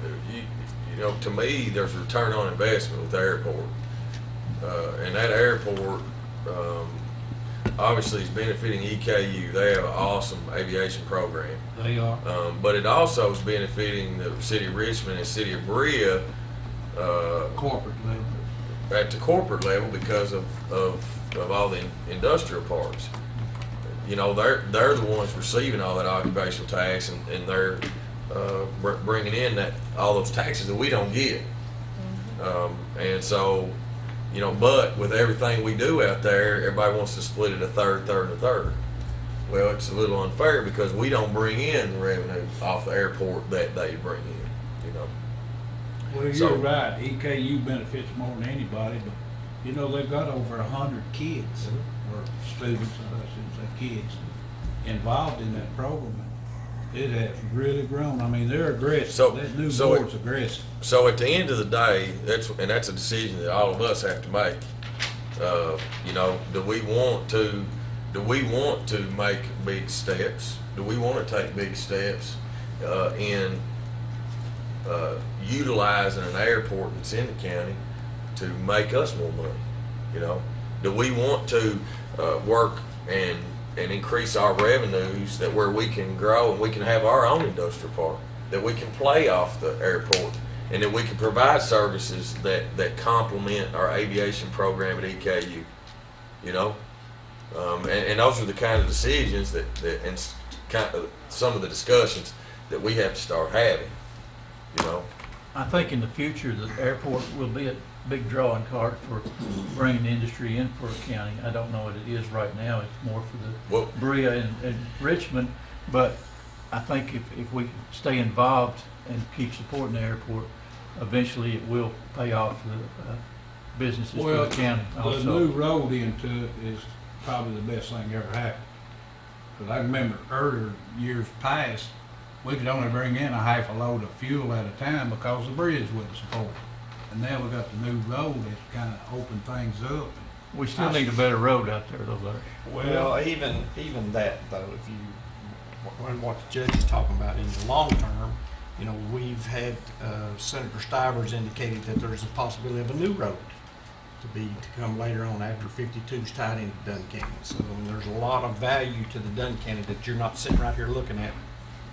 you know, to me, there's a return on investment with the airport. And that airport, obviously is benefiting EKU. They have an awesome aviation program. They are. But it also is benefiting the city of Richmond and city of Berea, Corporate level. at the corporate level because of all the industrial parks. You know, they're the ones receiving all that occupational tax, and they're bringing in all those taxes that we don't get. And so, you know, but with everything we do out there, everybody wants to split it a third, and a third. Well, it's a little unfair because we don't bring in the revenue off the airport that they bring in, you know. Well, you're So- right. EKU benefits more than anybody, but you know, they've got over 100 kids, or students, I shouldn't say kids, involved in that program. It has really grown. I mean, they're aggressive. That new board's aggressive. So at the end of the day, that's a decision that all of us have to make. You know, do we want to make big steps? Do we want to take big steps in utilizing an airport that's in the county to make us more money? You know, do we want to work and increase our revenues that where we can grow and we can have our own industrial park, that we can play off the airport, and that we can provide services that complement our aviation program at EKU, you know? And those are the kind of decisions that and kind of some of the discussions that we have to start having, you know? I think in the future, the airport will be a big drawing card for bringing industry in for a county. I don't know what it is right now. It's more for the Berea and Richmond. But I think if we stay involved and keep supporting the airport, eventually it will pay off the businesses for the county also. The new road into it is probably the best thing ever happened. Because I remember earlier years past, we could only bring in a half a load of fuel at a time because the bridge wouldn't support it. And now we got the new road that's kinda opened things up. We still need a better road out there though, Larry. Well, even that though, if you, when what the judge is talking about in the long term, you know, we've had, Senator Stivers indicated that there's a possibility of a new road to come later on after 52's tied into Duncannon. So I mean, there's a lot of value to the Duncannon that you're not sitting right here looking at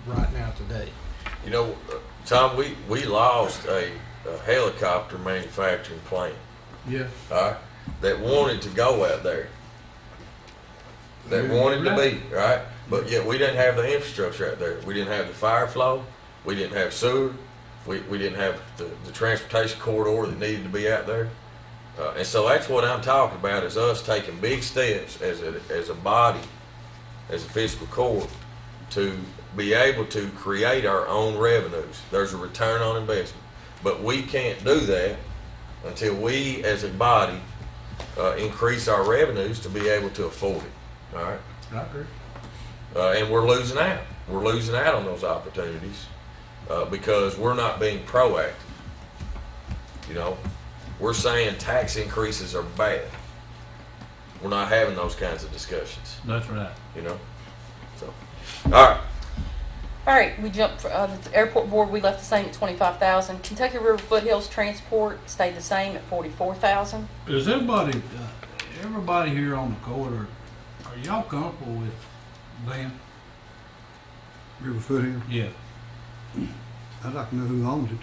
right now today. You know, Tom, we lost a helicopter manufacturing plant, Yeah. all right, that wanted to go out there. That Yeah, wanted to right. be, right? But yet we didn't have the infrastructure out there. We didn't have the fire flow. We didn't have sewer. We didn't have the transportation corridor that needed to be out there. And so that's what I'm talking about, is us taking big steps as a body, as a fiscal court, to be able to create our own revenues. There's a return on investment. But we can't do that until we, as a body, increase our revenues to be able to afford it. All right? I agree. And we're losing out. We're losing out on those opportunities because we're not being proactive. You know, we're saying tax increases are bad. We're not having those kinds of discussions. That's right. You know, so all right. All right, we jumped for the airport board. We left the same at 25,000. Kentucky River Foothills Transport stayed the same at 44,000. Is everybody here on the court, are y'all comfortable with them? River Foothill, Yeah. I'd like to know who owns it.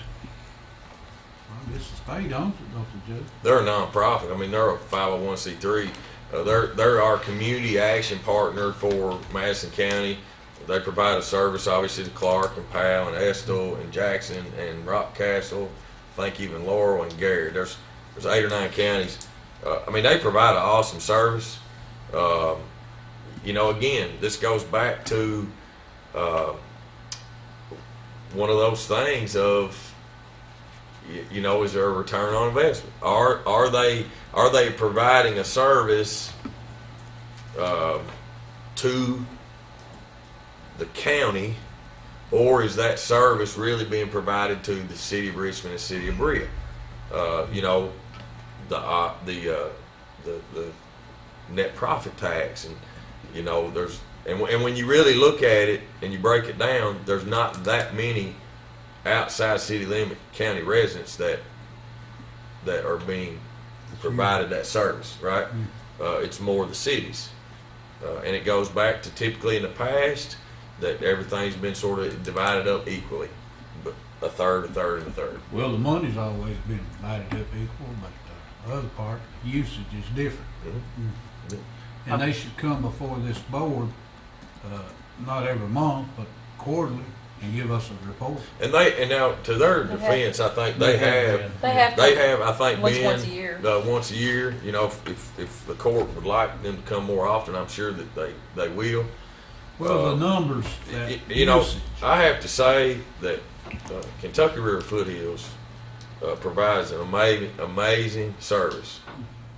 Well, I guess the state owns it, don't they, Judge? They're a nonprofit. I mean, they're a 501c3. They're our community action partner for Madison County. They provide a service, obviously, to Clark and Powell and Estill and Jackson and Rockcastle. I think even Laurel and Garrett. There's 8 or 9 counties. I mean, they provide an awesome service. You know, again, this goes back to one of those things of, you know, is there a return on investment? Are they providing a service to the county, or is that service really being provided to the city of Richmond and city of Brea? You know, the net profit tax, and you know, and when you really look at it and you break it down, there's not that many outside city limit county residents that are being provided that service, right? It's more the cities, and it goes back to typically in the past that everything's been sort of divided up equally, but a third, and a third. Well, the money's always been divided up equal, but the other part, usage is different. Mm-hmm. And they should come before this board, not every month, but quarterly, and give us a report. And now to their defense, I think they have, I think, Once a year. once a year. You know, if the court would like them to come more often, I'm sure that they will. Well, the numbers, that You know, usage, I have to say that Kentucky River Foothills provides an amazing service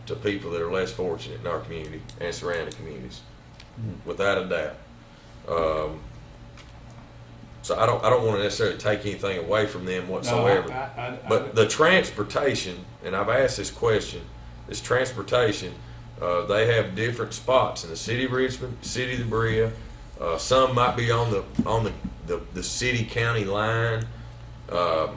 to people that are less fortunate in our community and surrounding communities, without a doubt. So I don't want to necessarily take anything away from them whatsoever. But the transportation, and I've asked this question, this transportation, they have different spots in the city of Richmond, city of Brea. Some might be on the city county line, but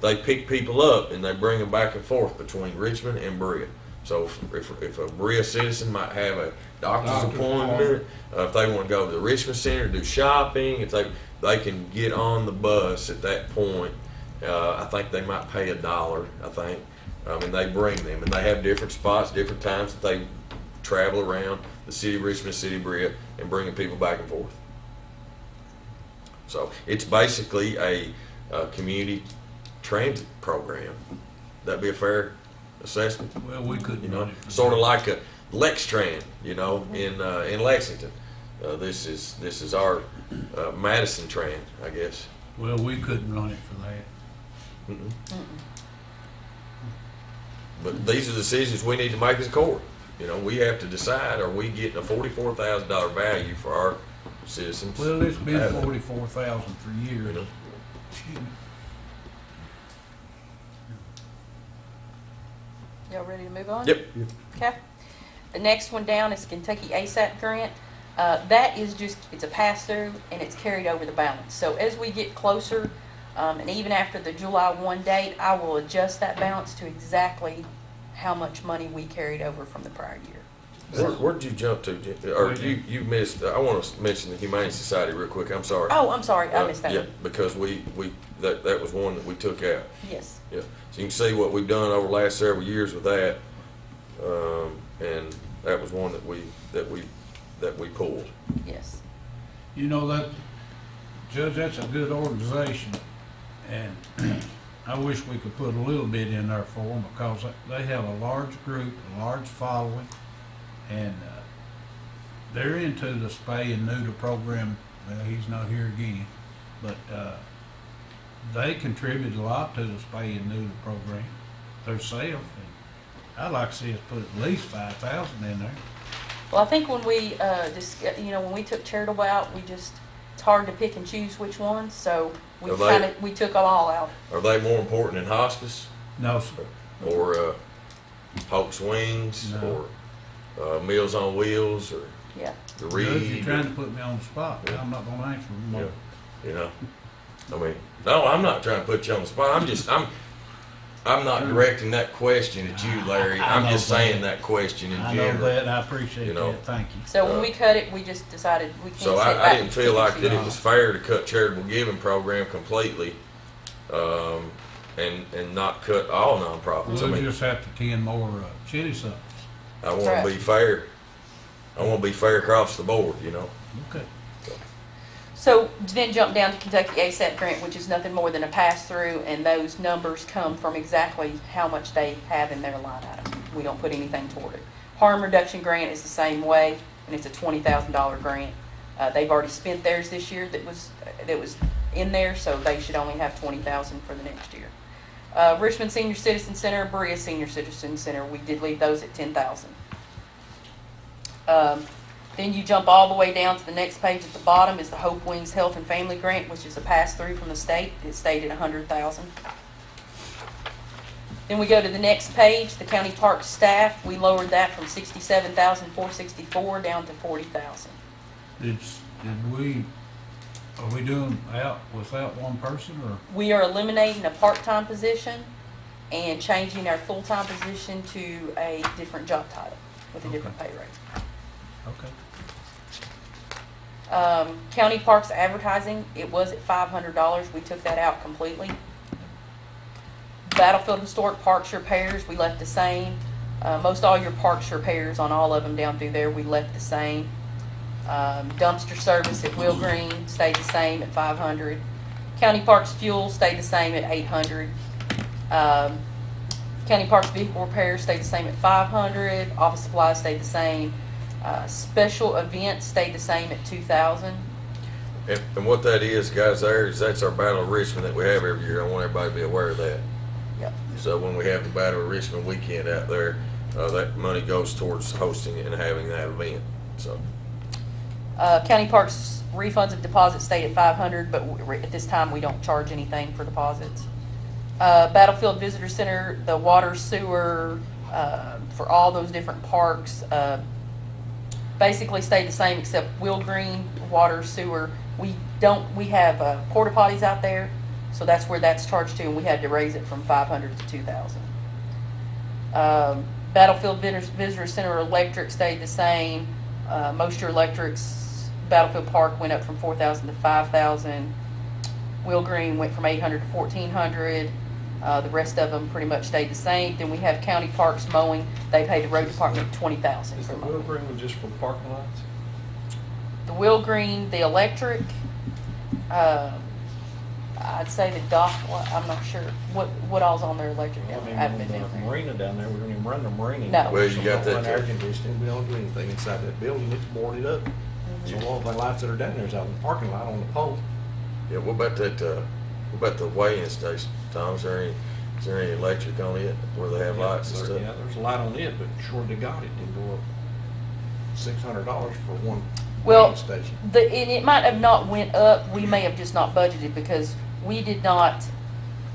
they pick people up and they bring them back and forth between Richmond and Brea. So if a Brea citizen might have a doctor's appointment, if they want to go to the Richmond Center to do shopping, if they can get on the bus at that point. I think they might pay $1. I think, and they bring them, and they have different spots, different times that they travel around the city of Richmond, city of Brea, and bringing people back and forth. So it's basically a community transit program. That'd be a fair assessment. well, we couldn't You know, run it for sort of them. like a Lextran, you know, in Lexington. This is our Madison Tran, I guess. Well, we couldn't run it for that. Mm-mm. But these are decisions we need to make as a court. You know, we have to decide: are we getting a $44,000 value for our citizens? Well, it's been 44,000 for years. You know. Excuse me. Y'all ready to move on? Yep. Okay. The next one down is Kentucky ASAP grant. That is just, it's a pass-through and it's carried over the balance. So as we get closer, and even after the July 1 date, I will adjust that balance to exactly how much money we carried over from the prior year. Where'd you jump to? Or you missed, I want to mention the Humane Society real quick, I'm sorry. Oh, I'm sorry, I missed that Yeah, one. because that was one that we took out. Yes. Yeah, so you can see what we've done over the last several years with that, and that was one that we pulled. Yes. You know that, Judge, that's a good organization, and I wish we could put a little bit in there for them because they have a large group, a large following, and they're into the spay and neuter program. Well, he's not here again, but they contribute a lot to the spay and neuter program themselves. I'd like to see us put at least 5,000 in there. Well, I think when we, when we took charitable out, it's hard to pick and choose which ones, so we took them all out. Are they more important than hospice, No, sir. or Hope's Wings, No. or Meals on Wheels, or Yeah. the Judge, Reed? you're trying to put me on the spot. Yeah. I'm not gonna answer them. Yeah, you know, I mean, no, I'm not trying to put you on the spot. I'm not directing that question at you, Larry. I I'm know just that. saying that question in I know general. that, and I appreciate You know. that. Thank you. So when we cut it, we just decided we can't sit So back I didn't and feel pick and like that choose. it was fair to cut charitable giving program completely, and not cut all nonprofits. I We'll mean, just have to tend more chili suppers. I want Correct. to be fair. I want to be fair across the board, you know. Okay. So then jump down to Kentucky ASAP grant, which is nothing more than a pass-through, and those numbers come from exactly how much they have in their line item. We don't put anything toward it. Harm reduction grant is the same way, and it's a $20,000 grant. They've already spent theirs this year that was in there, so they should only have $20,000 for the next year. Richmond Senior Citizen Center, Berea Senior Citizen Center, we did leave those at $10,000. Then you jump all the way down to the next page at the bottom is the Hope Wings Health and Family Grant, which is a pass-through from the state. It stayed at $100,000. Then we go to the next page, the county park staff. We lowered that from $67,464 down to $40,000. Are we doing out without one person, or? We are eliminating a part-time position and changing our full-time position to a different job title with a different pay rate. Okay. County parks advertising, it was at $500. We took that out completely. Battlefield Historic Parks repairs, we left the same. Most all your parks repairs on all of them down through there, we left the same. Dumpster service at Will Green stayed the same at $500. County Parks fuel stayed the same at $800. County Parks vehicle repairs stayed the same at $500. Office supplies stayed the same. Special events stayed the same at $2,000. And what that is, guys, that's our Battle of Richmond that we have every year. I want everybody to be aware of that. Yep. So when we have the Battle of Richmond weekend out there, that money goes towards hosting and having that event. So County Parks refunds of deposits stayed at $500, but at this time we don't charge anything for deposits. Battlefield Visitor Center, the water, sewer, for all those different parks, basically stayed the same except Will Green, water, sewer. We have porta potties out there, so that's where that's charged to, and we had to raise it from $500 to $2,000. Battlefield Visitor Center electric stayed the same. Most of your electrics, Battlefield Park went up from $4,000 to $5,000. Will Green went from $800 to $1,400. The rest of them pretty much stayed the same. Then we have county parks mowing. They paid the road department $20,000 Is for the mowing. Will Green one just for parking lots? The Will Green, the electric, I'd say the dock, I'm not sure. What all's on their electric down there? I haven't been down The there. marina down there, we don't even run the marina. No. Well, you got We that don't run air there. conditioning, we don't do anything inside that building, it's boarded up. So all the lights that are down there is out in the parking lot on the pole. yeah, what about that? What about the weighing station, Tom? Is there any electric on it where they have lights and stuff? Yeah, there's a light on it, but sure to God, it did go up $600 for one Well, weighing station. and it might have not went up. We may have just not budgeted because we did not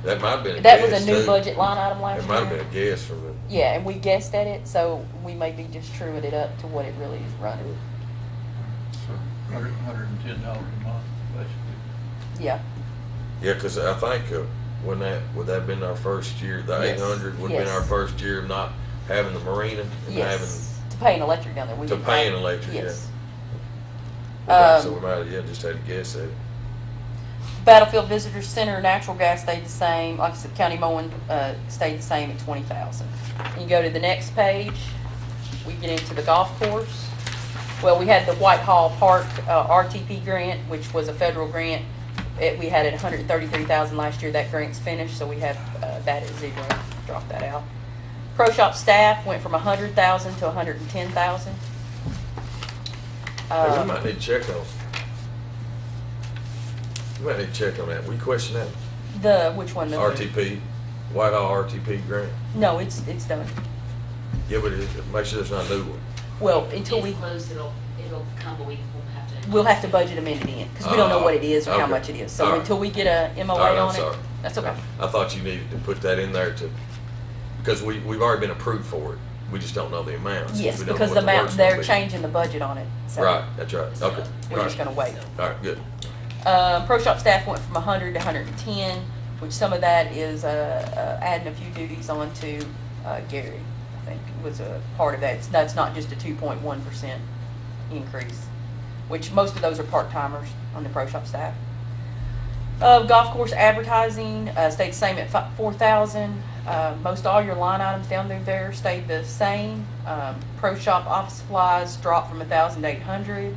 That might have been a That was guess, a new too. budget line item last It year. might have been a guess from the, Yeah, and we guessed at it, so we may be just truing it up to what it really is running. So $110 a month, basically. Yeah. yeah, because I think, would that have been our first year, the Yes. 800 would have been Yes. our first year of not having the marina and Yes. To pay an electric down there. We To didn't pay have- an electric, yeah. Yes. so we might have, yeah, just had to guess at it. Battlefield Visitor Center natural gas stayed the same. Like I said, county mowing stayed the same at 20,000. You go to the next page, we get into the golf course. Well, we had the Whitehall Park RTP grant, which was a federal grant. We had it 133,000 last year. That grant's finished, so we have that at 0. Drop that out. Pro shop staff went from 100,000 to 110,000. Hey, we might need to check on. We might need to check on that. We question that. Which one? RTP, Whitehall RTP grant. No, it's done. Yeah, but make sure there's not a new one. Well, until It's we closed, it'll come, but we'll have to budget amend it in because we don't know what it is or how Okay. much it is. So All right. until we get a MOA All right, I'm on sorry. it, that's okay. I thought you needed to put that in there because we've already been approved for it. We just don't know the amounts. Yes, We don't know because what the work's amount gonna they're be. changing the budget on it. So Right, that's right. Okay. we're All just right. gonna wait. All right, good. Pro shop staff went from 100 to 110, which some of that is adding a few duties onto Gary. I think was a part of that. That's not just a 2.1% increase, which most of those are part-timers on the pro shop staff. Golf course advertising stayed the same at 4,000. Most all your line items down there stayed the same. Pro shop office supplies dropped from 1,000 to 800.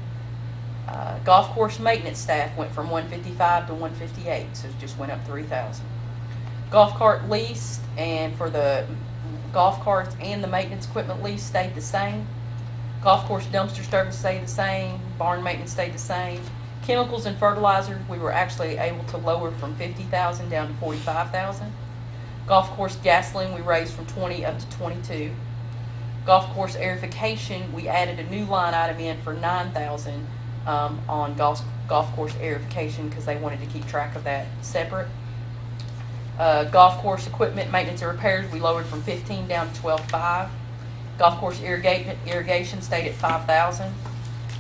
Golf course maintenance staff went from 155 to 158, so it just went up 3,000. Golf cart lease and for the golf carts and the maintenance equipment lease stayed the same. Golf course dumpster service stayed the same. Barn maintenance stayed the same. Chemicals and fertilizer, we were actually able to lower from 50,000 down to 45,000. Golf course gasoline, we raised from 20 up to 22. Golf course aerification, we added a new line item in for 9,000 on golf course aerification because they wanted to keep track of that separate. Golf course equipment maintenance and repairs, we lowered from 15 down to 12.5. Golf course irrigation stayed at 5,000.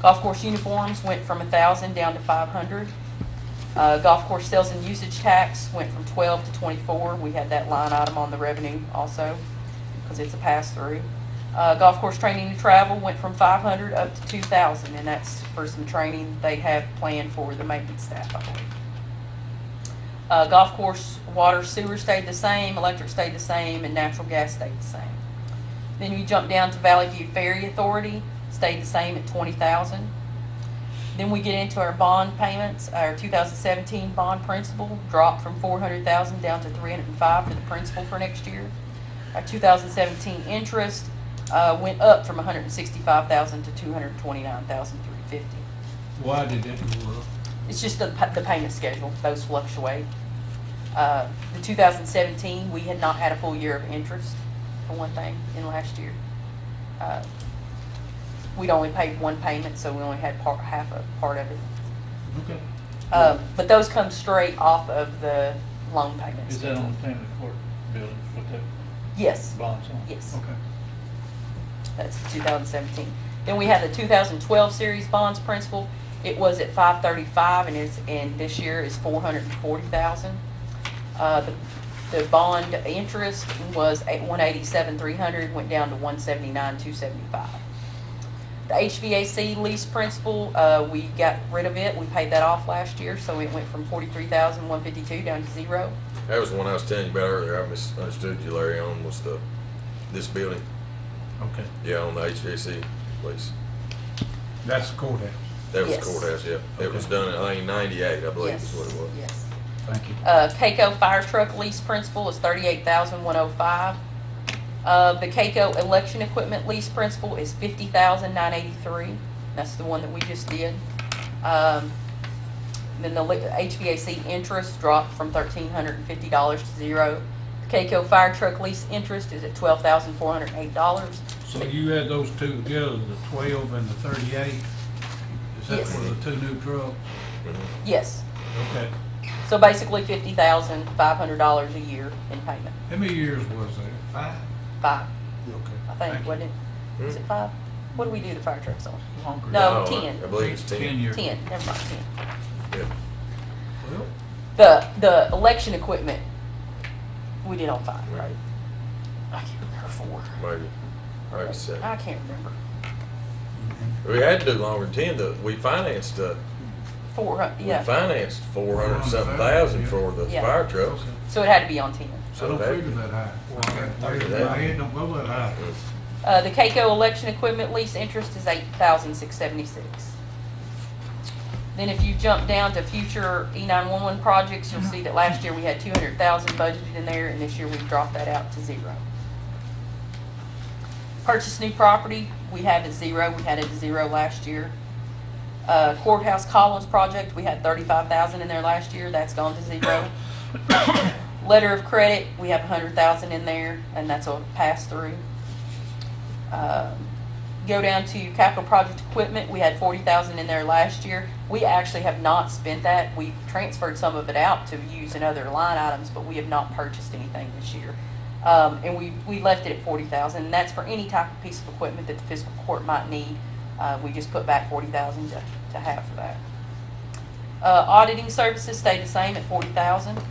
Golf course uniforms went from 1,000 down to 500. Golf course sales and usage tax went from 12 to 24. We had that line item on the revenue also because it's a pass-through. Golf course training and travel went from 500 up to 2,000, and that's for some training they have planned for the maintenance staff, I believe. Golf course water sewer stayed the same, electric stayed the same, and natural gas stayed the same. Then we jump down to Valley View Ferry Authority, stayed the same at 20,000. Then we get into our bond payments. Our 2017 bond principal dropped from 400,000 down to 305 for the principal for next year. Our 2017 interest went up from 165,000 to 229,350. Why did it go up? It's just the payment schedule; those fluctuate. The 2017, we had not had a full year of interest, for one thing, in last year. We'd only paid one payment, so we only had half a part of it. Okay. But those come straight off of the loan payments. Is that on the family court building with that Yes. bonds on? Yes. Okay. That's 2017. Then we have the 2012 series bonds principal. It was at 535, and this year is 440,000. The bond interest was at 187,300, went down to 179,275. The HVAC lease principal, we got rid of it. We paid that off last year, so it went from 43,152 down to 0. That was the one I was telling you about earlier. I misunderstood you, Larry, on was this building. Okay. Yeah, on the HVAC lease. That's the courthouse. That was Yes. the courthouse, yeah. It was done, I think, in 98, I believe Yes. is what it was. Yes. Thank you. CAECO fire truck lease principal is 38,105. The CAECO election equipment lease principal is 50,983. That's the one that we just did. Then the HVAC interest dropped from $1,350 to 0. The CAECO fire truck lease interest is at $12,408. So you add those two together, the 12 and the 38? Is that Yes. for the two new trucks? Mhm. Yes. Okay. So basically $50,500 a year in payment. How many years was there? 5? 5, Okay. I Thank think, you. wasn't it? Was it 5? What do we do the fire trucks on? Longer. No, I 10. believe it's 10. 10 years. 10, never mind, 10. Yeah. Well, The election equipment, we did on 5, right? I can't remember 4. Maybe 7. I can't remember. We had to do longer than 10, though. We financed, 4, we yeah. financed 400 something thousand for the Yeah. fire trucks. So it had to be on 10. I don't figure that high. My head don't go that high. The CAECO election equipment lease interest is $8,676. Then if you jump down to future E911 projects, you'll see that last year we had $200,000 budgeted in there, and this year we've dropped that out to 0. Purchase new property, we have at 0. We had it at 0 last year. Courthouse Collins project, we had $35,000 in there last year. That's gone to 0. Letter of credit, we have $100,000 in there, and that's a pass through. Go down to capital project equipment, we had $40,000 in there last year. We actually have not spent that. We've transferred some of it out to use in other line items, but we have not purchased anything this year. And we left it at $40,000, and that's for any type of piece of equipment that the fiscal court might need. We just put back $40,000 to have for that. Auditing services stayed the same at $40,000.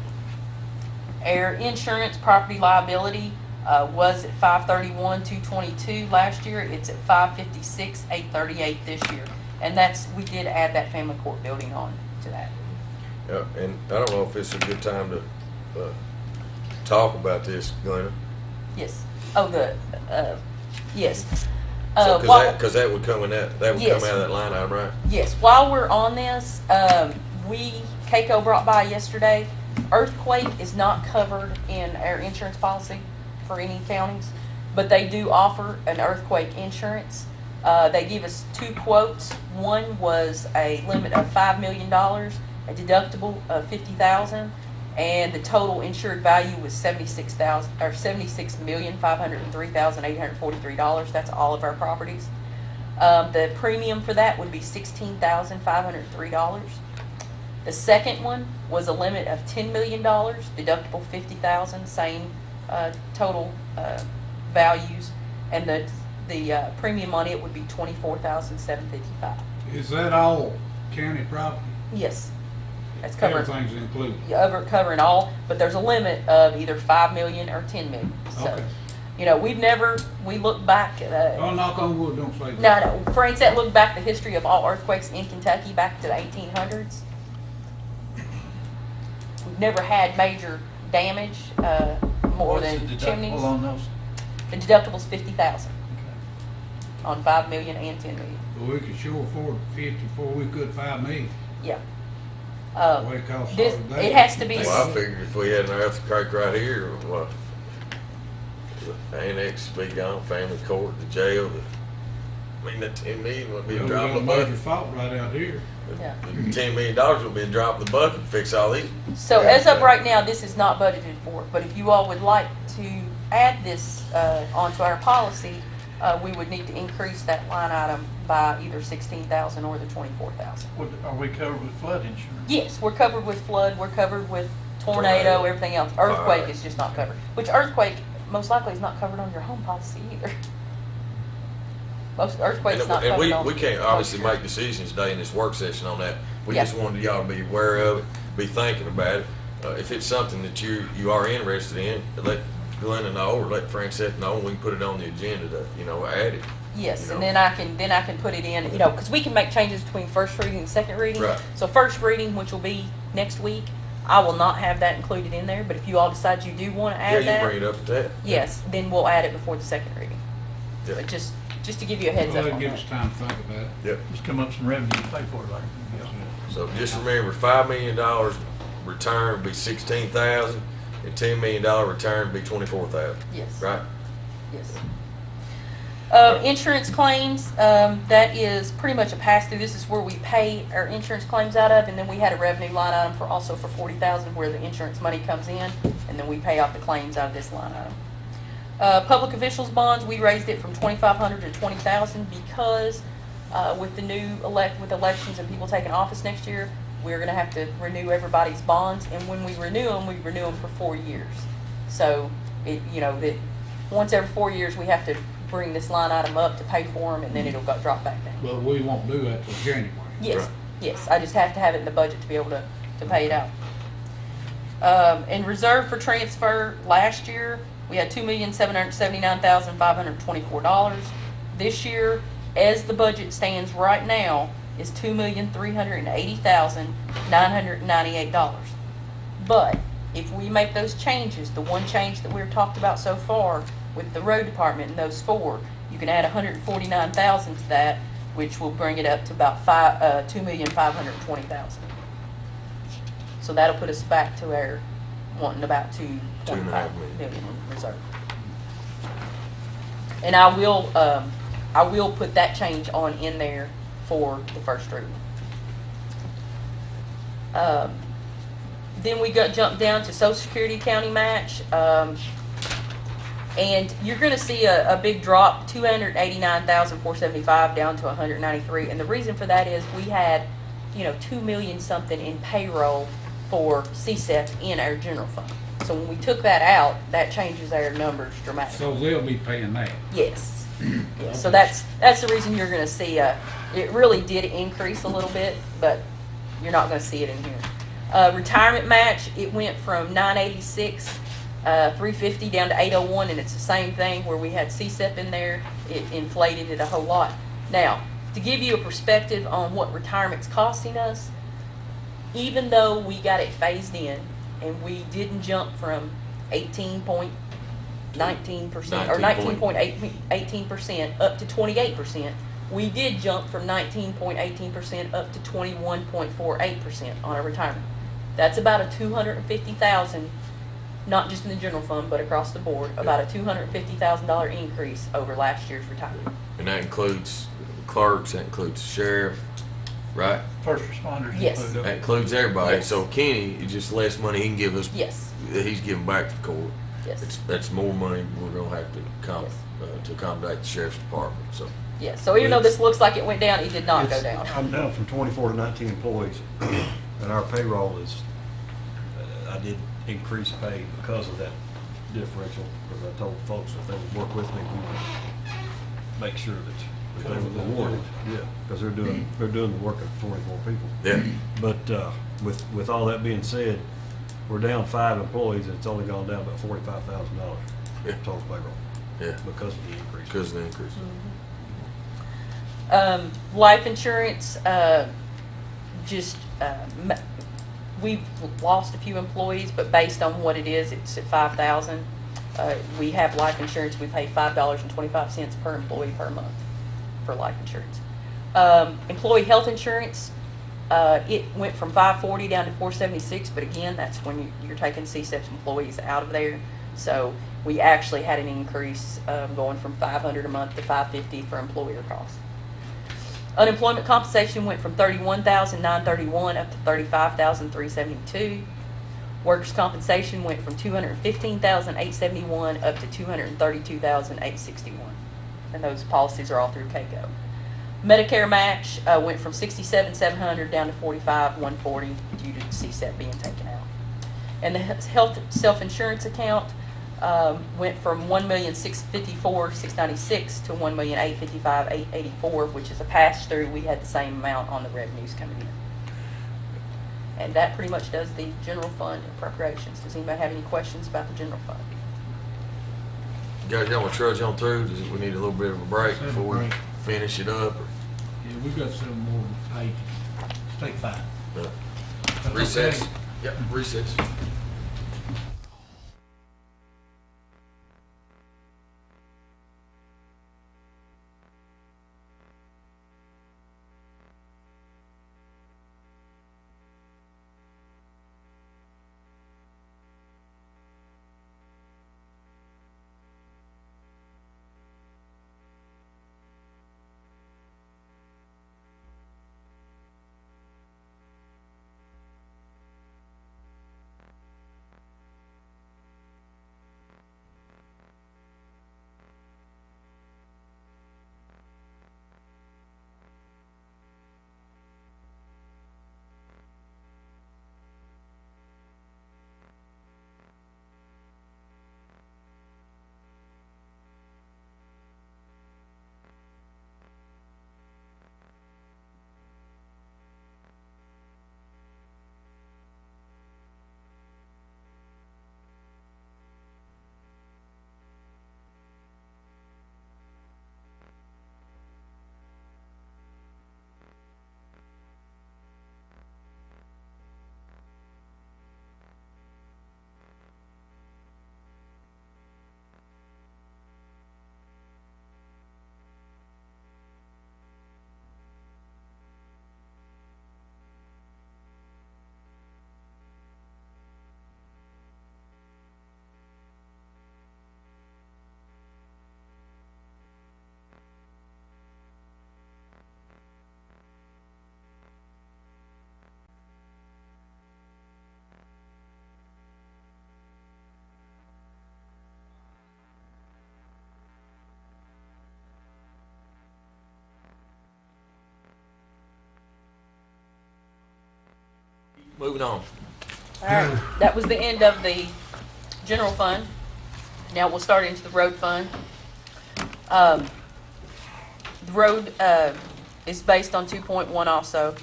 Air insurance, property liability was at $531,222 last year. It's at $556,838 this year, and we did add that family court building on to that. Yeah, and I don't know if it's a good time to talk about this, Glenna. Yes. Oh, yes. Because that would come in that would Yes. come out of that line item, right? Yes. While we're on this, CAECO brought by yesterday. Earthquake is not covered in our insurance policy for any counties, but they do offer an earthquake insurance. They give us 2 quotes. One was a limit of $5 million, a deductible of $50,000, and the total insured value was $76,503,843. That's all of our properties. The premium for that would be $16,503. The second one was a limit of $10 million, deductible $50,000, same total values, and the premium on it would be $24,755. Is that all county property? Yes, that's covered. Everything's included. Covering all, but there's a limit of either $5 million or $10 million. So, Okay. you know, we look back at. Oh, knock on wood, don't say that. No, Frank said look back the history of all earthquakes in Kentucky back to the 1800s. We've never had major damage, more What's than the chimneys. deductible on those? The deductible's $50,000 Okay. on $5 million and $10 million. But we could sure afford 50 before we could $5 million. Yeah. The way it costs This, all day. it has to be. Well, I figured if we had an earthquake right here, what, the annex would be gone, family court, the jail, that $10 million would be a Well, we drop got a in the major bucket. fault right out here. Yeah. The $10 million would be a drop in the bucket to fix all these. So as of right now, this is not budgeted for, but if you all would like to add this onto our policy, we would need to increase that line item by either $16,000 or the $24,000. Are we covered with flood insurance? Yes, we're covered with flood, we're covered with tornado, everything else. Earthquake Fire. is just not covered, which earthquake most likely is not covered on your home policy either. Most earthquake's not And covered on. we can't obviously most make decisions today in this work session on that. We Yeah. just wanted y'all to be aware of it, be thinking about it. If it's something that you are interested in, let Glenna know or let Francette know, and we can put it on the agenda to, add it. Yes, you and know. then I can put it in, because we can make changes between first reading and second reading. Right. So first reading, which will be next week, I will not have that included in there, but if you all decide you do want to Yeah, add you that, bring it up at that. yes, then we'll add it before the second reading. Yeah. But just to give you a heads Well, up that on gives us that. time to think about it. Yep. Just come up with some revenue to pay for it later. So just remember, $5 million return would be $16,000, and $10 million return would be $24,000. Yes. Right? Yes. Insurance claims, that is pretty much a pass-through. This is where we pay our insurance claims out of, and then we had a revenue line item for $40,000 where the insurance money comes in, and then we pay off the claims out of this line item. Public officials bonds, we raised it from $2,500 to $20,000 because with the new with elections and people taking office next year, we're gonna have to renew everybody's bonds, and when we renew them for 4 years. So, that once every 4 years, we have to bring this line item up to pay for them, and then it'll drop back down. But we won't do that till January. Yes, Right. yes, I just have to have it in the budget to be able to pay it out. In reserve for transfer, last year, we had $2,779,524. This year, as the budget stands right now, is $2,380,998. But if we make those changes, the one change that we've talked about so far with the road department and those four, you can add $149,000 to that, which will bring it up to about $2,520,000. So that'll put us back to our wanting about $2.5 million in reserve. And I will put that change on in there for the first reading. Then we jump down to Social Security county match, and you're going to see a big drop, $289,475 down to $193, and the reason for that is we had, $2 million something in payroll for CSEP in our general fund. So when we took that out, that changes our numbers dramatically. So they'll be paying that. Yes. Yeah, so that's the reason you're going to see it really did increase a little bit, but you're not going to see it in here. Retirement match, it went from 986, 350 down to 801, and it's the same thing where we had CSEP in there. It inflated it a whole lot. Now, to give you a perspective on what retirement's costing us, even though we got it phased in and we didn't jump from 18.19% or 19.18% up to 28%, we did jump from 19.18% up to 21.48% on our retirement. That's about a $250,000, not just in the general fund, but across the board, about a $250,000 increase over last year's retirement. And that includes clerks, that includes the sheriff, right? First responders. Yes. included. That includes everybody. Yes. So Kenny, it's just less money he can give us. Yes. That he's giving back to the court. Yes. That's more money we're gonna have to accommodate the sheriff's department. So Yes. So even though this looks like it went down, it did not go down. I'm down from 24 to 19 employees, and our payroll is, I did increase pay because of that differential, because I told folks if they would work with me, we would make sure that they were rewarded. Yeah, because they're doing the work of 24 people. yeah, But with all that being said, we're down 5 employees, and it's only gone down about $45,000 Yeah. total payroll yeah, because of the increase. because of the increase. Life insurance, we've lost a few employees, but based on what it is, it's at 5,000. We have life insurance. We pay $5.25 per employee per month for life insurance. Employee health insurance, it went from 540 down to 476, but again, that's when you're taking CSEP's employees out of there. So we actually had an increase going from 500 a month to 550 for employer costs. Unemployment compensation went from $31,931 up to $35,372. Workers' compensation went from $215,871 up to $232,861. And those policies are all through KCO. Medicare match went from $67,700 down to $45,140 due to CSEP being taken out. And the health self-insurance account went from $1,654,696 to $1,855,884, which is a pass-through. We had the same amount on the revenues coming in. And that pretty much does the general fund appropriations. Does anybody have any questions about the general fund? Guys, y'all want to trudge on through? We need a little bit of a break Have a before we break. finish it up. Yeah, we've got some more pages. Let's take 5. Recess. Okay. Yep, recess. moving on. All right, that was the end of the general fund. Now we'll start into the road fund. The road is based on 2.1 also.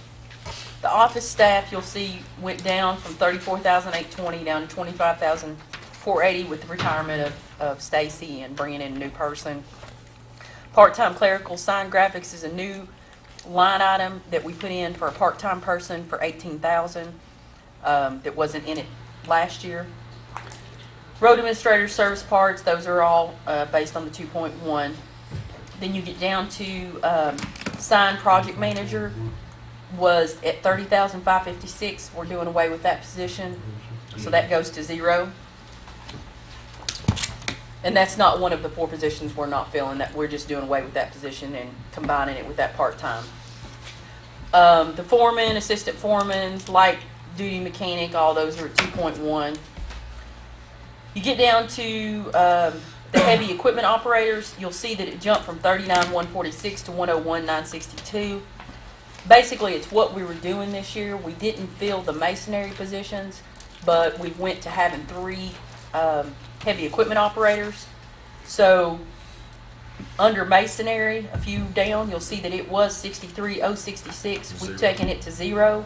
The office staff, you'll see, went down from 34,820 down to 25,480 with the retirement of Stacy and bringing in a new person. Part-time clerical sign graphics is a new line item that we put in for a part-time person for 18,000 that wasn't in it last year. Road administrator service parts, those are all based on the 2.1. Then you get down to sign project manager was at 30,556. We're doing away with that position, so that goes to 0. And that's not one of the 4 positions we're not filling. That we're just doing away with that position and combining it with that part-time. The foreman, assistant foreman, light duty mechanic, all those are at 2.1. You get down to the heavy equipment operators, you'll see that it jumped from 39,146 to 101,962. Basically, it's what we were doing this year. We didn't fill the masonry positions, but we went to having 3 heavy equipment operators. So under masonry, a few down, you'll see that it was 63,066. We've taken it to 0.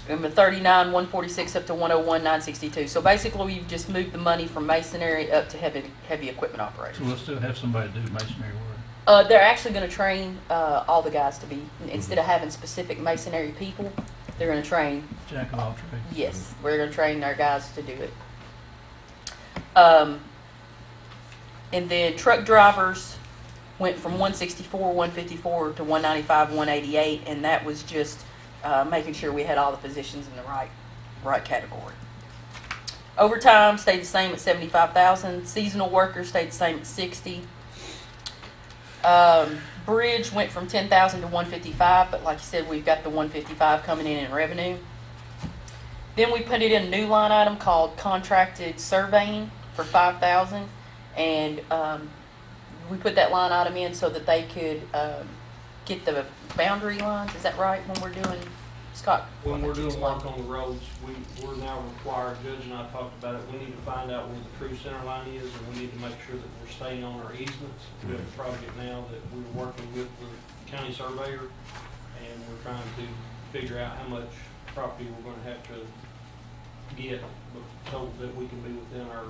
From 39,146 up to 101,962. So basically, we've just moved the money from masonry up to heavy equipment operators. So we'll still have somebody do masonry work. They're actually going to train all the guys to be, instead of having specific masonry people, they're going to train. Jack of all trades. Yes, we're going to train our guys to do it. And then truck drivers went from 164, 154 to 195, 188, and that was just making sure we had all the positions in the right category. Overtime stayed the same at 75,000. Seasonal workers stayed the same at 60. Bridge went from 10,000 to 155, but like you said, we've got the 155 coming in revenue. Then we put it in a new line item called contracted surveying for 5,000, and we put that line item in so that they could get the boundary lines. Is that right? When we're doing, Scott? When we're doing work on the roads, we're now required, Judge and I talked about it, we need to find out where the true center line is, and we need to make sure that we're staying on our easements. We have a project now that we're working with the county surveyor, and we're trying to figure out how much property we're gonna have to get so that we can be within our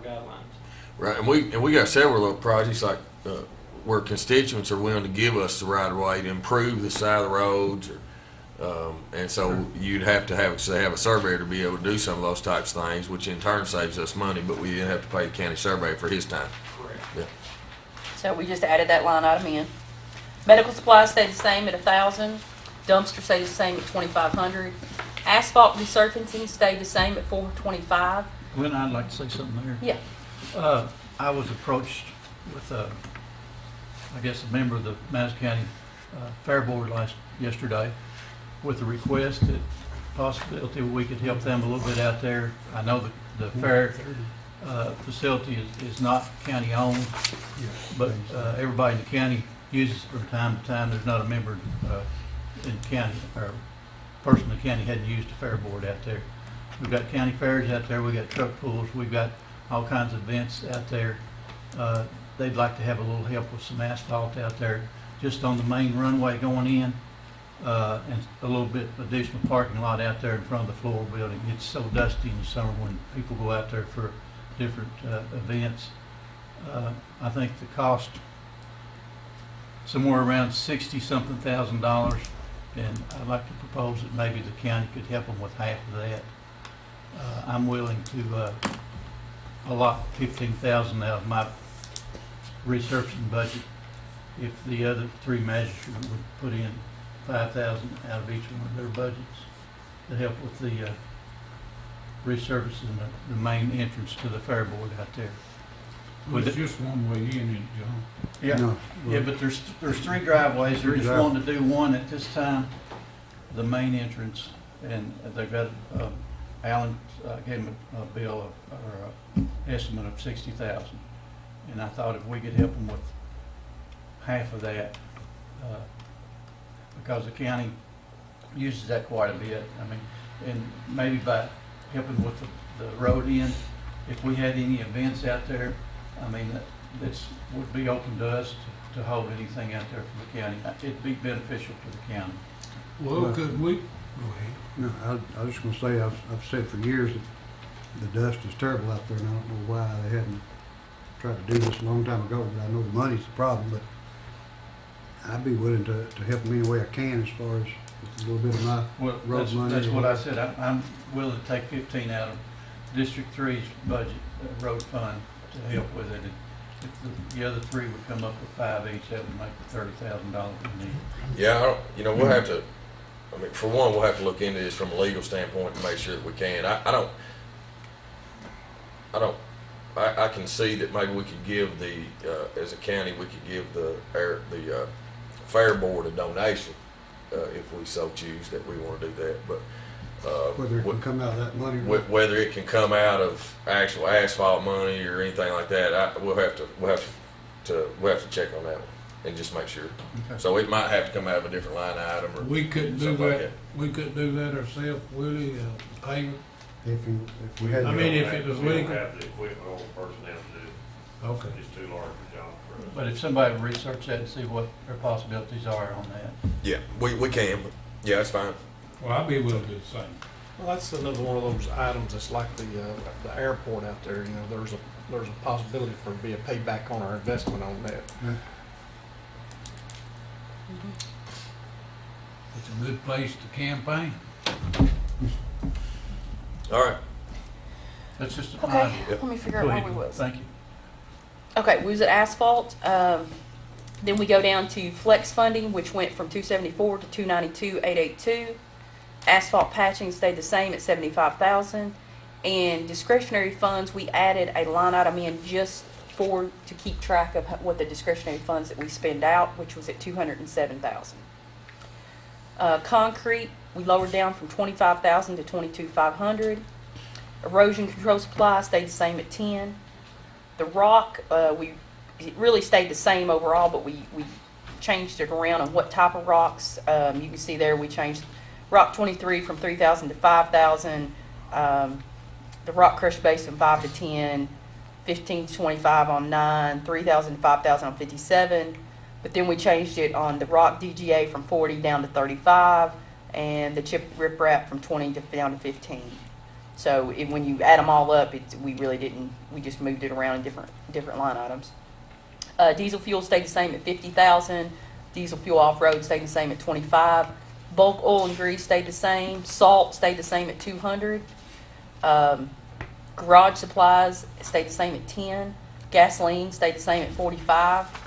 guidelines. Right, and we got several little projects like where constituents are willing to give us the right of way to improve the side of the roads, and so you'd have to have a surveyor to be able to do some of those types of things, which in turn saves us money, but we didn't have to pay the county surveyor for his time. Correct. Yeah. So we just added that line item in. Medical supplies stayed the same at 1,000. Dumpster stayed the same at 2,500. Asphalt resurfacing stayed the same at 425. Glenn, I'd like to say something there. Yeah. I was approached with, I guess, a member of the Madison County Fair Board yesterday with a request that possibility we could help them a little bit out there. I know the fair facility is not county owned, but everybody in the county uses it from time to time. There's not a member in the county or person in the county hadn't used a fair board out there. We've got county fairs out there. We've got truck pulls. We've got all kinds of events out there. They'd like to have a little help with some asphalt out there, just on the main runway going in, and a little bit additional parking lot out there in front of the floor building. It's so dusty in the summer when people go out there for different events. I think the cost somewhere around $60-something thousand, and I'd like to propose that maybe the county could help them with half of that. I'm willing to allot $15,000 out of my resurfacing budget if the other 3 magistrates would put in $5,000 out of each one of their budgets to help with the resurfacing the main entrance to the fair board out there. It's just one way in, isn't it, John? Yeah, No, yeah, but there's 3 driveways. They're just wanting to do one at this time, the main entrance, and they've got Alan gave him a bill of, or an estimate of $60,000, and I thought if we could help them with half of that, because the county uses that quite a bit. I mean, and maybe by helping with the road end, if we had any events out there, I mean, this would be open to us to hold anything out there for the county. It'd be beneficial to the county. Well, could we, go ahead. No, I was just gonna say, I've said for years that the dust is terrible out there, and I don't know why they hadn't tried to do this a long time ago, but I know the money's the problem, but I'd be willing to help them any way I can as far as with a little bit of my Well, road money. that's what I said. I'm willing to take 15 out of District 3's budget, road fund, to help with it. If the other three would come up with 5 each, that would make the $30,000 we need. Yeah, I don't, you know, we'll have to, I mean, for one, we'll have to look into this from a legal standpoint to make sure that we can. I can see that maybe we could give the, as a county, we could give the fair board a donation, if we so choose that we want to do that, but, Whether it can come out of that money. whether it can come out of actual asphalt money or anything like that, we'll have to check on that one and just make sure. Okay. So it might have to come out of a different line item or We couldn't do something like that, we couldn't do that ourselves, Willie, payment. If we had. I mean, if it was We don't legal. have the equipment or personnel to do it. Okay. It's too large a job for us. But if somebody would research that and see what their possibilities are on that. Yeah, we can, but yeah, that's fine. Well, I'd be willing to do the same. Well, that's another one of those items that's like the airport out there, you know, there's a possibility for it to be a payback on our investment on that. Yeah. It's a good place to campaign. All right. That's just an Okay, idea. let me figure out Go where ahead. we was. Thank you. Okay, we was at asphalt. Then we go down to flex funding, which went from 274 to 292,882. Asphalt patching stayed the same at 75,000. And discretionary funds, we added a line item in just to keep track of what the discretionary funds that we spend out, which was at 207,000. Concrete, we lowered down from 25,000 to 22,500. Erosion control supply stayed the same at 10. The rock, it really stayed the same overall, but we changed it around on what type of rocks. You can see there we changed rock 23 from 3,000 to 5,000. The rock crush base from 5 to 10, 15 to 25 on 9, 3,000 to 5,000 on 57. But then we changed it on the rock DGA from 40 down to 35, and the chip riprap from 20 down to 15. So when you add them all up, we really didn't. We just moved it around in different line items. Diesel fuel stayed the same at 50,000. Diesel fuel off road stayed the same at 25. Bulk oil and grease stayed the same. Salt stayed the same at 200. Garage supplies stayed the same at 10. Gasoline stayed the same at 45.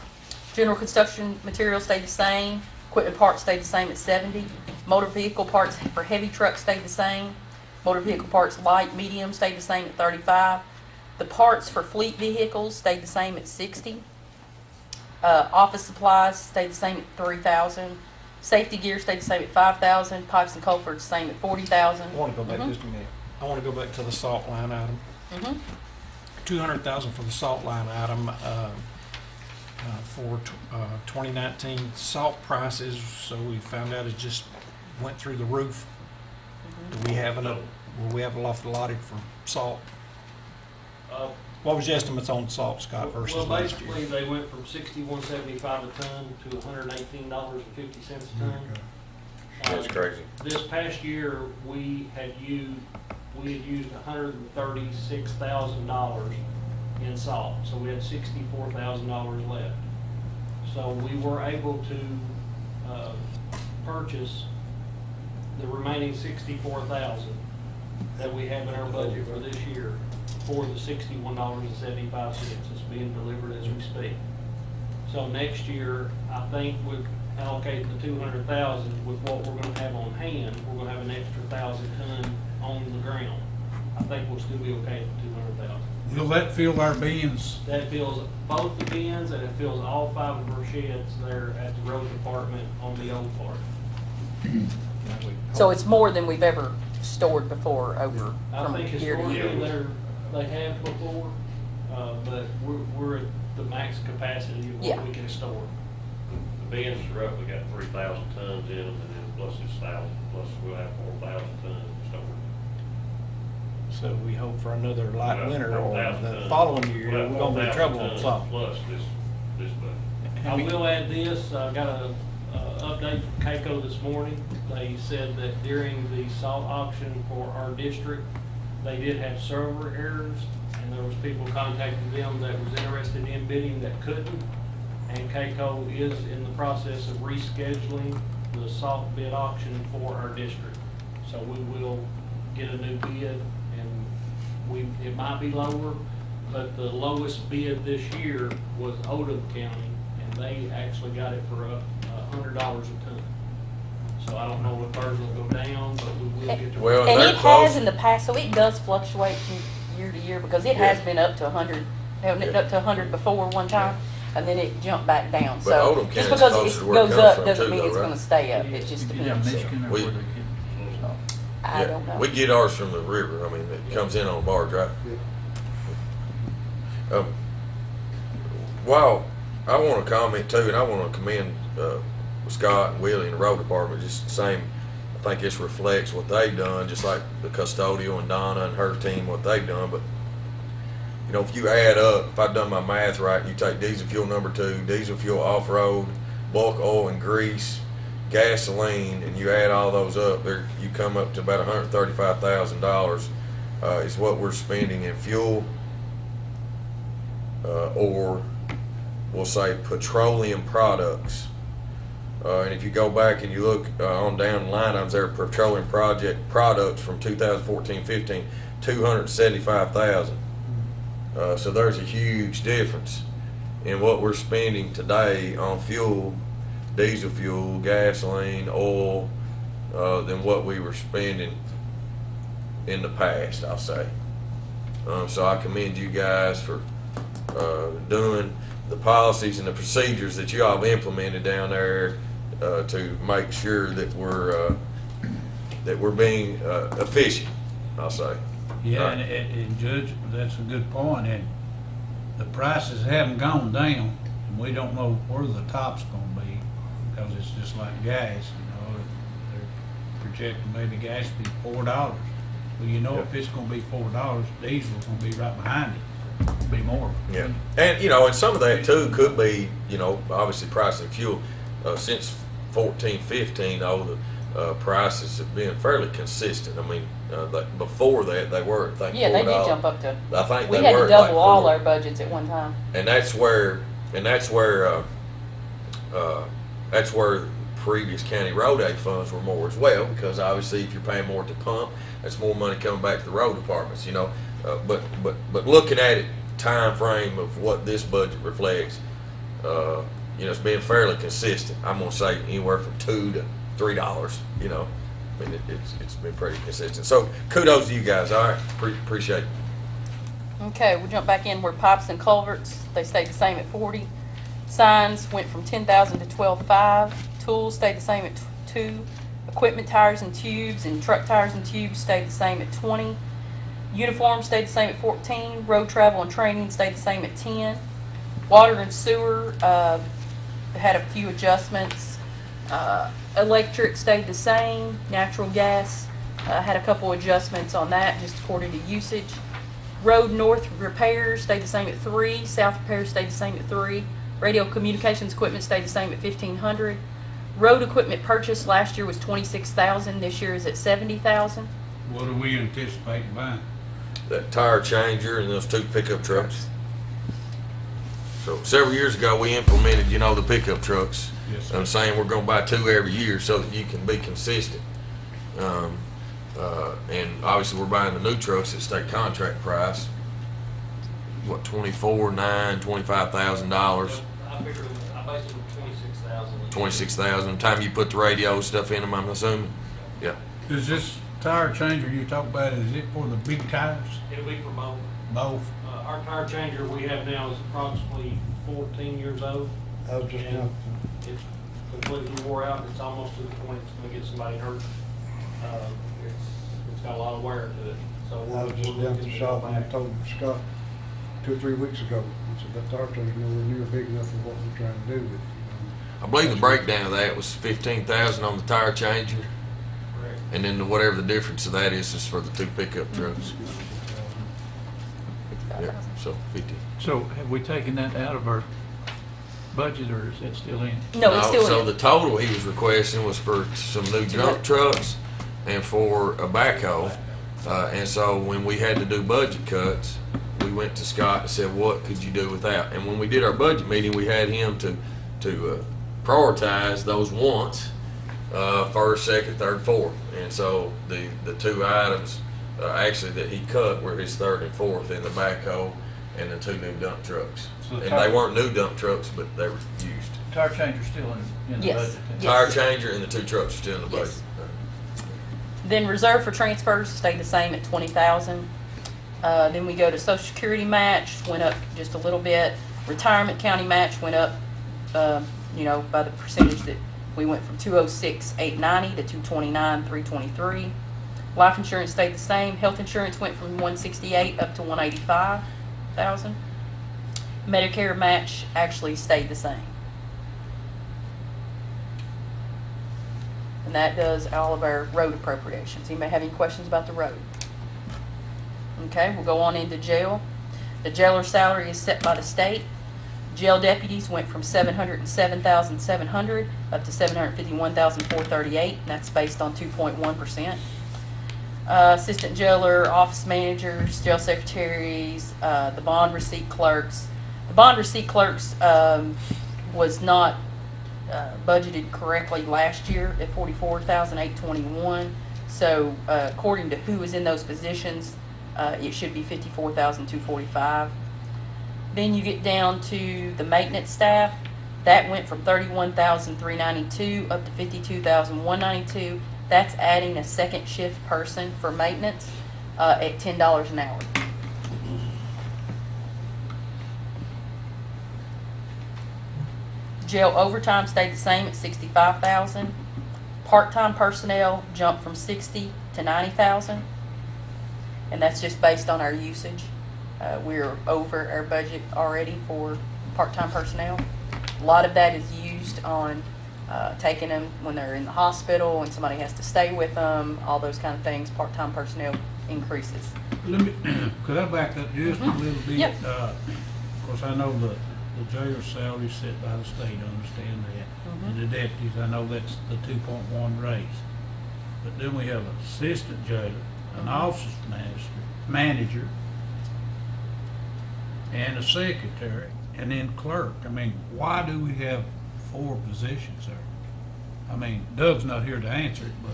General construction materials stayed the same. Equipment parts stayed the same at 70. Motor vehicle parts for heavy trucks stayed the same. Motor vehicle parts light, medium stayed the same at 35. The parts for fleet vehicles stayed the same at 60. Office supplies stayed the same at 3,000. Safety gear stayed the same at 5,000. Pipes and culverts the same at 40,000. I want to go back just a minute. I want to go back to the salt line item. 200,000 for the salt line item for 2019. Salt prices, so we found out it just went through the roof. Do we have enough? Will we have a lot allotted for salt? What was your estimates on salt, Scott, versus Well, last year? basically, they went from $61.75 a ton to $118.50 a ton. That's crazy. This past year, we had used $136,000 in salt, so we had $64,000 left. So we were able to purchase the remaining $64,000 that we have in our budget for this year for the $61.75 that's being delivered as we speak. So next year, I think we'll allocate the $200,000 with what we're gonna have on hand. We're gonna have an extra 1,000 ton on the ground. I think we'll still be okay with 200,000. Will that fill our bins? That fills both the bins and it fills all 5 of our sheds there at the road department on the old part. So it's more than we've ever stored before over I from think year to year. historically they have before, but we're at the max capacity of Yeah. what we can store. The bins roughly got 3,000 tons in them, and then plus this 1,000, plus we'll have 4,000 tons stored. So we hope for another light Well, winter or 4,000 the tons. following year, We'll have we're gonna be in 4,000 trouble on tons salt. Plus this budget. How I many- will add this, I got a update from CAECO this morning. They said that during the salt auction for our district, they did have server errors, and there was people contacting them that was interested in bidding that couldn't. And CAECO is in the process of rescheduling the salt bid auction for our district. So we will get a new bid, and it might be lower, but the lowest bid this year was Oldham County, and they actually got it for $100 a ton. So I don't know if ours will go down, but we will get to. Well, And they're it close. has in the past, so it does fluctuate from year to year, because it has Yeah. been up to 100, hasn't it, up to 100 before one time, and then it jumped back down. But So Oldham just County's because closer to it where it goes comes up from doesn't too, mean though, it's right? gonna stay up, it just Is it depends. Michigan or We- where they get salt? I don't know. We get ours from the river. I mean, it comes in on a barge, right? Well, I want to comment too, and I want to commend Scott and Willie and the road department. Just the same, I think this reflects what they've done, just like the custodial and Donna and her team, what they've done. But you know, if you add up, if I've done my math right, you take diesel fuel number 2, diesel fuel off-road, bulk oil and grease, gasoline, and you add all those up, there you come up to about $135,000 is what we're spending in fuel, or we'll say petroleum products. And if you go back and you look on down the line items there, petroleum products from 2014-15, 275,000. So there's a huge difference in what we're spending today on fuel, diesel fuel, gasoline, oil, than what we were spending in the past, I'll say. So I commend you guys for doing the policies and the procedures that you all have implemented down there to make sure that we're being efficient, I'll say. Yeah, Right. and Judge, that's a good point, and the prices haven't gone down, and we don't know where the top's gonna be, because it's just like gas, you know, they're projecting maybe gas to be $4. Well, you know, if it's gonna be $4, diesel's gonna be right behind it. Be more. Yeah, and you know, and some of that too could be, you know, obviously pricing fuel. Since 14-15, though, the prices have been fairly consistent. I mean, before that, they were, I think, Yeah, they $4. did jump up to, I think we they had were to at like double all 4. our budgets at one time. And that's where previous county road aid funds were more as well, because obviously if you're paying more to pump, that's more money coming back to the road departments, you know. But looking at it, time frame of what this budget reflects, you know, it's been fairly consistent. I'm gonna say anywhere from $2 to $3. You know, I mean it's been pretty consistent. So kudos to you guys. All right, appreciate it. Okay, we'll jump back in where pipes and culverts, they stayed the same at 40. Signs went from 10,000 to 12,500. Tools stayed the same at 2. Equipment tires and tubes and truck tires and tubes stayed the same at 20. Uniforms stayed the same at 14. Road travel and training stayed the same at 10. Water and sewer had a few adjustments. Electric stayed the same. Natural gas had a couple adjustments on that, just according to usage. Road north repairs stayed the same at 3. South repairs stayed the same at 3. Radio communications equipment stayed the same at 1,500. Road equipment purchased last year was 26,000. This year is at 70,000. What do we anticipate buying? That tire changer and those 2 pickup trucks. So several years ago, we implemented, you know, the pickup trucks. Yes, sir. I'm saying we're going to buy 2 every year so that you can be consistent. And obviously, we're buying the new trucks at state contract price. What, $24,900, $25,000, I figured, I based it on 26,000. $26,000. Time you put the radio stuff in them, I'm assuming. Yeah. Is this tire changer you talk about, is it for the big tires? It'll be for both. Both? Our tire changer we have now is approximately 14 years old. I was just now, It's completely wore out. It's almost to the point it's going to get somebody hurt. It's got a lot of wear to it. So I was just down at the shop and I told Scott 2 or 3 weeks ago, I said, that tire changer's nowhere near big enough for what we're trying to do with it. I believe the breakdown of that was 15,000 on the tire changer, Correct. and then whatever the difference of that is for the 2 pickup trucks. Yeah, so 50. So have we taken that out of our budget, or is that still in? No, it's still So in. the total he was requesting was for some new dump trucks and for a backhoe. And so when we had to do budget cuts, we went to Scott and said, what could you do with that? And when we did our budget meeting, we had him to prioritize those wants, first, second, third, fourth. And so the 2 items actually that he cut were his third and fourth in the backhoe and the 2 new dump trucks. So the And tire- they weren't new dump trucks, but they were used. Tire changer's still in the Yes. budget? then? Yes. Tire changer and the 2 trucks are still in the budget. Yes. Then reserve for transfers stayed the same at 20,000. Then we go to Social Security match, went up just a little bit. Retirement county match went up, by the percentage that we went from 206,890 to 229,323. Life insurance stayed the same. Health insurance went from 168 up to 185,000. Medicare match actually stayed the same. And that does all of our road appropriations. Anybody have any questions about the road? Okay, we'll go on into jail. The jailer's salary is set by the state. Jail deputies went from 707,700 up to 751,438, and that's based on 2.1%. Assistant jailer, office managers, jail secretaries, the bond receipt clerks. The bond receipt clerks was not budgeted correctly last year at 44,821. So according to who is in those positions, it should be 54,245. Then you get down to the maintenance staff. That went from 31,392 up to 52,192. That's adding a second shift person for maintenance at $10 an hour. Jail overtime stayed the same at 65,000. Part-time personnel jumped from 60 to 90,000, and that's just based on our usage. We're over our budget already for part-time personnel. A lot of that is used on taking them when they're in the hospital and somebody has to stay with them, all those kind of things. Part-time personnel increases. Could I back up just a little bit? Yep. Of course, I know the jailer's salary set by the state, I understand that. And the deputies, I know that's the 2.1 raise. But then we have an assistant jailer, an office manager, and a secretary, and then clerk. I mean, why do we have 4 positions there? I mean, Doug's not here to answer it, but,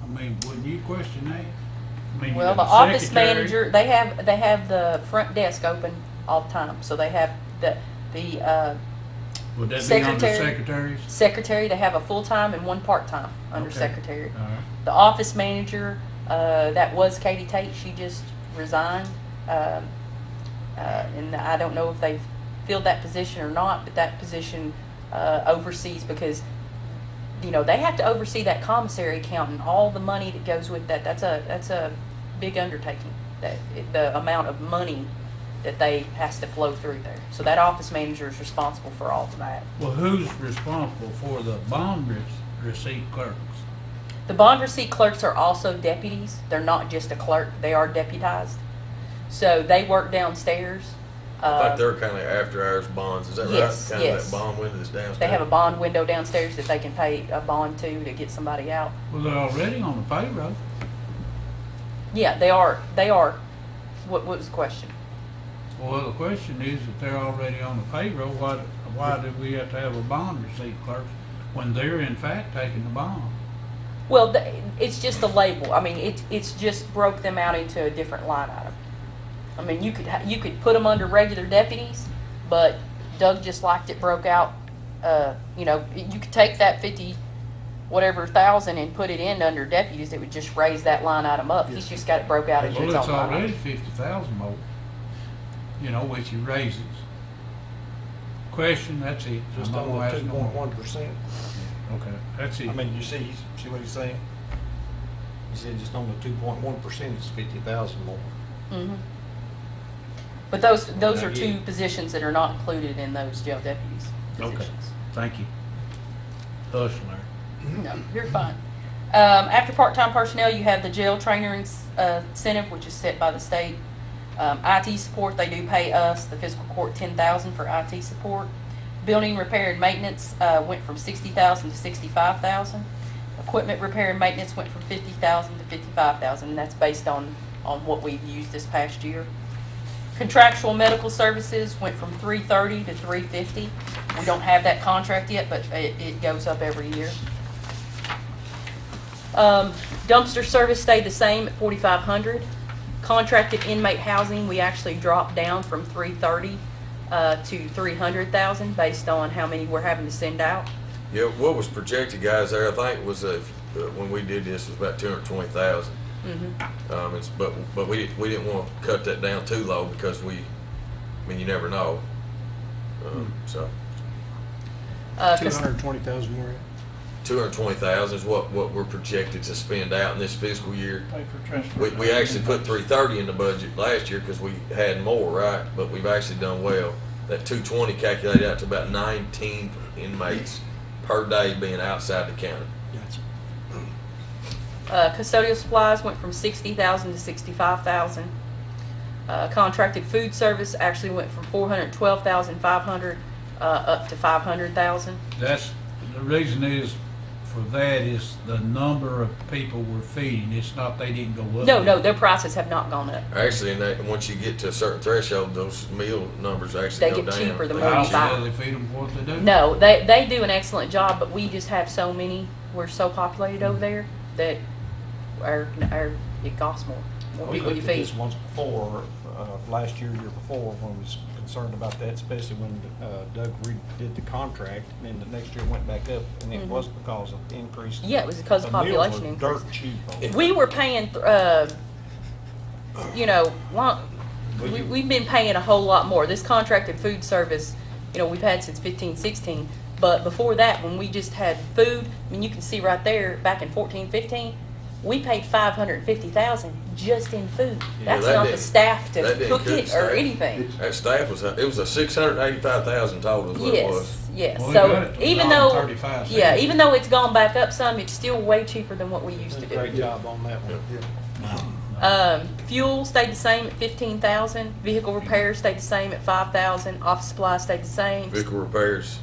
I mean, wouldn't you question that? I mean, you Well, got the a office secretary. manager, they have the front desk open all the time. So they have the Would that be under secretary. secretaries? Secretary, they have a full-time and one part-time under Okay. secretary. All right. The office manager, that was Katie Tate, she just resigned. And I don't know if they've filled that position or not, but that position oversees, because, they have to oversee that commissary account and all the money that goes with that. That's a big undertaking, the amount of money that has to flow through there. So that office manager is responsible for all of that. Well, who's responsible for the bond receipt clerks? The bond receipt clerks are also deputies. They're not just a clerk, they are deputized. So they work downstairs. I think they're kind of after-hours bonds, is that right? Yes, Kind of yes. that bond window that's downstairs. They have a bond window downstairs that they can pay a bond to get somebody out. Well, they're already on the payroll. Yeah, they are. What was the question? Well, the question is, if they're already on the payroll, why do we have to have a bond receipt clerk when they're in fact taking the bond? Well, it's just a label. I mean, it's just broke them out into a different line item. I mean, you could put them under regular deputies, but Doug just liked it broke out. You could take that 50 whatever thousand and put it in under deputies. It would just raise that line item up. He's just got it broke out into Well, its it's own line already item. 50,000 more, which he raises. Question, that's it. Just I'm not on gonna the ask no more. 2.1%. Okay, that's it. I mean, you see what he's saying? He said just on the 2.1%, it's 50,000 more. Mhm. But those are Yeah. two positions that are not included in those jail deputies Okay. positions. Thank you. Hush, Larry. No, you're fine. After part-time personnel, you have the jail trainer incentive, which is set by the state. IT support, they do pay us, the fiscal court, $10,000 for IT support. Building repair and maintenance went from $60,000 to $65,000. Equipment repair and maintenance went from $50,000 to $55,000, and that's based on what we've used this past year. Contractual medical services went from $330 to $350. We don't have that contract yet, but it goes up every year. Dumpster service stayed the same at $4,500. Contracted inmate housing, we actually dropped down from $330 to $300,000 based on how many we're having to send out. Yeah, what was projected, guys, there, I think was, when we did this, was about 220,000. But we didn't want to cut that down too low because you never know. So 220,000 more. 220,000 is what we're projected to spend out in this fiscal year. Pay for transfer. We actually put 330 in the budget last year because we had more, right? But we've actually done well. That 220 calculated out to about 19 inmates per day being outside the county. Custodial supplies went from $60,000 to $65,000. Contracted food service actually went from $412,500 up to $500,000. That's, the reason is, for that is the number of people we're feeding. It's not they didn't go up. No, their prices have not gone up. Actually, once you get to a certain threshold, those meal numbers actually They go get down. cheaper the But more you also, buy. do they feed them what they do? No, they do an excellent job, but we just have so many. We're so populated over there that it costs more We people you looked at feed. this once before, last year before, when we was concerned about that, especially when Doug redid the contract, and then the next year it went back up, and it was because of increased. Yeah, it was because of the meals population were increase. dirt cheap on it. We were paying, we've been paying a whole lot more. This contracted food service, we've had since 15, 16. But before that, when we just had food, you can see right there, back in 14, 15, we paid $550,000 just in food. Yeah, That's that not the didn't- staff that to didn't cook include it or staff. anything. That staff was a 685,000 total is what it was. Yes. Well, we So got it to even though, $1.35. yeah, even though it's gone back up some, it's still way cheaper than what we used to Did a great do. job on that one. Fuel stayed the same at $15,000. Vehicle repairs stayed the same at $5,000. Office supplies stayed the same. Vehicle repairs,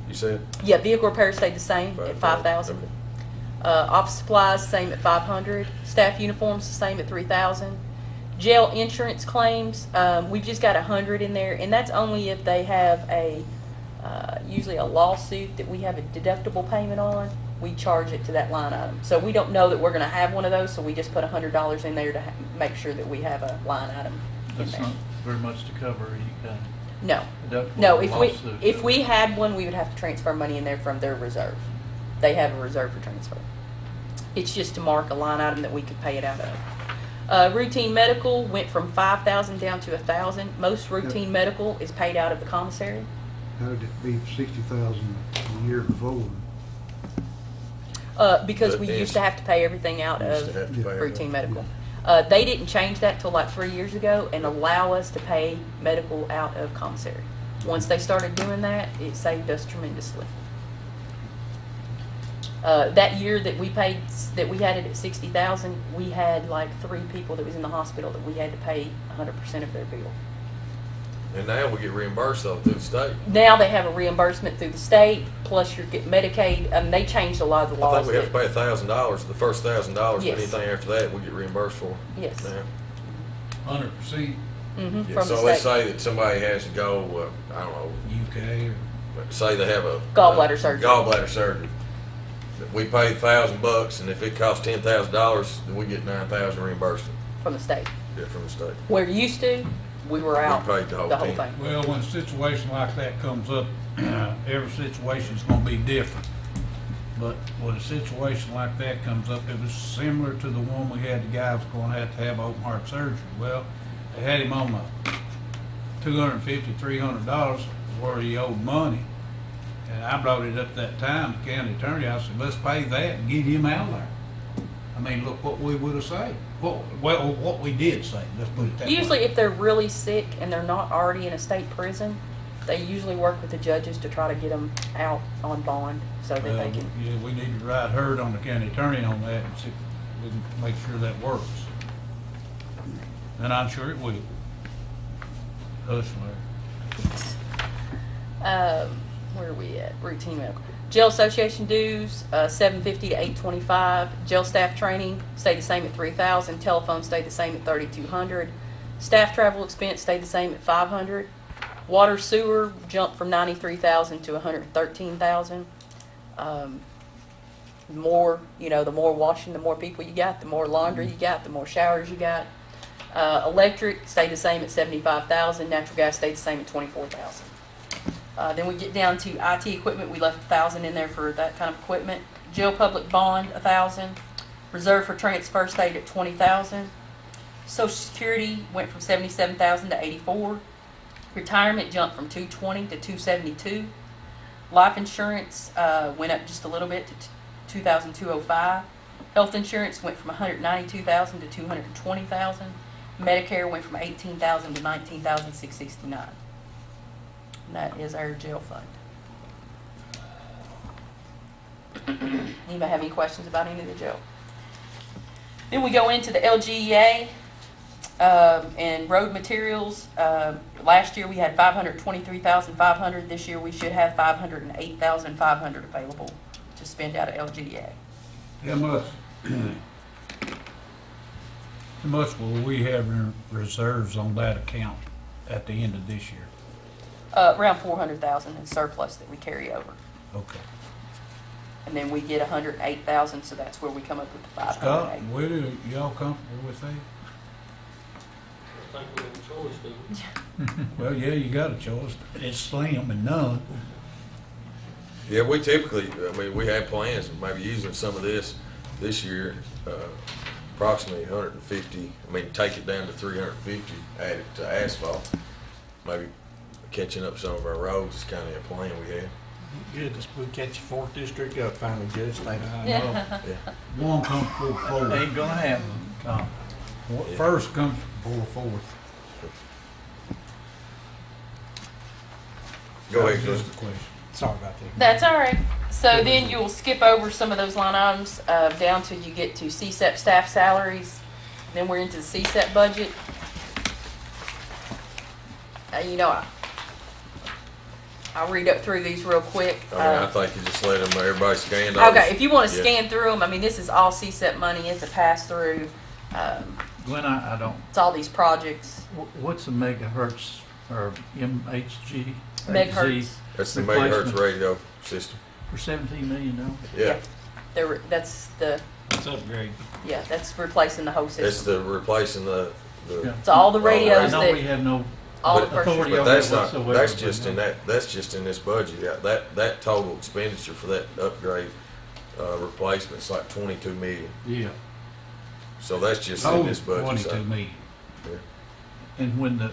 you said? Yeah, vehicle repairs stayed the same at $5,000. Okay. Office supplies, same at $500. Staff uniforms, the same at $3,000. Jail insurance claims, we've just got 100 in there, and that's only if they have usually a lawsuit that we have a deductible payment on. We charge it to that line item. So we don't know that we're going to have one of those, so we just put $100 in there to make sure that we have a line item in That's there. not very much to cover any kind No. of deductible No, lawsuit. if we had one, we would have to transfer money in there from their reserve. They have a reserve for transfer. It's just to mark a line item that we could pay it out of. Routine medical went from $5,000 down to $1,000. Most routine medical is paid out of the commissary. How did it be 60,000 a year before? Because But we it's- used to have to pay everything out Used to of have to pay routine that. medical. They didn't change that till like 3 years ago and allow us to pay medical out of commissary. Once they started doing that, it saved us tremendously. That year that we paid, that we had it at 60,000, we had like 3 people that was in the hospital that we had to pay 100% of their bill. And now we get reimbursed though through the state. Now they have a reimbursement through the state, plus you're getting Medicaid. They changed a lot of the I laws. think we have to that- pay $1,000, the first $1,000, Yes. anything after that, we get reimbursed for. Yes. Now. 100% Mhm, Yeah, from so the let's state. say that somebody has to go, I don't know, UK or say they have a Gallbladder surgery. Gallbladder surgery. We pay $1,000, and if it costs $10,000, then we get $9,000 reimbursement. From the state. Yeah, from the state. Where used to, we were out paid the whole the whole thing. thing. Well, when a situation like that comes up, every situation's gonna be different. But when a situation like that comes up, it was similar to the one we had, the guy was gonna have to have open heart surgery. Well, they had him on $250, $300 where he owed money. And I brought it up that time, the county attorney, I said, let's pay that and get him out of there. I mean, look what we would've said. What we did say, let's put it that way. Usually if they're really sick and they're not already in a state prison, They usually work with the judges to try to get them out on bond so that they can. Yeah, we need to ride herd on the county attorney on that and see, if we can make sure that works. And I'm sure it will. Hush, Larry. Where are we at? Routine medical. Jail association dues, $750 to $825. Jail staff training stayed the same at $3,000. Telephone stayed the same at $3,200. Staff travel expense stayed the same at $500. Water sewer jumped from $93,000 to $113,000. More, the more washing, the more people you got, the more laundry you got, the more showers you got. Electric stayed the same at $75,000. Natural gas stayed the same at $24,000. Then we get down to IT equipment. We left $1,000 in there for that kind of equipment. Jail public bond, $1,000. Reserve for transfer stayed at $20,000. Social Security went from $77,000 to $84,000. Retirement jumped from $220 to $272. Life insurance went up just a little bit to $2,205. Health insurance went from $192,000 to $220,000. Medicare went from $18,000 to $19,669. And that is our jail fund. Anybody have any questions about any of the jail? Then we go into the LGEA and road materials. Last year we had $523,500. This year we should have $508,500 available to spend out of LGEA. How much will we have in reserves on that account at the end of this year? Around $400,000 in surplus that we carry over. Okay. And then we get $108,000, so that's where we come up with the Scott, $508,000. Willie, y'all comfortable with that? I think we have a choice, do we? Well, yeah, you got a choice. It's slim and none. Yeah, we typically, we have plans of maybe using some of this year, approximately 150, take it down to 350, add it to asphalt. Maybe catching up some of our roads is kind of a plan we had. Good, we catch 4th District up finally, Judge. Thank you. I know. Yeah. One comes before four. Ain't gonna happen, Tom. First comes before fourth. Go That ahead, was Chris. just a question. Sorry about that. That's all right. So then you'll skip over some of those line items down till you get to CSEP staff salaries. Then we're into the CSEP budget. I'll read up through these real quick. I think you just let them, everybody scan those. Okay, if you want to Yeah. scan through them, this is all CSEP money. It's a pass-through. Glenn, I don't, It's all these projects. what's the megahertz or MHG? Megahertz. That's the replacement megahertz radio system. For $17 million? Yeah, That's That's upgrade. that's replacing the whole it's system. the replacing the, Yeah. It's all the I I radios know we that, have no all the but- first authority but over that's that not, whatsoever. that's but just in no. that's just in this budget. Yeah, that total expenditure for that upgrade, replacement's like 22 million. Yeah, So that's just in Oh, this budget. 22 so- million. and when the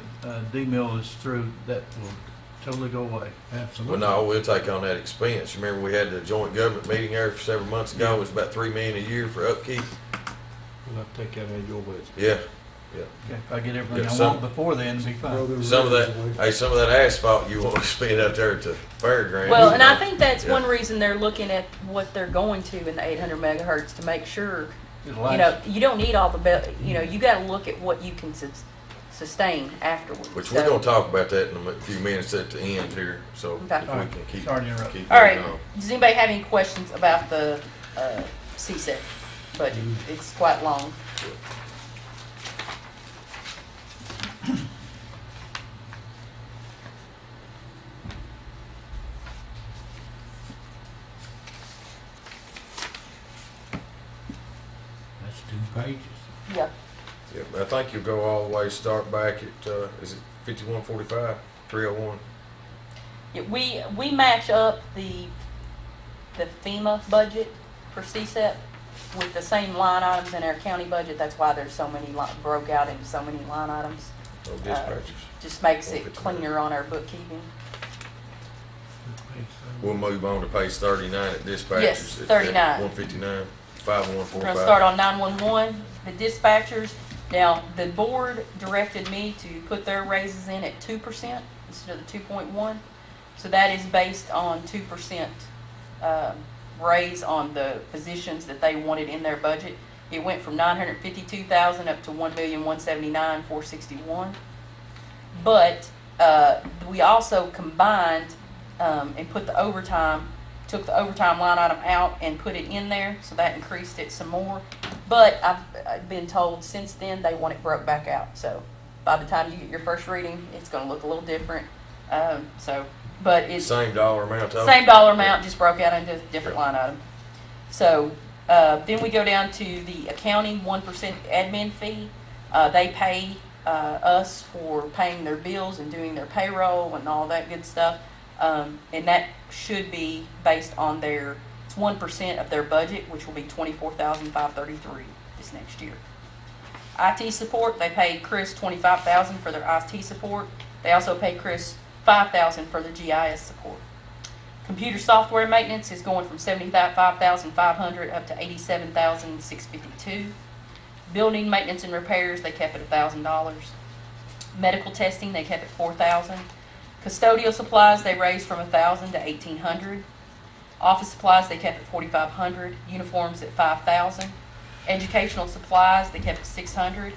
D-mill is through, that will totally go away. Well, Absolutely. no, we'll take on that expense. Remember, we had the joint government meeting there several months ago. It was about $3 million a year for upkeep. We'll have to take that out of your budget. Yeah, Okay, if I get everything Yeah, I some- want before then, it'll be fine. some of that asphalt you want to spend out there at the fairgrounds. well, and you I know. think that's Yeah. one reason they're looking at what they're going to in the 800 megahertz to make sure, It'll last. you don't need all the, you got to look at what you can sustain afterwards. Which we're gonna talk about that in a few minutes at the end here, so if Okay. we Alright. can keep. Sorry to interrupt. keep All right. moving on. Does anybody have any questions about the CSEP budget? It's quite long. That's 2 pages. Yeah. Yeah, I think you'll go all the way, start back at, is it 5145, 301? We match up the FEMA budget for CSEP with the same line items in our county budget. That's why there's so many broke out into so many line items. No dispatchers. Just makes it cleaner on our bookkeeping. We'll move on to page 39 at dispatchers. Yes, at 39. 159, We're 5145. gonna start on 911. The dispatchers, Now, the board directed me to put their raises in at 2% instead of the 2.1. So that is based on 2% raise on the positions that they wanted in their budget. It went from $952,000 up to $1,179,461. But we also combined and put the overtime, took the overtime line item out and put it in there, so that increased it some more. But I've been told since then they want it broke back out. So by the time you get your first reading, it's going to look a little different. But it's Same dollar amount total? same dollar amount, just broke out into a different line item. So then we go down to the accounting 1% admin fee. They pay us for paying their bills and doing their payroll and all that good stuff. And that should be based on it's 1% of their budget, which will be $24,533 this next year. IT support, they pay Chris $25,000 for their IT support. They also pay Chris $5,000 for the GIS support. Computer software maintenance is going from $75,500 up to $87,652. Building maintenance and repairs, they kept it $1,000. Medical testing, they kept it $4,000. Custodial supplies, they raised from $1,000 to $1,800. Office supplies, they kept at $4,500. Uniforms at $5,000. Educational supplies, they kept at $600.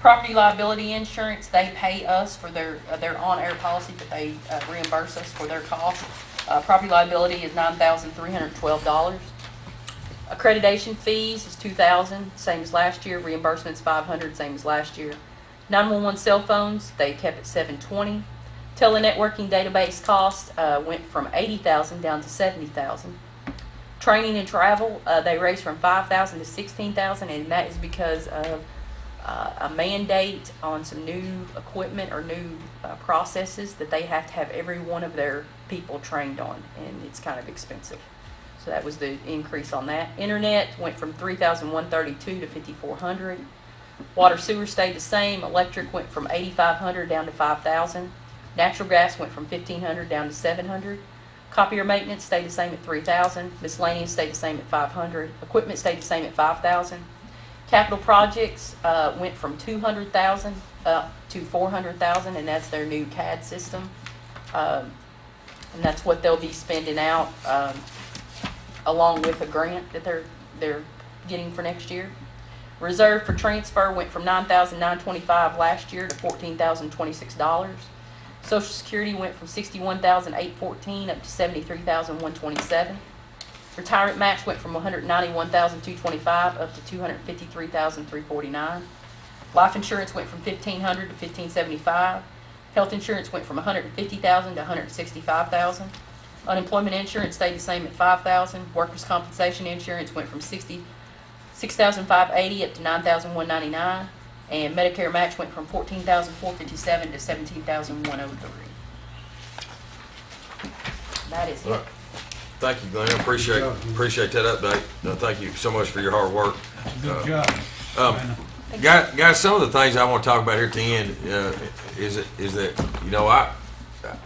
Property liability insurance, they pay us for their on-air policy, but they reimburse us for their costs. Property liability is $9,312. Accreditation fees is $2,000, same as last year. Reimbursements $500, same as last year. 911 cell phones, they kept at $720. Telenetworking database costs went from $80,000 down to $70,000. Training and travel, they raised from $5,000 to $16,000, and that is because of a mandate on some new equipment or new processes that they have to have every one of their people trained on, and it's kind of expensive. So that was the increase on that. Internet went from $3,132 to $5,400. Water sewer stayed the same. Electric went from $8,500 down to $5,000. Natural gas went from $1,500 down to $700. Copier maintenance stayed the same at $3,000. Miscellaneous stayed the same at $500. Equipment stayed the same at $5,000. Capital projects went from $200,000 up to $400,000, and that's their new CAD system. And that's what they'll be spending out along with a grant that they're getting for next year. Reserve for transfer went from $9,925 last year to $14,026. Social Security went from $61,814 up to $73,127. Retirement match went from $191,225 up to $253,349. Life insurance went from $1,500 to $1,575. Health insurance went from $150,000 to $165,000. Unemployment insurance stayed the same at $5,000. Workers' compensation insurance went from $6,580 up to $9,199. And Medicare match went from $14,457 to $17,103. That is it. Thank you, Glenn. I appreciate that update. Thank you so much for your hard work. Good job. Guys, some of the things I want to talk about here at the end is that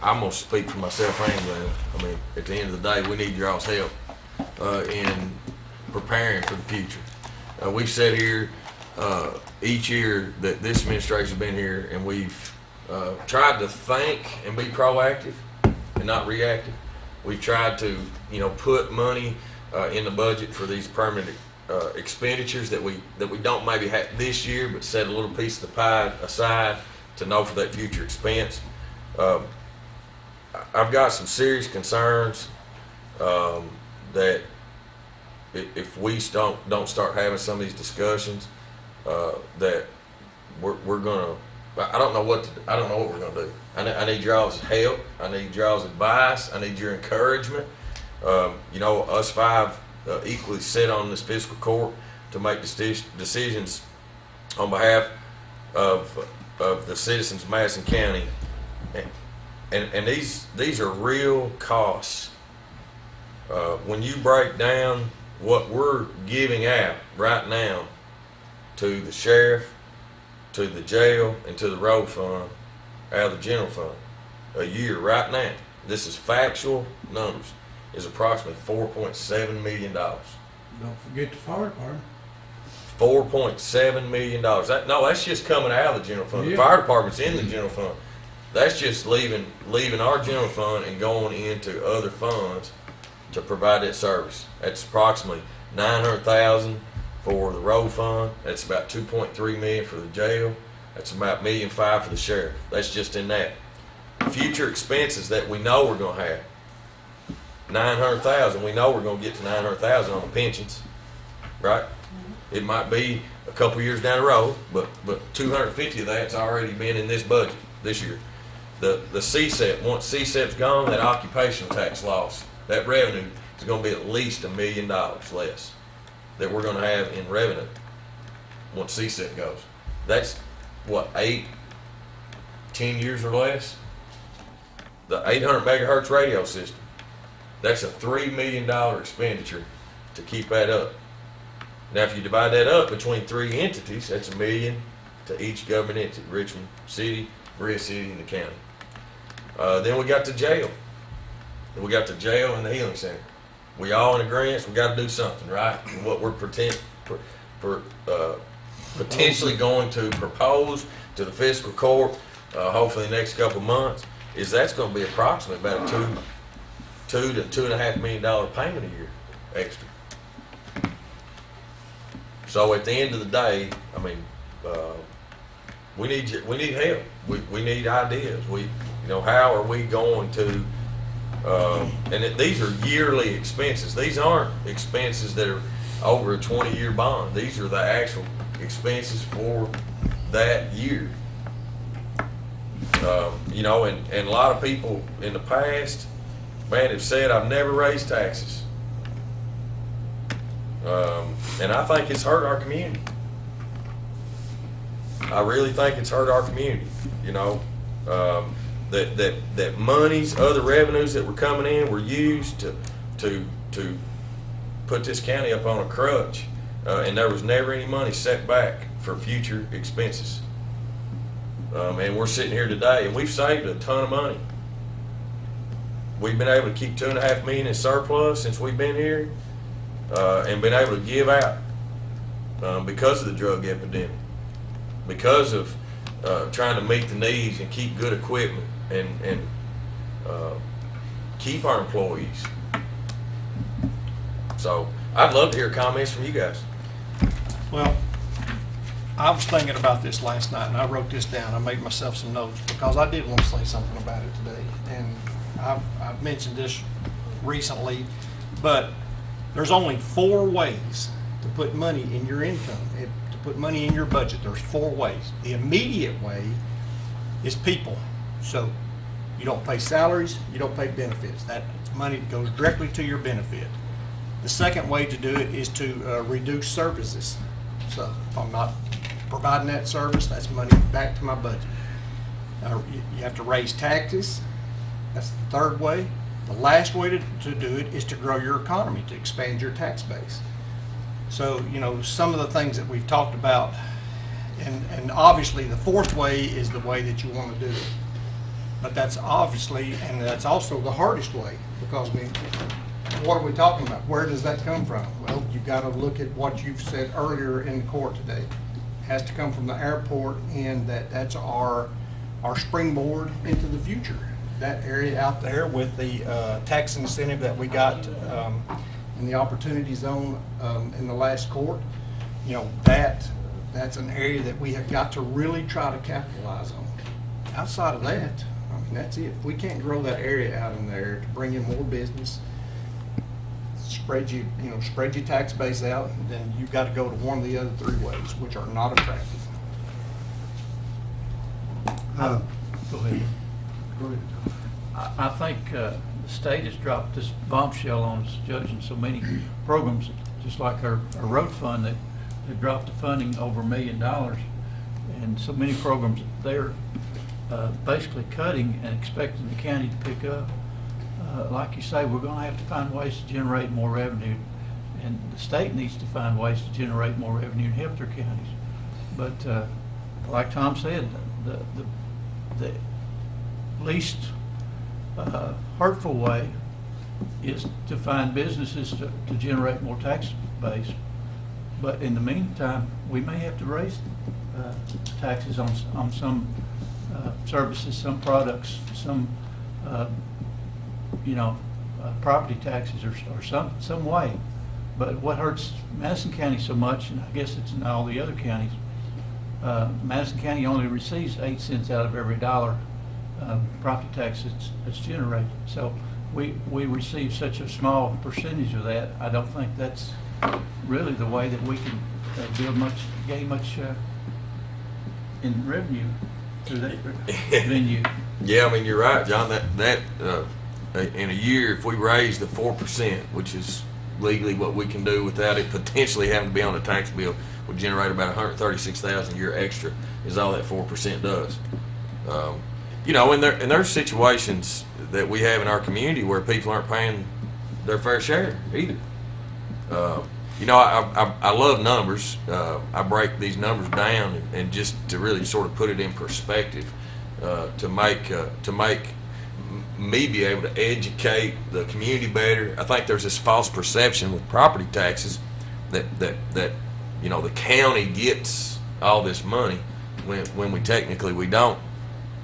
I'm going to speak for myself and Glenn. I mean, at the end of the day, we need y'all's help in preparing for the future. We've sat here each year that this administration's been here, and we've tried to think and be proactive and not reactive. We've tried to, put money in the budget for these permanent expenditures that we don't maybe have this year, but set a little piece of the pie aside to know for that future expense. I've got some serious concerns that if we don't start having some of these discussions, that we're gonna. I don't know what we're gonna do. I need y'all's help. I need y'all's advice. I need your encouragement. Us five equally sit on this fiscal court to make decisions on behalf of the citizens of Madison County, and these are real costs. When you break down what we're giving out right now to the sheriff, to the jail, and to the road fund out of the general fund a year right now, this is factual numbers, is approximately $4.7 million. Don't forget the fire department. $4.7 million. That's just coming out of the general fund. The Yeah. fire department's in the general fund. That's just leaving our general fund and going into other funds to provide that service. That's approximately $900,000 for the road fund. That's about $2.3 million for the jail. That's about $1.5 million for the sheriff. That's just in that. Future expenses that we know we're gonna have. $900,000. We know we're gonna get to $900,000 on the pensions, right? It might be a couple years down the road, but 250 of that's already been in this budget this year. The CSEP, once CSEP's gone, that occupational tax loss, that revenue is going to be at least $1 million less that we're going to have in revenue once CSEP goes. That's what, 8, 10 years or less? The 800 megahertz radio system, that's a $3 million expenditure to keep that up. Now, if you divide that up between 3 entities, that's $1 million to each government entity: Richmond City, Berea City, and the county. Then we got the jail. We got the jail and the healing center. We all in agreement. We got to do something, right? And what we're potentially going to propose to the fiscal court, hopefully the next couple of months, is that's going to be approximately about a $2 to $2.5 million payment a year extra. So at the end of the day, I mean, we need help. We need ideas. How are we going to? These are yearly expenses. These aren't expenses that are over a 20-year bond. These are the actual expenses for that year. And a lot of people in the past, man, have said I've never raised taxes. And I think it's hurt our community. I really think it's hurt our community. That monies, other revenues that were coming in, were used to put this county up on a crutch, and there was never any money set back for future expenses. And we're sitting here today, and we've saved a ton of money. We've been able to keep $2.5 million in surplus since we've been here, and been able to give out because of the drug epidemic, because of trying to meet the needs and keep good equipment and keep our employees. So I'd love to hear comments from you guys. Well, I was thinking about this last night, and I wrote this down. I made myself some notes because I did want to say something about it today. And I've mentioned this recently, but there's only 4 ways to put money in your income, to put money in your budget. There's 4 ways. The immediate way is people. So you don't pay salaries, you don't pay benefits. That money goes directly to your benefit. The second way to do it is to reduce services. So if I'm not providing that service, that's money back to my budget. You have to raise taxes. That's the third way. The last way to do it is to grow your economy, to expand your tax base. So, some of the things that we've talked about, and obviously the fourth way is the way that you want to do it. But that's obviously, and that's also the hardest way, because what are we talking about? Where does that come from? Well, you've got to look at what you've said earlier in the court today. It has to come from the airport, and that's our springboard into the future. That area out there with the tax incentive that we got in the opportunity zone in the last court, that's an area that we have got to really try to capitalize on. Outside of that, that's it. If we can't grow that area out in there to bring in more business, spread your tax base out, then you've got to go to one of the other 3 ways, which are not attractive. Go ahead. Go ahead. I think the state has dropped this bombshell on us, judging so many programs, just like our road fund, that they've dropped the funding over $1 million, and so many programs they're basically cutting and expecting the county to pick up. Like you say, we're going to have to find ways to generate more revenue, and the state needs to find ways to generate more revenue and help their counties. But like Tom said, the least hurtful way is to find businesses to generate more tax base. But in the meantime, we may have to raise taxes on some services, some products, some, property taxes or some way. But what hurts Madison County so much, and I guess it's in all the other counties, Madison County only receives 8 cents out of every dollar property tax that's generated. So we receive such a small percentage of that. I don't think that's really the way that we can gain much in revenue through that venue. Yeah, I mean, you're right, John. That in a year, if we raise the 4%, which is legally what we can do without it potentially having to be on a tax bill, would generate about $136,000 a year extra. Is all that 4% does. And there's situations that we have in our community where people aren't paying their fair share either. I love numbers. I break these numbers down and just to really sort of put it in perspective, to make me be able to educate the community better. I think there's this false perception with property taxes that the county gets all this money when we technically we don't.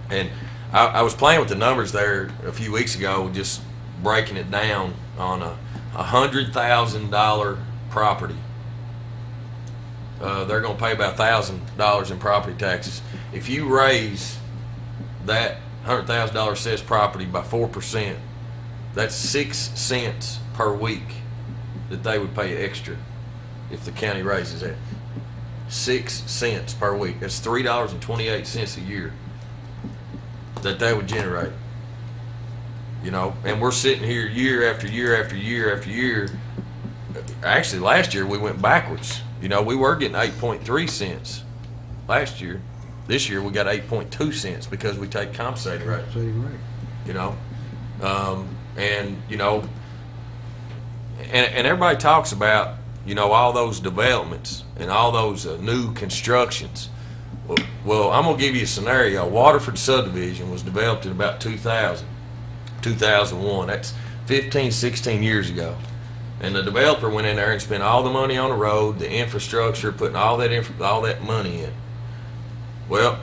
And I was playing with the numbers there a few weeks ago, just breaking it down on a $100,000 property. They're going to pay about $1,000 in property taxes. If you raise that $100,000 assessed property by 4%, that's 6 cents per week that they would pay extra if the county raises it. 6 cents per week. That's $3.28 a year that they would generate. And we're sitting here year after year after year after year. Actually, last year we went backwards. We were getting 8.3 cents last year. This year we got 8.2 cents because we take compensating rate. And everybody talks about all those developments and all those new constructions. Well, I'm gonna give you a scenario. Waterford subdivision was developed in about 2001. That's 15, 16 years ago. And the developer went in there and spent all the money on the road, the infrastructure, putting all that money in. Well,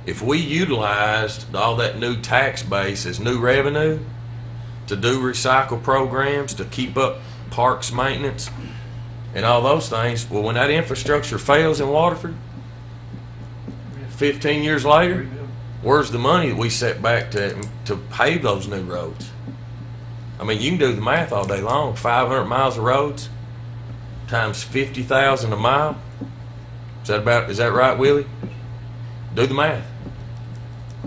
if we utilized all that new tax base as new revenue to do recycle programs, to keep up parks maintenance and all those things, well, when that infrastructure fails in Waterford 15 years later, where's the money that we set back to pave those new roads? I mean, you can do the math all day long. 500 miles of roads times 50,000 a mile. Is that right, Willie? Do the math.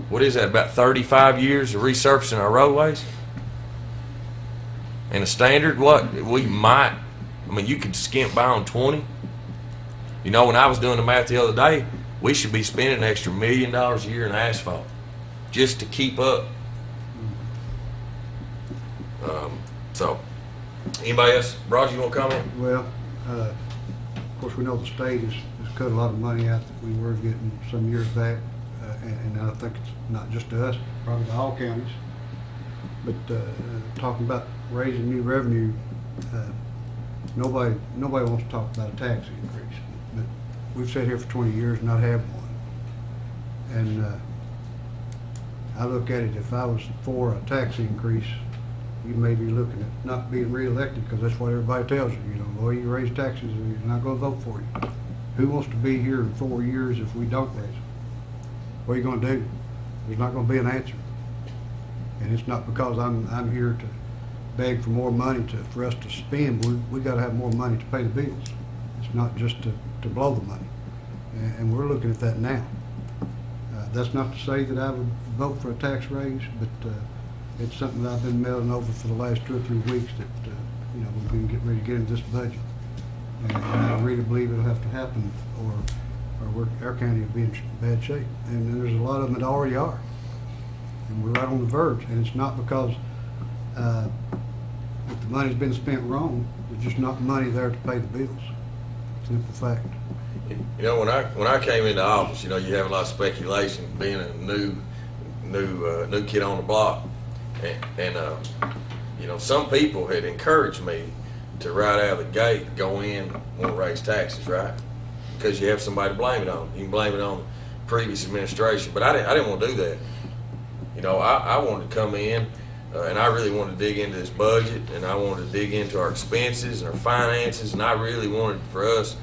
What is that, about 35 years of resurfacing our roadways? And a standard, you could skimp by on 20. When I was doing the math the other day, we should be spending an extra $1 million a year in asphalt just to keep up. So, anybody else? Roger, you want to comment? Well, of course, we know the state has cut a lot of money out that we were getting some years back, and I think it's not just to us, probably to all counties. But talking about raising new revenue, nobody wants to talk about a tax increase. But we've sat here for 20 years and not had one. And I look at it, if I was for a tax increase, you may be looking at not being reelected, because that's what everybody tells you. Boy, you raise taxes, and you're not going to vote for you. Who wants to be here in 4 years if we don't raise them? What are you going to do? There's not going to be an answer. And it's not because I'm here to beg for more money for us to spend. We got to have more money to pay the bills. It's not just to blow the money. And we're looking at that now. That's not to say that I would vote for a tax raise, but it's something that I've been mailing over for the last 2 or 3 weeks that we've been getting ready to get into this budget. And I really believe it'll have to happen, or our county will be in bad shape. And there's a lot of them that already are. And we're right on the verge. And it's not because if the money's been spent wrong, there's just not money there to pay the bills. Simple fact. When I came into office, you have a lot of speculation being a new kid on the block, and some people had encouraged me to right out of the gate go in want to raise taxes, right? Because you have somebody to blame it on. You can blame it on the previous administration, but I didn't want to do that. You know, I wanted to come in, and I really wanted to dig into this budget, and I wanted to dig into our expenses and our finances, and I really wanted for us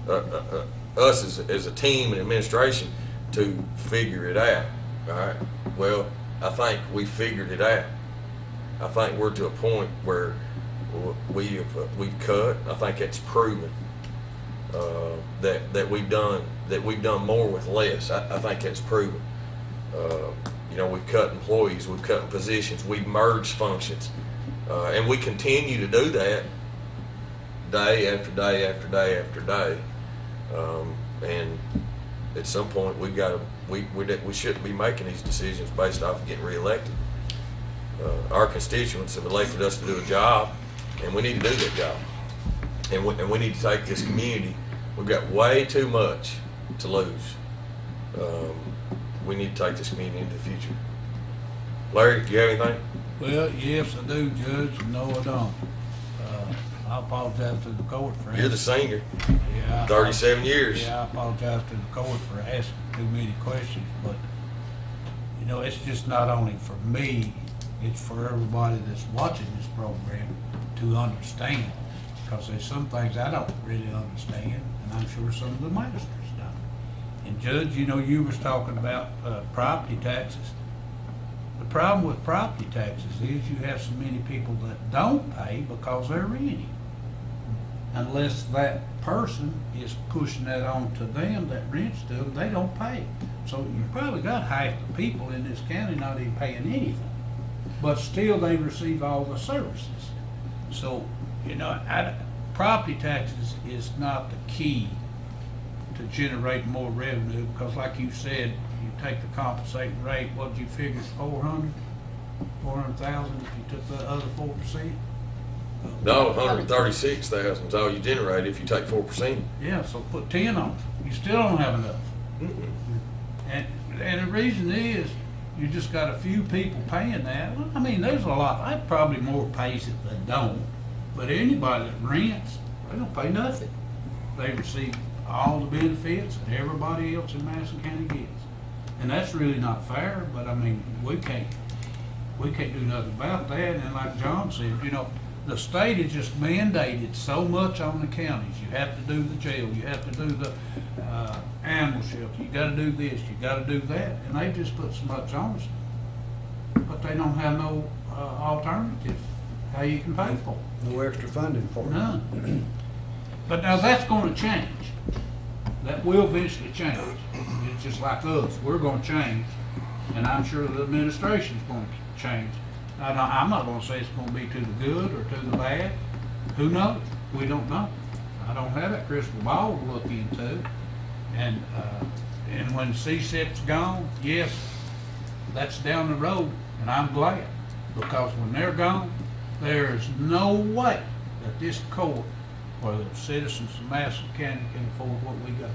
as a team and administration to figure it out. All right. Well, I think we figured it out. I think we're to a point where we've cut. I think it's proven that we've done more with less. I think that's proven. You know, we've cut employees, we've cut positions, we've merged functions, and we continue to do that day after day after day after day. And at some point, we shouldn't be making these decisions based off of getting reelected. Our constituents have elected us to do a job, and we need to do that job. And we need to take this community. We've got way too much to lose. We need to take this community into the future. Larry, do you have anything? Well, yes, I do, Judge. No, I don't. I apologize to the court for You're the senior. Yeah, 37 years. Yeah, I apologize to the court for asking too many questions, but, you know, it's just not only for me, it's for everybody that's watching this program to understand. Because there's some things I don't really understand, and I'm sure some of the ministers don't. And Judge, you know, you was talking about property taxes. The problem with property taxes is you have so many people that don't pay because they're renting. Unless that person is pushing that on to them that rents to them, they don't pay. So you probably got half the people in this county not even paying anything. But still they receive all the services. So, you know, property taxes is not the key to generate more revenue, because like you said, you take the compensating rate, what did you figure, 400,000 if you took the other 4%? No, 136,000 is all you generate if you take 4%. Yeah, so put 10 on it. You still don't have enough. And the reason is, you just got a few people paying that. Well, I mean, there's a lot. I'd probably more pays it than don't. But anybody that rents, they don't pay nothing. They receive all the benefits that everybody else in Madison County gets. And that's really not fair, but I mean, we can't do nothing about that. And like John said, you know, the state has just mandated so much on the counties. You have to do the jail, you have to do the animal shelter, you gotta do this, you gotta do that. And they just put so much on us. But they don't have no alternative how you can pay for it. No extra funding for it. None. But now that's gonna change. That will eventually change. It's just like us, we're gonna change, and I'm sure the administration's gonna change. I'm not gonna say it's gonna be to the good or to the bad. Who knows? We don't know. I don't have that crystal ball to look into. And when CSIP's gone, yes, that's down the road, and I'm glad. Because when they're gone, there is no way that this court or the citizens of Madison County can afford what we got.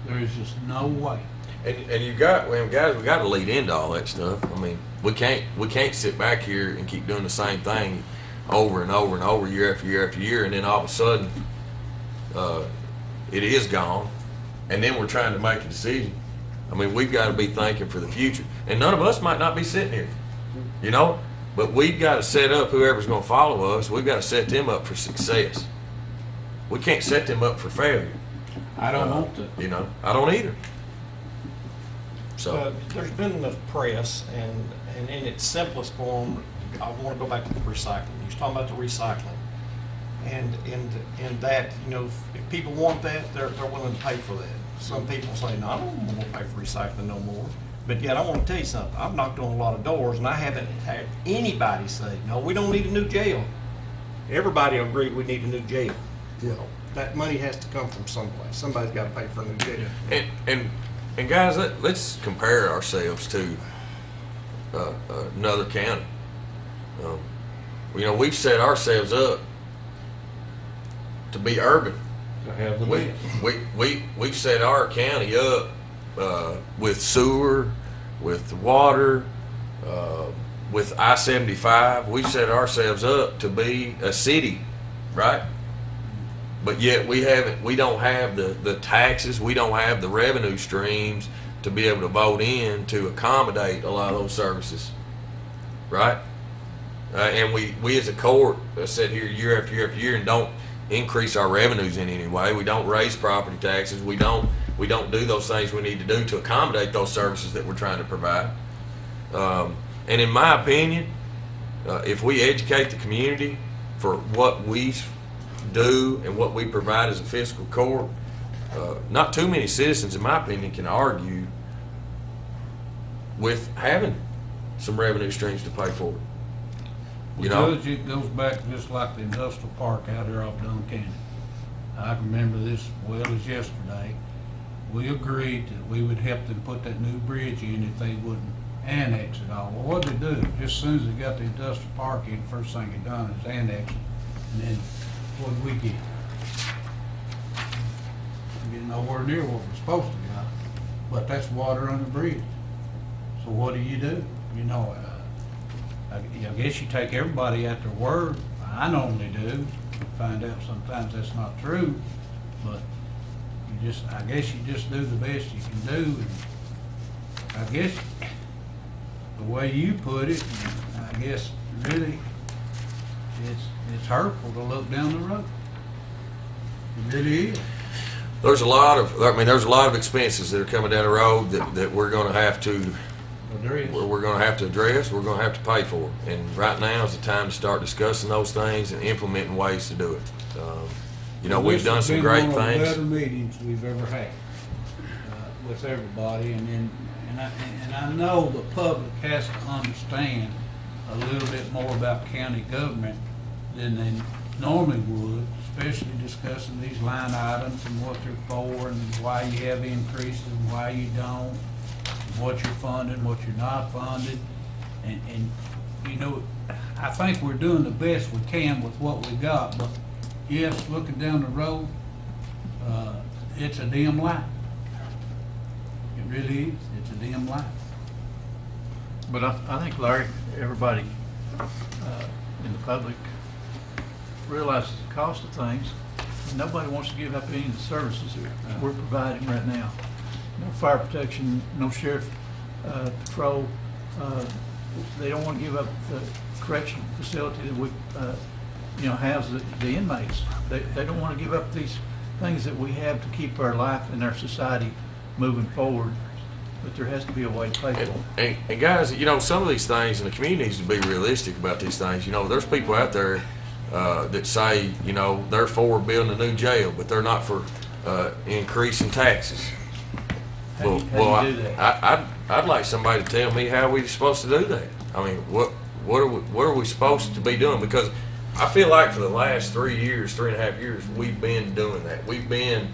There is just no way. And you got, well, guys, we got to lead into all that stuff. I mean, we can't sit back here and keep doing the same thing over and over and over, year after year after year, and then all of a sudden, it is gone, and then we're trying to make a decision. I mean, we've got to be thinking for the future, and none of us might not be sitting here, you know, but we've got to set up whoever's going to follow us. We've got to set them up for success. We can't set them up for failure. I don't want to. You know, I don't either. So There's been enough press, and in its simplest form, I want to go back to the recycling. You was talking about the recycling, and that, you know, if people want that, they're willing to pay for that. Some people say, no, I don't want to pay for recycling no more. But yet, I want to tell you something. I've knocked on a lot of doors, and I haven't had anybody say, no, we don't need a new jail. Everybody agreed we need a new jail. Yeah. That money has to come from someplace. Somebody's got to pay for a new jail. and guys, let's compare ourselves to another county. You know, we've set ourselves up to be urban. To have the We've set our county up with sewer, with water, with I-75. We've set ourselves up to be a city, right? But yet we don't have the taxes, we don't have the revenue streams to be able to vote in to accommodate a lot of those services, right? And we as a court sit here year after year after year and don't increase our revenues in any way. We don't raise property taxes. We don't do those things we need to do to accommodate those services that we're trying to provide. And in my opinion, if we educate the community for what we do and what we provide as a fiscal court, not too many citizens, in my opinion, can argue with having some revenue streams to pay for it. You know? Judge, it goes back just like the industrial park out here off Dunn Canyon. I can remember this well as yesterday. We agreed that we would help them put that new bridge in if they wouldn't annex it all. Well, what'd they do? Just as soon as they got the industrial park in, first thing they done is annex it. And then what did we get? We get nowhere near what we're supposed to get. But that's water under the bridge. So what do? You know, I guess you take everybody at their word. I normally do. Find out sometimes that's not true, but I guess you just do the best you can do. And I guess the way you put it, I guess really it's hurtful to look down the road. It really is. There's a lot of expenses that are coming down the road that we're going to have to we're going to have to address, we're going to have to pay for. And right now is the time to start discussing those things and implementing ways to do it. You know, we've done some great things. This has been one of the better meetings we've ever had with everybody, and I know the public has to understand a little bit more about county government than they normally would, especially discussing these line items and what they're for and why you have increases and why you don't. What you're funding, what you're not funded, and you know, I think we're doing the best we can with what we got. But yes, looking down the road, it's a dim light. It really is. It's a dim light. But I think, Larry, everybody in the public realizes the cost of things. Nobody wants to give up any of the services that we're providing right now. No fire protection, no sheriff patrol. They don't want to give up the correctional facility that we, house the inmates. They don't want to give up these things that we have to keep our life and our society moving forward. But there has to be a way to pay for them. And guys, you know, some of these things, and the community needs to be realistic about these things. You know, there's people out there that say, you know, they're for building a new jail, but they're not for increasing taxes. How do you do that? I'd like somebody to tell me how we're supposed to do that. I mean, what are we supposed to be doing? Because I feel like for the last 3 years, 3.5 years, we've been doing that. We've been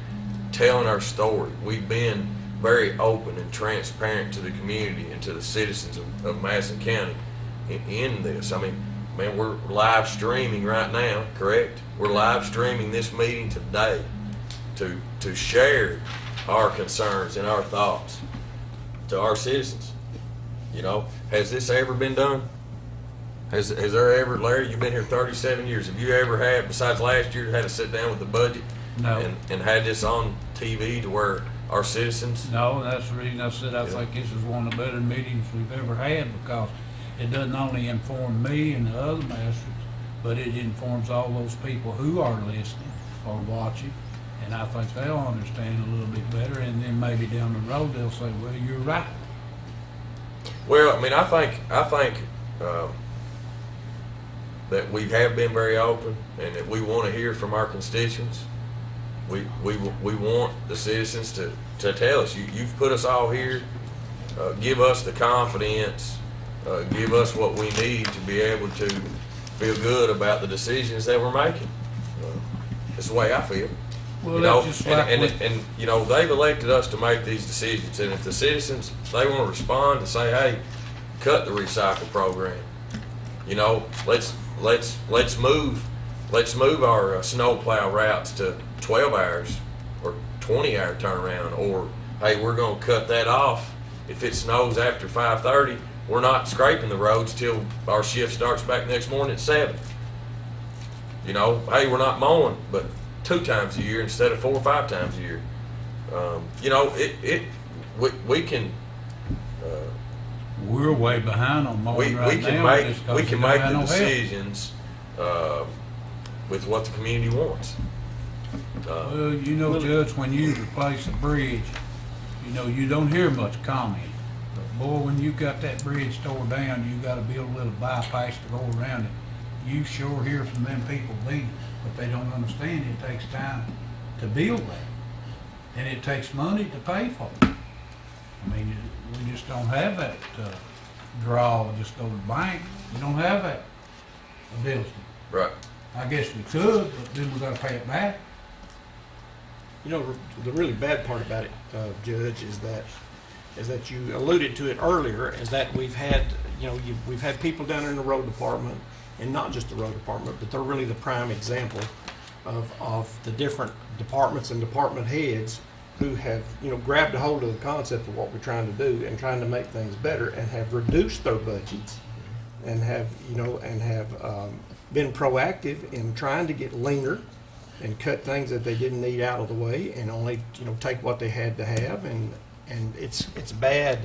telling our story. We've been very open and transparent to the community and to the citizens of Madison County in this. I mean, man, we're live streaming right now, correct? We're live streaming this meeting today to share our concerns and our thoughts to our citizens. You know, has this ever been done? Has there ever, Larry, you've been here 37 years, have you ever had, besides last year, had to sit down with the budget? No. And had this on TV to where our citizens? No, that's the reason I said I think this is one of the better meetings we've ever had, because it doesn't only inform me and the other masters, but it informs all those people who are listening or watching. And I think they'll understand a little bit better, and then maybe down the road they'll say, well, you're right. Well, I mean, I think that we have been very open, and that we want to hear from our constituents. We want the citizens to tell us, you've put us all here, give us the confidence, give us what we need to be able to feel good about the decisions that we're making. That's the way I feel. Well, You know, that's just like and you know, they've elected us to make these decisions, and if the citizens, they want to respond and say, hey, cut the recycle program, you know, let's move our snowplow routes to 12 hours or 20-hour turnaround, or hey, we're going to cut that off. If it snows after 5:30, we're not scraping the roads till our shift starts back next morning at 7. You know, hey, we're not mowing, but 2 times a year instead of 4 or 5 times a year. You know, we can. We're way behind on mowing We right can now. make just 'cause we we can don't make have the no help. decisions with what the community wants. Well, you know, Judge, when you replace a bridge, you know, you don't hear much comment. But boy, when you got that bridge tore down, you gotta build a little bypass to go around it. You sure hear from them people then, but they don't understand it takes time to build that. And it takes money to pay for it. I mean, we just don't have that draw, just go to the bank. We don't have that ability. Right. I guess we could, but then we gotta pay it back. You know, the really bad part about it, Judge, is that you alluded to it earlier, is that we've had, we've had people down in the road department, and not just the road department, but they're really the prime example of the different departments and department heads who have, grabbed a hold of the concept of what we're trying to do and trying to make things better, and have reduced their budgets, and have, been proactive in trying to get leaner and cut things that they didn't need out of the way, and only, take what they had to have. And it's bad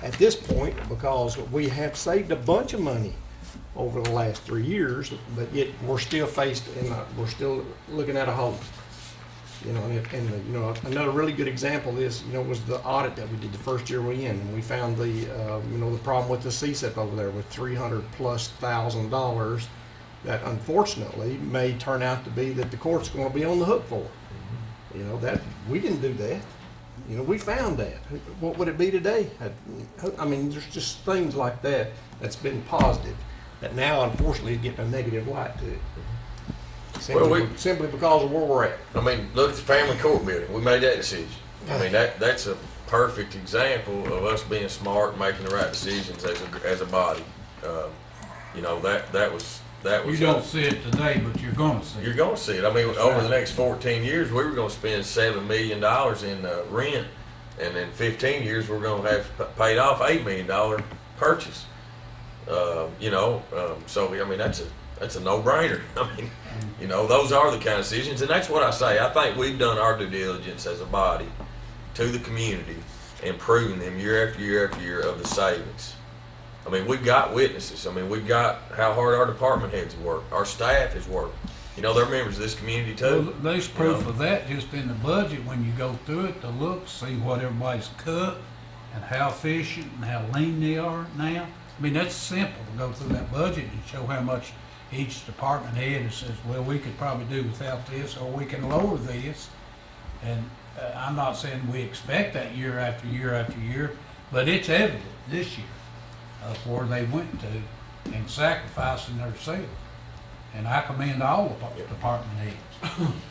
at this point because we have saved a bunch of money over the last 3 years, but yet we're still we're still looking at a hole. Another really good example of this, was the audit that we did the first year we in, and we found the problem with the CSEP over there with $300,000+ that unfortunately may turn out to be that the court's going to be on the hook for. That we didn't do that. We found that. What would it be today? I mean, there's just things like that that's been positive that now unfortunately is getting a negative light to it. Simply because of where we're at. I mean, look at the family court building. We made that decision. I mean, that's a perfect example of us being smart and making the right decisions as a body. That was. You don't see it today, but you're gonna see it. You're going to see it. I mean, over the next 14 years, we were going to spend $7 million in rent, and in 15 years, we're going to have paid off $8 million purchase. So I mean, that's a no-brainer. I mean, those are the kind of decisions, and that's what I say. I think we've done our due diligence as a body to the community and proven them year after year after year of the savings. I mean, we've got witnesses. I mean, we've got how hard our department heads work. Our staff has worked. They're members of this community too. Well, there's proof of that just in the budget when you go through it to look, see what everybody's cut and how efficient and how lean they are now. I mean, that's simple to go through that budget and show how much each department head says, well, we could probably do without this, or we can lower this. And I'm not saying we expect that year after year after year, but it's evident this year of where they went to and sacrificing themselves. And I commend all the department heads.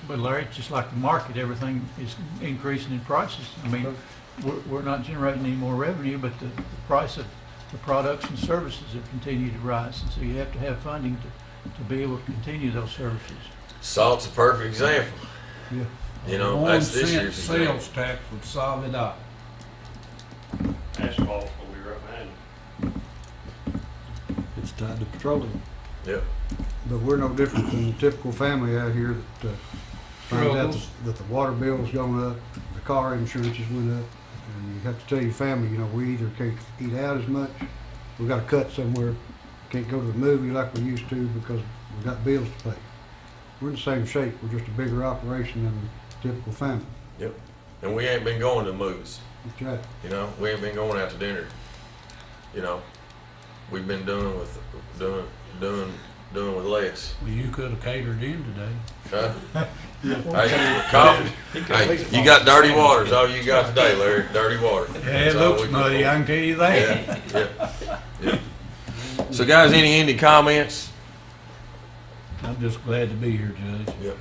But Larry, it's just like the market, everything is increasing in prices. I mean, we're not generating any more revenue, but the price of the products and services have continued to rise. And so you have to have funding to be able to continue those services. Salt's a perfect example. Yeah. That's this year's sales example. tax would solve it up. Asphalt's gonna be right behind it. It's tied to petroleum. Yep. But we're no different than the typical family out here that finds out Struggles. that the water bill's gone up, the car insurances went up, and you have to tell your family, we either can't eat out as much, we got to cut somewhere, can't go to the movie like we used to because we got bills to pay. We're in the same shape. We're just a bigger operation than the typical family. Yep. And we ain't been going to the movies. That's right. We ain't been going out to dinner. We've been doing with less. Well, you could have catered in today. Huh? Hey, coffee. Hey, you got dirty water. Is all you got today, Larry. Dirty water. Yeah, it That's all looks we can muddy, I afford. can tell you that. Yeah. So, guys, any ending comments? I'm just glad to be here, Judge. Yep.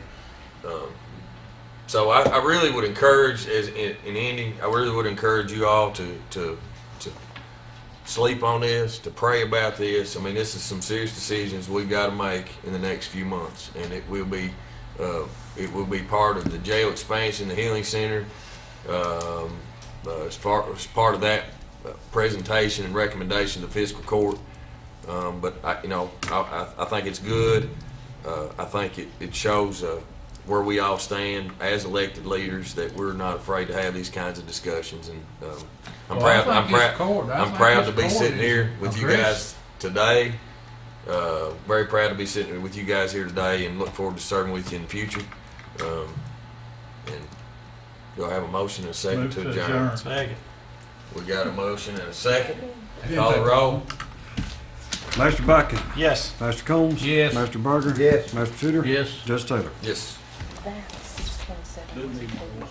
So I really would encourage, in ending, I really would encourage you all to sleep on this, to pray about this. I mean, this is some serious decisions we've got to make in the next few months, and it will be part of the jail expansion, the healing center, as part of that presentation and recommendation to the fiscal court. But I think it's good. I think it shows where we all stand as elected leaders, that we're not afraid to have these kinds of discussions. And I'm Well, I proud. I'm think it's proud. court. I I'm think proud it's to be court sitting is here with you aggressive. guys today. Very proud to be sitting with you guys here today, and look forward to serving with you in the future. And do I have a motion and a second Move to to adjourn? adjourn. Second. We got a motion and a second. Call the roll. Master Bucket, Yes. Master Combs. Yes. Master Berger. Yes. Master Tudor. Yes. Judge Taylor. Yes. That's 6:27.